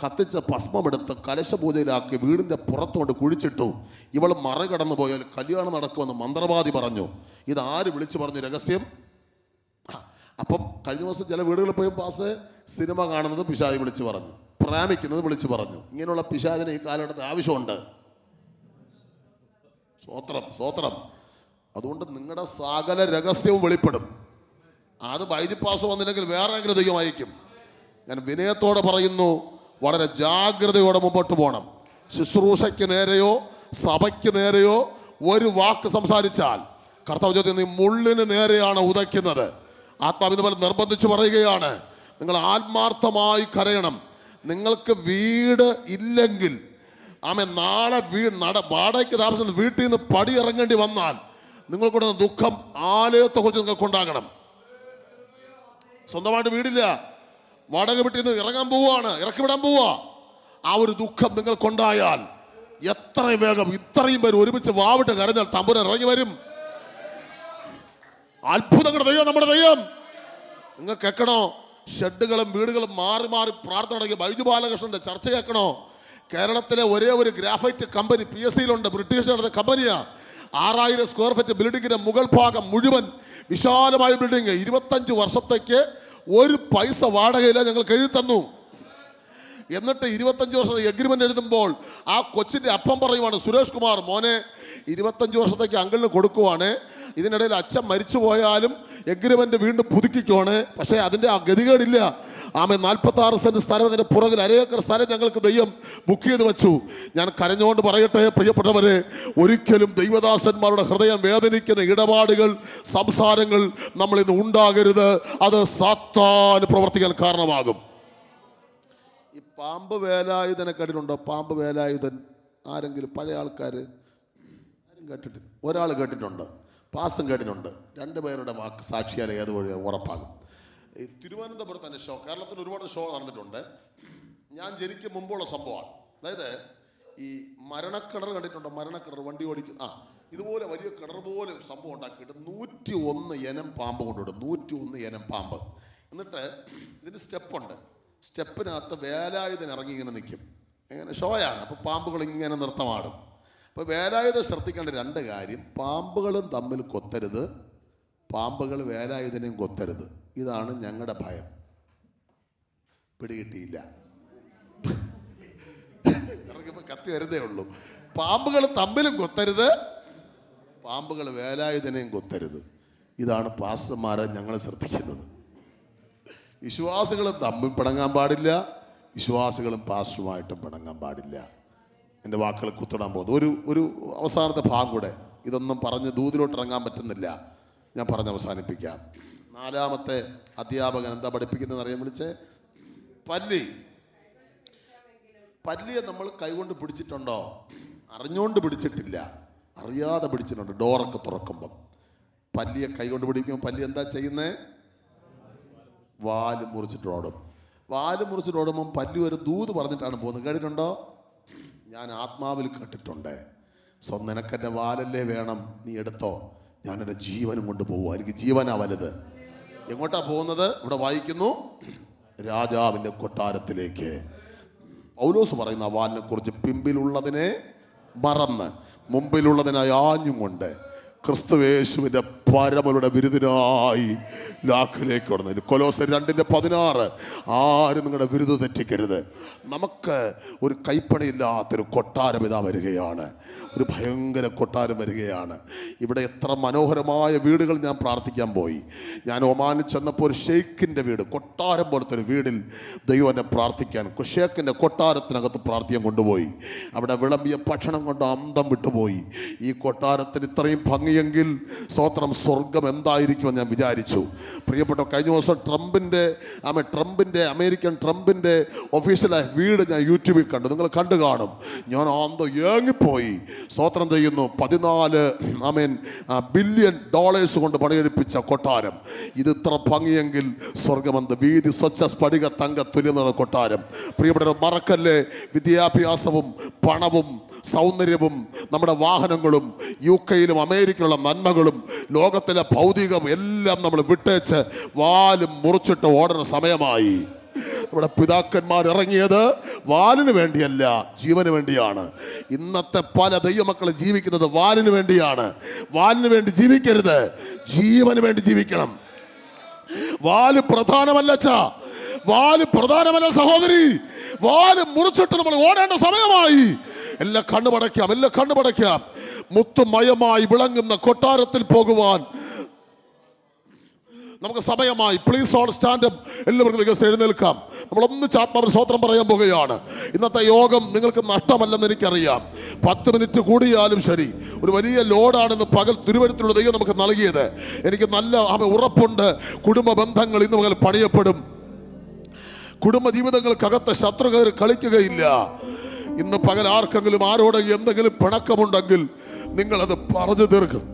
കത്തിച്ച ഭസ്മമെടുത്ത് കലശപൂജയിലാക്കി വീടിൻ്റെ പുറത്തുകൊണ്ട് കുഴിച്ചിട്ടു. ഇവൾ മറകടന്നു പോയാൽ കല്യാണം നടക്കുമെന്ന് മന്ത്രവാദി പറഞ്ഞു. ഇതാര് വിളിച്ചു പറഞ്ഞു രഹസ്യം? അപ്പം കഴിഞ്ഞ ദിവസം ചില വീടുകളിൽ പോയി പാസ് സിനിമ കാണുന്നത് പിശാച് വിളിച്ചു പറഞ്ഞു, പ്രേമിക്കുന്നത് വിളിച്ചു പറഞ്ഞു. ഇങ്ങനെയുള്ള പിശാചിന് ഈ കാലഘട്ടത്തിൽ ആവശ്യമുണ്ട്. സ്തോത്രം, സ്തോത്രം. അതുകൊണ്ട് നിങ്ങളുടെ സകല രഹസ്യവും വെളിപ്പെടും. അത് ബൈദിപ്പാസ് വന്നില്ലെങ്കിൽ വേറെ എങ്കിലും ദൈവം അയക്കും. ഞാൻ വിനയത്തോടെ പറയുന്നു, വളരെ ജാഗ്രതയോടെ മുമ്പോട്ട് പോകണം. ശുശ്രൂഷയ്ക്ക് നേരെയോ സഭയ്ക്ക് നേരെയോ ഒരു വാക്ക് സംസാരിച്ചാൽ കർത്താവ് ചോദ്യം, നീ മുള്ളിന് നേരെയാണ് ഉദയ്ക്കുന്നത്. ആത്മാവിന് പോലെ നിർബന്ധിച്ച് പറയുകയാണ്, നിങ്ങൾ ആത്മാർത്ഥമായി കരയണം. നിങ്ങൾക്ക് വീട് ഇല്ലെങ്കിൽ നാളെ വാടകയ്ക്ക് താമസിക്കുന്ന വീട്ടിൽ നിന്ന് പടി ഇറങ്ങേണ്ടി വന്നാൽ നിങ്ങൾക്കുള്ള ദുഃഖം ആലയത്തെക്കുറിച്ച് നിങ്ങൾക്കുണ്ടാകണം. സ്വന്തമായിട്ട് വീടില്ല, വാടക വീട്ടിൽ നിന്ന് ഇറങ്ങാൻ പോവുകയാണ്, ഇറക്കി വിടാൻ പോവുക. ആ ഒരു ദുഃഖം നിങ്ങൾക്കുണ്ടായാൽ എത്രയും വേഗം ഇത്രയും പേര് ഒരുമിച്ച് വാവിട്ട് കരഞ്ഞാൽ തമ്പുരാൻ ഇറങ്ങി വരും. അത്ഭുതങ്ങളുടെ ദൈവം നമ്മുടെ ദൈവം. നിങ്ങൾ കേൾക്കണോ? ഷെഡുകളും വീടുകളും മാറി മാറി പ്രാർത്ഥന നടത്തിയ ബൈജു ബാലകൃഷ്ണന്റെ ചർച്ച കേൾക്കണോ? കേരളത്തിലെ ഒരേ ഒരു ഗ്രാഫൈറ്റ് കമ്പനി PSCയിലുണ്ട്, ബ്രിട്ടീഷ് നടത്തിയ കമ്പനിയാ. 6000 സ്ക്വയർ ഫീറ്റ് ബിൽഡിങ്ങിന്റെ മുകൾ ഭാഗം മുഴുവൻ വിശാലമായ ബിൽഡിങ്. 25 വർഷത്തേക്ക് ഒരു പൈസ വാടകയില്ല, ഞങ്ങൾക്ക് എഴുതി തന്നു. എന്നിട്ട് 25 വർഷത്തെ എഗ്രിമെന്റ് എഴുതുമ്പോൾ ആ കൊച്ചിന്റെ അപ്പം പറയുവാണ്, സുരേഷ് കുമാർ മോനെ 25 വർഷത്തേക്ക് അങ്കിളിന് കൊടുക്കുവാണ്, ഇതിനിടയിൽ അച്ഛൻ മരിച്ചു പോയാലും എഗ്രിമെന്റ് വീണ്ടും പുതുക്കിക്കുവാണ്. പക്ഷേ അതിൻ്റെ ആ ഗതികേടില്ല. 46 സെന്റ് സ്ഥലം, അതിൻ്റെ പുറകിൽ 1 ഏക്കർ സ്ഥലം ഞങ്ങൾക്ക് ദൈവം ബുക്ക് ചെയ്ത് വെച്ചു. ഞാൻ കരഞ്ഞുകൊണ്ട് പറയട്ടെ പ്രിയപ്പെട്ടവരെ, ഒരിക്കലും ദൈവദാസന്മാരുടെ ഹൃദയം വേദനിക്കുന്ന ഇടപാടുകൾ, സംസാരങ്ങൾ നമ്മൾ ഇന്ന് ഉണ്ടാകരുത്. അത് സാത്താന് പ്രവർത്തിക്കാൻ കാരണമാകും. ഈ പാമ്പ് വേലായുധനെ കേട്ടിട്ടുണ്ടോ? പാമ്പ് വേലായുധൻ ആരെങ്കിലും പഴയ ആൾക്കാർ ആരും കേട്ടിട്ടില്ല? ഒരാൾ കേട്ടിട്ടുണ്ട്, പാസം കേട്ടിട്ടുണ്ട്. 2 പേരുടെ വാക്ക് സാക്ഷിയാൽ ഏത് വഴി ഉറപ്പാകും. ഈ തിരുവനന്തപുരത്ത് തന്നെ ഷോ, കേരളത്തിൽ ഒരുപാട് ഷോ നടന്നിട്ടുണ്ട്. ഞാൻ ജനിക്കും മുമ്പുള്ള സംഭവമാണ്. അതായത് ഈ മരണക്കിണർ കണ്ടിട്ടുണ്ടോ? മരണക്കിണർ വണ്ടി ഓടിക്കും. ഇതുപോലെ വലിയ കിണർ പോലെ ഒരു സംഭവം ഉണ്ടാക്കിയിട്ട് 101 ഇനം പാമ്പ് കൊണ്ടുവിടും. 101 ഇനം പാമ്പ്. എന്നിട്ട് ഇതിന് സ്റ്റെപ്പുണ്ട്. സ്റ്റെപ്പിനകത്ത് വേലായുധൻ ഇറങ്ങി ഇങ്ങനെ നിൽക്കും. ഇങ്ങനെ ഷോയാണ്. അപ്പോൾ പാമ്പുകൾ ഇങ്ങനെ നൃത്തമാടും. അപ്പോൾ വേലായുധ ശ്രദ്ധിക്കേണ്ട 2 കാര്യം: പാമ്പുകളും തമ്മിൽ കൊത്തരുത്, പാമ്പുകൾ വേലായുധനെയും കൊത്തരുത്. ഇതാണ് ഞങ്ങളുടെ ഭയം. പിടികിട്ടിയില്ല, ഇറങ്ങിയപ്പോൾ കത്തി വരുന്നേ ഉള്ളൂ. പാമ്പുകൾ തമ്മിലും കൊത്തരുത്, പാമ്പുകൾ വേലായുധനെയും കൊത്തരുത്. ഇതാണ് പാസ്റ്റർമാരെ ഞങ്ങൾ ശ്രദ്ധിക്കുന്നത്. വിശ്വാസികളും തമ്മിൽ പിണങ്ങാൻ പാടില്ല, വിശ്വാസികളും പാസ്റ്ററുമായിട്ടും പിണങ്ങാൻ പാടില്ല. എൻ്റെ വാക്കുകൾ കുത്തിടാൻ പോകുന്നു. ഒരു അവസാനത്തെ ഭാഗം കൂടെ. ഇതൊന്നും പറഞ്ഞ് ദൂതിലോട്ട് ഇറങ്ങാൻ പറ്റുന്നില്ല, ഞാൻ പറഞ്ഞ് അവസാനിപ്പിക്കാം. 4ാമത്തെ അധ്യാപകൻ എന്താ പഠിപ്പിക്കുന്നത് അറിയാൻ വിളിച്ചേ? പല്ലിയെ നമ്മൾ കൈകൊണ്ട് പിടിച്ചിട്ടുണ്ടോ? അറിഞ്ഞുകൊണ്ട് പിടിച്ചിട്ടില്ല, അറിയാതെ പിടിച്ചിട്ടുണ്ട്. ഡോറൊക്കെ തുറക്കുമ്പം പല്ലിയെ കൈകൊണ്ട് പിടിക്കുമ്പോൾ പല്ലി എന്താ ചെയ്യുന്നത്? വാല് മുറിച്ചിട്ട് ഓടും. വാല് മുറിച്ചിട്ട് ഓടുമ്പം പല്ലി ഒരു ദൂത് പറഞ്ഞിട്ടാണ് പോകുന്നത്. കേട്ടിട്ടുണ്ടോ? ഞാൻ ആത്മാവിൽ കേട്ടിട്ടുണ്ട്. നിനക്കെൻ്റെ വാലല്ലേ വേണം, നീ എടുത്തോ, ഞാൻ എൻ്റെ ജീവനും കൊണ്ട് പോകുക, എനിക്ക് ജീവനാ വലുത്. എങ്ങോട്ടാ പോകുന്നത്? ഇവിടെ വായിക്കുന്നു, രാജാവിൻ്റെ കൊട്ടാരത്തിലേക്ക്. പൗലോസ് പറയുന്ന വാലിനെ കുറിച്ച്, പിമ്പിലുള്ളതിനെ മറന്ന് മുമ്പിലുള്ളതിനായി ആഞ്ഞും കൊണ്ട് ക്രിസ്തുവേശുവിൻ്റെ പരമരുടെ വിരുദിനായി ലാഖിലേക്ക് കടന്നു. കൊലോസ്യർ 2:16. ആരും നിങ്ങളുടെ വിരുദ് തെറ്റിക്കരുത്. നമുക്ക് ഒരു കൈപ്പണിയില്ലാത്തൊരു കൊട്ടാരം ഇതാ വരികയാണ്. ഒരു ഭയങ്കര കൊട്ടാരം വരികയാണ്. ഇവിടെ എത്ര മനോഹരമായ വീടുകൾ ഞാൻ പ്രാർത്ഥിക്കാൻ പോയി. ഞാൻ ഒമാനിൽ ചെന്നപ്പോൾ ഒരു ഷെയ്ഖിൻ്റെ വീട്, കൊട്ടാരം പോലത്തെ ഒരു വീടിൽ ദൈവം എന്നെ പ്രാർത്ഥിക്കാൻ, ഷെയ്ഖിൻ്റെ കൊട്ടാരത്തിനകത്ത് പ്രാർത്ഥിക്കാൻ കൊണ്ടുപോയി. അവിടെ വിളമ്പിയ ഭക്ഷണം കൊണ്ട് അന്തം വിട്ടുപോയി. ഈ കൊട്ടാരത്തിന് ഇത്രയും ഭംഗിയെങ്കിൽ സ്തോത്രം, സ്വർഗം എന്തായിരിക്കുമെന്ന് ഞാൻ വിചാരിച്ചു. പ്രിയപ്പെട്ട, കഴിഞ്ഞ ദിവസം അമേരിക്കൻ ട്രംപിൻ്റെ ഒഫീഷ്യലായ വീട് ഞാൻ യൂട്യൂബിൽ കണ്ടു. നിങ്ങൾ കണ്ടു കാണും. ഞാൻ അന്തം ഏങ്ങിപ്പോയി. സ്തോത്രം ചെയ്യുന്നു. 14 ബില്യൺ ഡോളേഴ്സ് കൊണ്ട് പണിയെടുപ്പിച്ച കൊട്ടാരം. ഇത് ഇത്ര ഭംഗിയെങ്കിൽ സ്വർഗമെന്ത്. വീതി സ്വച്ഛ സ്ഫടിക തങ്ക തുല്യത കൊട്ടാരം. പ്രിയപ്പെട്ടവർ, മറക്കല്ലേ, വിദ്യാഭ്യാസവും പണവും സൗന്ദര്യവും നമ്മുടെ വാഹനങ്ങളും UK-യിലും അമേരിക്കയിലുള്ള നന്മകളും ലോകത്തിലെ ഭൗതികം എല്ലാം നമ്മൾ വിട്ടേച്ച് വാലും മുറിച്ചിട്ട് ഓടുന്ന സമയമായി. ഇവിടെ പിതാക്കന്മാർ ഇറങ്ങിയത് വാലിന് വേണ്ടിയല്ല, ജീവന് വേണ്ടിയാണ്. ഇന്നത്തെ പല ദൈവമക്കൾ ജീവിക്കുന്നത് വാലിന് വേണ്ടിയാണ്. വാലിന് വേണ്ടി ജീവിക്കരുത്, ജീവന് വേണ്ടി ജീവിക്കണം. വാല് പ്രധാനമല്ല വാല് പ്രധാനമല്ല സഹോദരി. വാല് മുറിച്ചിട്ട് നമ്മൾ ഓടേണ്ട സമയമായി. എല്ലാം കണ്ണുപടയ്ക്കാം. മുത്തുമയമായി വിളങ്ങുന്ന കൊട്ടാരത്തിൽ പോകുവാൻ നമുക്ക് സമയമായി. Please all stand up. എല്ലാവർക്കും ദിവസം എഴുന്നേൽക്കാം. നമ്മളൊന്നിച്ച് ആത്മാവിൽ സ്തോത്രം പറയാൻ പോകുകയാണ്. ഇന്നത്തെ യോഗം നിങ്ങൾക്ക് നഷ്ടമല്ലെന്ന് എനിക്കറിയാം. 10 മിനിറ്റ് കൂടിയാലും ശരി, ഒരു വലിയ ലോഡാണെന്ന് പകൽ തിരുവഴുത്തിലുള്ള ദൈവം നമുക്ക് നൽകിയത്. എനിക്ക് നല്ല ഉറപ്പുണ്ട്, കുടുംബ ബന്ധങ്ങൾ ഇന്ന് പകൽ പണിയപ്പെടും. കുടുംബ ജീവിതങ്ങൾക്കകത്ത് ശത്രുക്കൾ കളിക്കുകയില്ല. ഇന്ന് പകൽ ആർക്കെങ്കിലും ആരോട് എന്തെങ്കിലും പിണക്കമുണ്ടെങ്കിൽ നിങ്ങളത് പറഞ്ഞു തീർക്കും.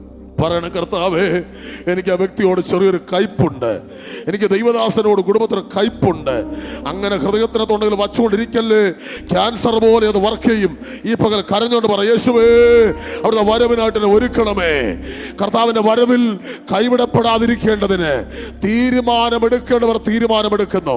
പറയണം, കർത്താവേ, എനിക്ക് ആ വ്യക്തിയോട് ചെറിയൊരു കയ്പുണ്ട്, എനിക്ക് ദൈവദാസനോട് കുടുംബത്തിന് കയ്പുണ്ട്. അങ്ങനെ ഹൃദയത്തിനകത്തുണ്ടെങ്കിൽ വച്ചുകൊണ്ടിരിക്കല്ലേ. ക്യാൻസർ പോലെ അത് വർക്ക് ചെയ്യും. ഈ പകൽ കരഞ്ഞുകൊണ്ട് പറ, യേശുവേ, അവിടുത്തെ വരവിനായിട്ട് എന്നെ ഒരുക്കണമേ. കർത്താവിൻ്റെ വരവിൽ കൈവിടപ്പെടാതിരിക്കേണ്ടതിന് തീരുമാനമെടുക്കേണ്ടവർ തീരുമാനമെടുക്കുന്നു.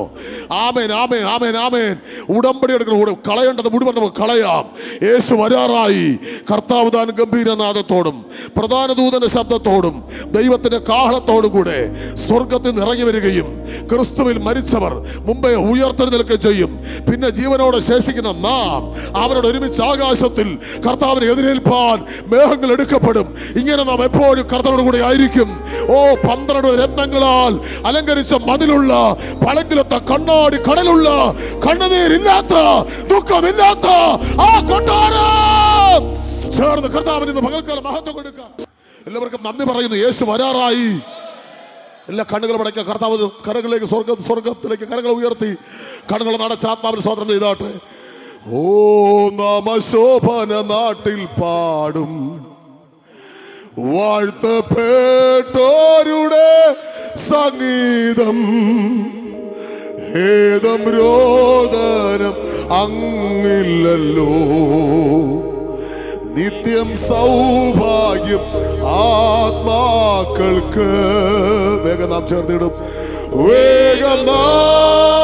ആമേൻ, ആമേൻ, ആമേൻ, ആമേൻ. ഉടമ്പടി എടുക്കണം. കളയേണ്ടത് മുഴുവൻ നമുക്ക് കളയാം. യേശു വരാറായി. കർത്താവ് താൻ ഗംഭീരനാദത്തോടും പ്രധാന ദൂതന്റെ ശബ്ദത്തോടും ദൈവത്തിന്റെ കാഹളത്തോടും കൂടെ സ്വർഗത്തിൽ നിന്ന് ഇറങ്ങി വരികയും ക്രിസ്തുവിൽ മരിച്ചവർ മുമ്പേ ഉയർത്തെഴുന്നേൽക്കുകയും ചെയ്യും. പിന്നെ ജീവനോടെ ശേഷിക്കുന്ന നാം അവരോട് ഒരുമിച്ച് ആകാശത്തിൽ കർത്താവിനെ എതിരേൽപ്പാൻ മേഘങ്ങൾ എടുക്കപ്പെടും. ഇങ്ങനെ നാം എപ്പോഴും കർത്താവിനോട് കൂടെ ആയിരിക്കും. ഓ, 12 രത്നങ്ങളാൽ അലങ്കരിച്ച മതിലുള്ള പളങ്കിലത്തെ കണ്ണാടി കടലുള്ള കണ്ണുനീരില്ലാത്ത ദുഃഖമില്ലാത്ത ആ കൊട്ടാരം ചേർന്ന് കർത്താവിന് ഇന്ന് പകൽക്കാലം മഹത്വം കൊടുക്കാം. എല്ലാവർക്കും നന്ദി പറയുന്നു. യേശു വരാറായി. എല്ലാ കണ്ണുകളും അടയ്ക്കുക. കർത്താവ് കരങ്ങളിലേക്ക് സ്വർഗത്തിലേക്ക് കരങ്ങൾ ഉയർത്തി കണ്ണുകൾ നടച്ച ആത്മാവിൽ സ്തോത്രം ചെയ്താട്ടെ. ഓ, നാമശോഭന നാട്ടിൽ പാടും വാഴ്ത്തപ്പെട്ടോരുടെ സംഗീതം, ഹേതം രോദനം അങ്ങില്ലല്ലോ. നിത്യം സൗഭാഗ്യം ആത്മാക്കൾക്ക്. വേഗം നാം ചേർന്നിടും. വേഗം നാം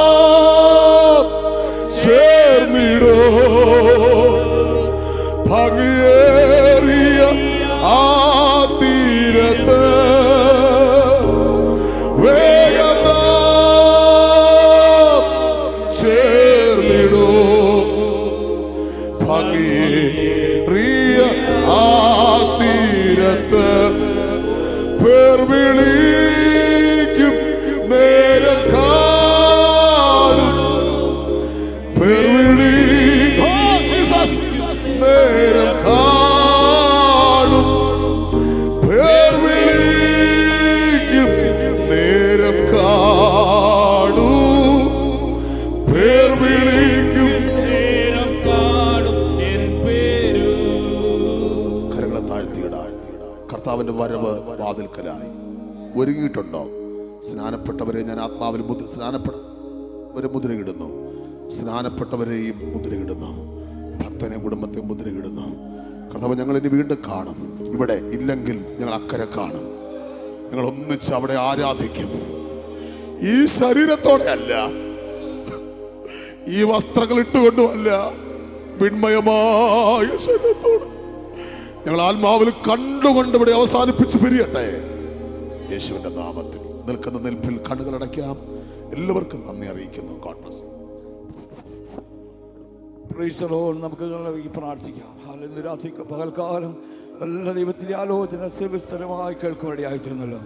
ചേർന്നിടോ. ഭംഗിയേറിയ ആ തീരത്ത് വേഗം നാം ചേർന്നിടോ. ഭംഗിയേറിയ ആ തീരത്ത് പേർ വിളിക്കും നേരം കാണും. പേർ വിളിക്കും നേരം കാണും. പേർ വിളിക്കും നേരം കാണും. പേർ വിളിക്കും നേരം കാണും. കരങ്ങളെ താഴ്ത്തിയിടാൻ. കർത്താവിന്റെ വരവ് വാതിൽക്കലായി. ഒരുങ്ങിയിട്ടുണ്ടോ? സ്നാനപ്പെട്ടവരെ ഞാൻ ആത്മാവിൽ സ്നാനപ്പെട്ടവരെ മുദ്രയിടുന്നു. സ്നാനപ്പെട്ടവരെയും മുദ്രയിടുന്നു. ഭക്തനെ കുടുംബത്തെ മുദ്രയിടുന്നു. കർത്താവ്, ഞങ്ങൾ ഇനി വീണ്ടും കാണും. ഇവിടെ ഇല്ലെങ്കിൽ ഞങ്ങൾ അക്കരെ കാണും. ഞങ്ങൾ ഒന്നിച്ച് അവിടെ ആരാധിക്കും. ഈ ശരീരത്തോടെ അല്ല, ഈ വസ്ത്രങ്ങൾ ഇട്ടുകൊണ്ടുമല്ല, വിൺമയമായ ശരീരത്തോട് ഞങ്ങൾ ആത്മാവിൽ കണ്ടുകൊണ്ട് ഇവിടെ അവസാനിപ്പിച്ച് പിരിയട്ടെ. യേശുവിന്റെ നാമത്തിൽ നിൽക്കുന്ന നിൽപ്പിൽ കണ്ണുകൾ അടയ്ക്കാം. എല്ലാവർക്കും നന്ദി അറിയിക്കുന്നു. God bless. Price the Lord. നമുക്ക് പ്രാർത്ഥിക്കാം. ഇന്ന് രാത്രി പകൽക്കാലം എല്ലാ ദൈവത്തിന്റെ ആലോചന സവിസ്തരമായി കേൾക്കുവാനിടയായി തീർന്നല്ലോ.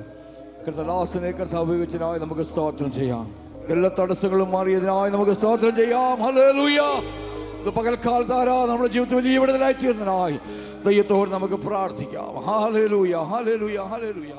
കർത്താവിനെ കർത്താവ് ഉപയോഗിച്ചതിനായി നമുക്ക് സ്തോത്രം ചെയ്യാം. എല്ലാ തടസ്സങ്ങളും മാറിയതിനായി നമുക്ക് സ്തോത്രം ചെയ്യാം. ഹല്ലേലൂയ. ഇത് പകൽക്കാലത്ത് നമ്മുടെ ജീവിതത്തിൽ വലിയ വിടുതലായി തീർന്നതിനായി ദൈവത്തോട് നമുക്ക് പ്രാർത്ഥിക്കാം. Hallelujah, hallelujah, hallelujah.